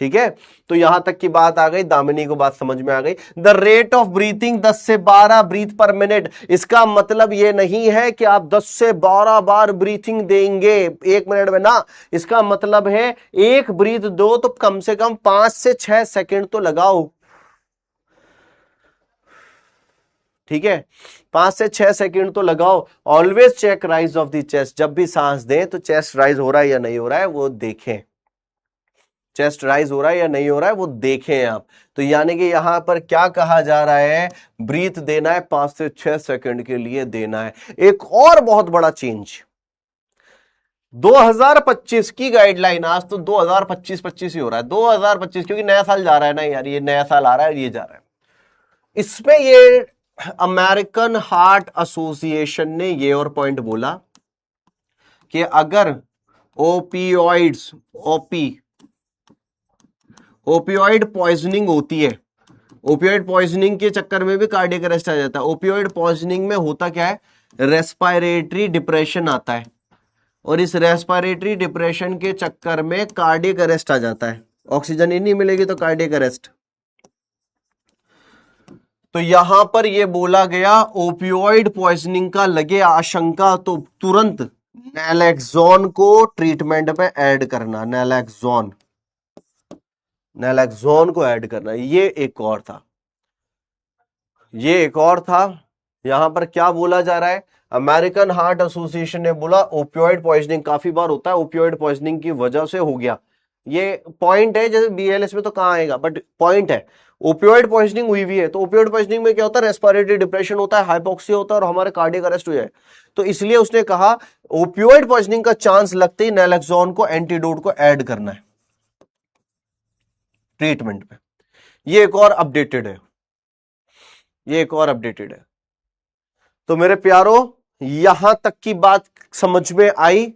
ठीक है। तो यहां तक की बात आ गई, दामिनी को बात समझ में आ गई। द रेट ऑफ ब्रीथिंग 10 से 12 ब्रीथ पर मिनट। इसका मतलब यह नहीं है कि आप 10 से 12 बार ब्रीथिंग देंगे 1 मिनट में ना, इसका मतलब है एक ब्रीथ दो तो कम से कम 5 से 6 सेकंड तो लगाओ, ठीक है, 5 से 6 सेकंड तो लगाओ। Always check rise of the chest, जब भी सांस दें तो चेस्ट राइज हो रहा है या नहीं हो रहा है वो देखें, चेस्ट राइज हो रहा है या नहीं हो रहा है वो देखें आप। तो यानी कि यहां पर क्या कहा जा रहा है? ब्रीथ देना है 5 से 6 सेकंड के लिए देना है। एक और बहुत बड़ा चेंज, 2025 की गाइडलाइन, आज तो 2025 ही हो रहा है, 2025, क्योंकि नया साल जा रहा है ना यार, ये नया साल आ रहा है, ये जा रहा है। इसमें ये अमेरिकन हार्ट एसोसिएशन ने ये और पॉइंट बोला कि अगर ओपियोइड्स, ओपियोइड पॉइजनिंग होती है, ओपियोइड पॉइजनिंग के चक्कर में भी कार्डियक अरेस्ट आ जाता है। ओपियोइड पॉइजनिंग में होता क्या है? रेस्पिरेटरी डिप्रेशन आता है, और इस रेस्पिरेटरी डिप्रेशन के चक्कर में कार्डियक अरेस्ट आ जाता है, ऑक्सीजन ही नहीं मिलेगी तो कार्डियक अरेस्ट। तो यहां पर यह बोला गया ओपियोइड पॉइजनिंग का लगे आशंका तो तुरंत नैलेक्सोन को ट्रीटमेंट पे ऐड करना, नैलेक्सोन को ऐड करना। ये एक और था, ये एक और था। यहां पर क्या बोला जा रहा है? अमेरिकन हार्ट एसोसिएशन ने बोला ओपियोइड पॉइजनिंग काफी बार होता है, ओपियोइड पॉइजनिंग की वजह से हो गया। ये पॉइंट है, जैसे बीएलएस में तो कहां आएगा, बट पॉइंट है, ओपियोइड पॉइजनिंग हुई भी है। तो ओपियोइड पॉइजनिंग में क्या होता है? रेस्पिरेटरी डिप्रेशन होता है, हाइपोक्सिया होता है और हमारे कार्डियक अरेस्ट हो जाए। तो इसलिए उसने कहा ओपियोइड पॉइजनिंग का चांस लगते ही नैलेक्सोन को, एंटीडोट को ऐड करना है ट्रीटमेंट पे। ये एक और अपडेटेड है, ये एक और अपडेटेड है। तो मेरे प्यारो, यहां तक की बात समझ में आई?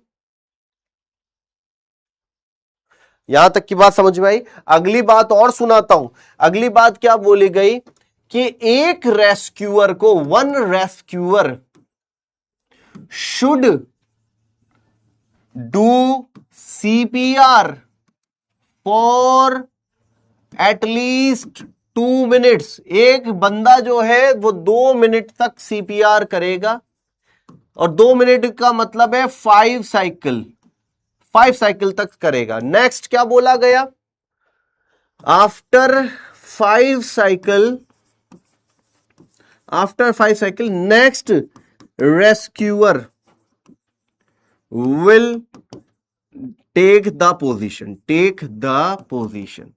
यहां तक की बात समझ में आई? अगली बात और सुनाता हूं। अगली बात क्या बोली गई कि एक रेस्क्यूअर को, one rescuer should do CPR for at least 2 minutes. एक बंदा जो है वो 2 मिनट तक सीपीआर करेगा, और 2 मिनट का मतलब है 5 साइकिल, 5 साइकिल तक करेगा। नेक्स्ट क्या बोला गया? After 5 cycle, next rescuer will take the position.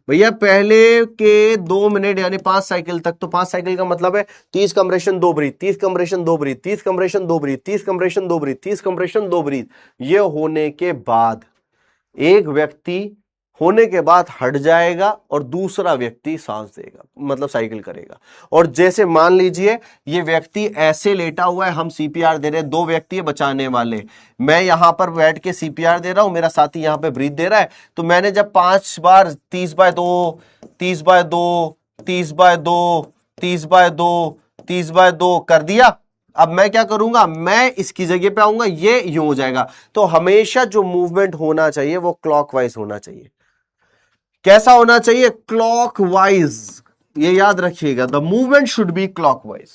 भैया पहले के 2 मिनट यानी 5 साइकिल तक, तो 5 साइकिल का मतलब है 30 compression 2 breath, 30 compression 2 breath, 30 compression 2 breath, 30 compression 2 breath, 30 compression 2 breath. ये होने के बाद एक व्यक्ति होने के बाद हट जाएगा और दूसरा व्यक्ति सांस देगा, मतलब साइकिल करेगा। और जैसे मान लीजिए ये व्यक्ति ऐसे लेटा हुआ है, हम सीपीआर दे रहे हैं, 2 व्यक्ति है बचाने वाले, मैं यहां पर बैठ के सीपीआर दे रहा हूं, मेरा साथी यहां पे ब्रीथ दे रहा है। तो मैंने जब 5 बार 30/2, 30/2, 30/2, 30/2, 30/2 कर दिया, अब मैं क्या करूंगा? मैं इसकी जगह पे आऊंगा, ये यूं हो जाएगा। तो हमेशा जो मूवमेंट होना चाहिए वो क्लॉकवाइज होना चाहिए। कैसा होना चाहिए? क्लॉकवाइज। ये याद रखिएगा, the movement should be clockwise.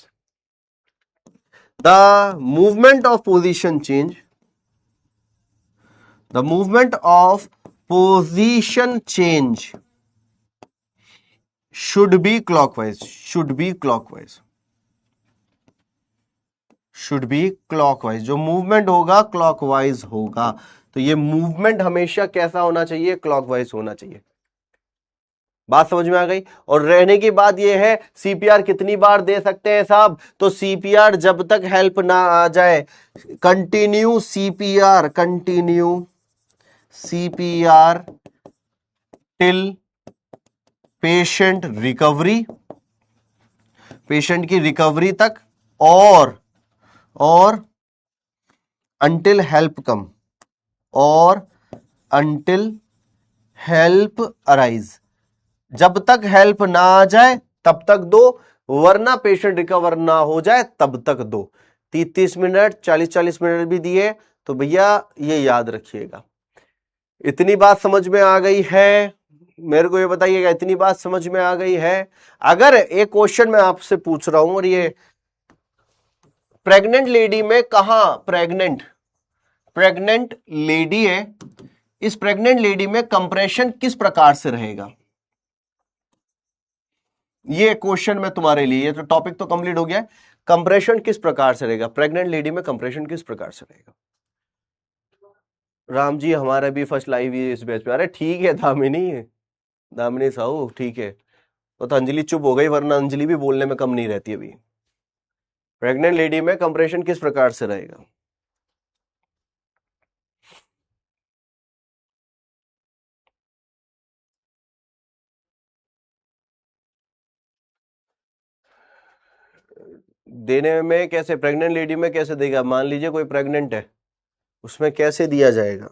The movement of position change, the movement of position change should be clockwise, should be clockwise, should be clockwise। जो मूवमेंट होगा क्लॉकवाइज होगा। तो ये मूवमेंट हमेशा कैसा होना चाहिए? क्लॉकवाइज होना चाहिए। बात समझ में आ गई। और रहने की बात ये है सीपीआर कितनी बार दे सकते हैं साहब? तो सीपीआर जब तक हेल्प ना आ जाए, continue CPR, continue CPR till patient recovery, patient की रिकवरी तक, और अंटिल हेल्प कम, और अंटिल हेल्प अराइज। जब तक हेल्प ना आ जाए तब तक दो, वरना पेशेंट रिकवर ना हो जाए तब तक दो। 30 मिनट 40 मिनट भी दिए तो भैया ये याद रखिएगा। इतनी बात समझ में आ गई है? मेरे को ये बताइएगा, इतनी बात समझ में आ गई है? अगर एक क्वेश्चन मैं आपसे पूछ रहा हूं, और ये प्रेग्नेंट लेडी में कहां, प्रेग्नेंट लेडी है, इस प्रेग्नेंट लेडी में कंप्रेशन किस प्रकार से रहेगा? ये क्वेश्चन मैं तुम्हारे लिए, ये तो टॉपिक तो कंप्लीट हो गया। कंप्रेशन किस प्रकार से रहेगा? प्रेग्नेंट लेडी में कंप्रेशन किस प्रकार से रहेगा? राम जी हमारा भी फर्स्ट लाइव ही इस बैच पे। अरे ठीक है दामिनी साहू, ठीक है। तो अंजलि चुप हो गई, वरना अंजलि भी बोलने में कम नहीं रहती अभी। प्रेग्नेंट लेडी में कंप्रेशन किस प्रकार से रहेगा? देने में कैसे? प्रेग्नेंट लेडी में कैसे देगा? मान लीजिए कोई प्रेग्नेंट है, उसमें कैसे दिया जाएगा?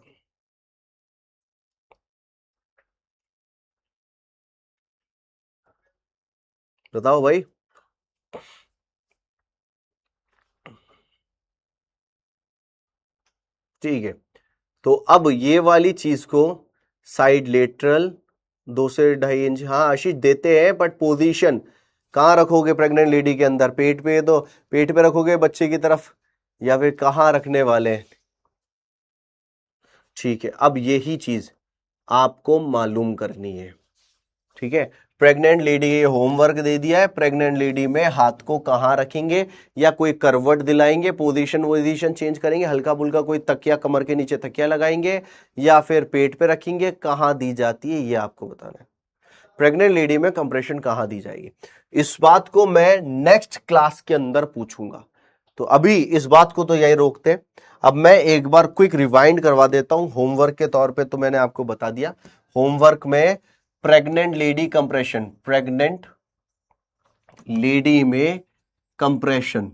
बताओ भाई। ठीक है, तो अब ये वाली चीज को साइड लेटरल 2 से 2.5 इंच, हाँ आशीष देते हैं, बट पोजीशन कहाँ रखोगे प्रेग्नेंट लेडी के अंदर? पेट पे? तो पेट पे रखोगे बच्चे की तरफ, या फिर कहाँ रखने वाले हैं? ठीक है, अब यही चीज आपको मालूम करनी है। ठीक है, प्रेग्नेंट लेडी, ये होमवर्क दे दिया है। प्रेग्नेंट लेडी में हाथ को कहां रखेंगे, या कोई करवट दिलाएंगे, पोजीशन चेंज करेंगे, हल्का फुल्का कोई तकिया, कमर के नीचे तकिया लगाएंगे, या फिर पेट पे रखेंगे? कहां दी जाती है ये आपको बताना है। प्रेग्नेंट लेडी में कंप्रेशन कहां दी जाएगी, इस बात को मैं नेक्स्ट क्लास के अंदर पूछूंगा। तो अभी इस बात को तो यही रोकते। अब मैं एक बार क्विक रिवाइंड करवा देता हूं। होमवर्क के तौर पे तो मैंने आपको बता दिया। होमवर्क में pregnant lady compression, pregnant lady में कंप्रेशन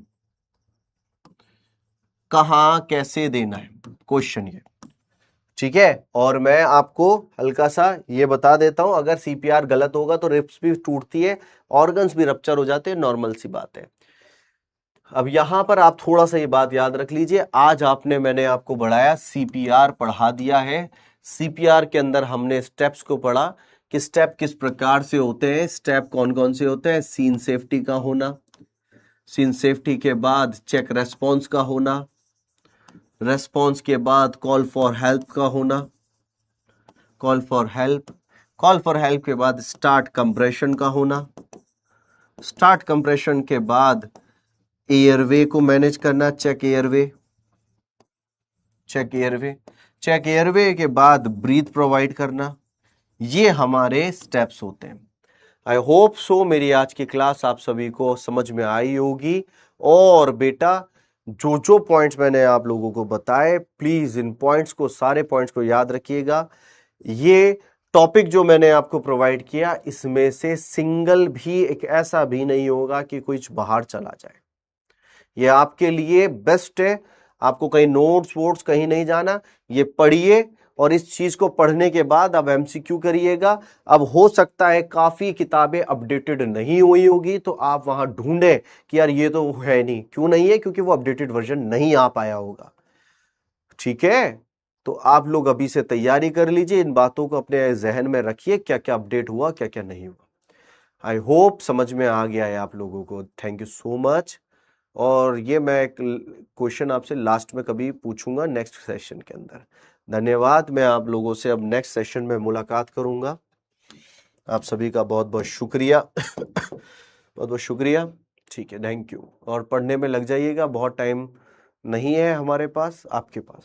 कहां कैसे देना है, क्वेश्चन ये। ठीक है, और मैं आपको हल्का सा ये बता देता हूं, अगर सीपीआर गलत होगा तो रिप्स भी टूटती है, ऑर्गन्स भी रप्चर हो जाते हैं, नॉर्मल सी बात है। अब यहां पर आप थोड़ा सा ये बात याद रख लीजिए, आज मैंने आपको बढ़ाया, सीपीआर पढ़ा दिया है। सीपीआर के अंदर हमने स्टेप्स को पढ़ा कि स्टेप किस प्रकार से होते हैं, स्टेप कौन कौन से होते हैं। सीन सेफ्टी का होना, सीन सेफ्टी के बाद चेक रेस्पॉन्स का होना, रेस्पॉन्स के बाद कॉल फॉर हेल्प का होना, कॉल फॉर हेल्प के बाद स्टार्ट कंप्रेशन का होना, स्टार्ट कंप्रेशन के बाद एयरवे को मैनेज करना, चेक एयरवे के बाद ब्रीथ प्रोवाइड करना। ये हमारे स्टेप्स होते हैं। आई होप सो मेरी आज की क्लास आप सभी को समझ में आई होगी। और बेटा जो जो पॉइंट्स मैंने आप लोगों को बताए, प्लीज इन पॉइंट्स को, सारे पॉइंट्स को याद रखिएगा। ये टॉपिक जो मैंने आपको प्रोवाइड किया, इसमें से सिंगल भी एक ऐसा भी नहीं होगा कि कुछ बाहर चला जाए। ये आपके लिए बेस्ट है। आपको कहीं नोट्स वोट्स कहीं नहीं जाना, ये पढ़िए, और इस चीज को पढ़ने के बाद अब एमसीक्यू करिएगा। अब हो सकता है काफी किताबें अपडेटेड नहीं हुई होगी, तो आप वहां ढूंढें कि यार ये तो है नहीं। क्यों नहीं है? क्योंकि वो अपडेटेड वर्जन नहीं आ पाया होगा। ठीक है, तो आप लोग अभी से तैयारी कर लीजिए, इन बातों को अपने जहन में रखिए, क्या क्या अपडेट हुआ, क्या क्या नहीं हुआ। आई होप समझ में आ गया है आप लोगों को। Thank you so much. और ये मैं एक क्वेश्चन आपसे लास्ट में कभी पूछूंगा नेक्स्ट सेशन के अंदर। धन्यवाद। मैं आप लोगों से अब नेक्स्ट सेशन में मुलाकात करूंगा। आप सभी का बहुत बहुत शुक्रिया। बहुत बहुत शुक्रिया। ठीक है, थैंक यू। और पढ़ने में लग जाइएगा, बहुत टाइम नहीं है हमारे पास, आपके पास।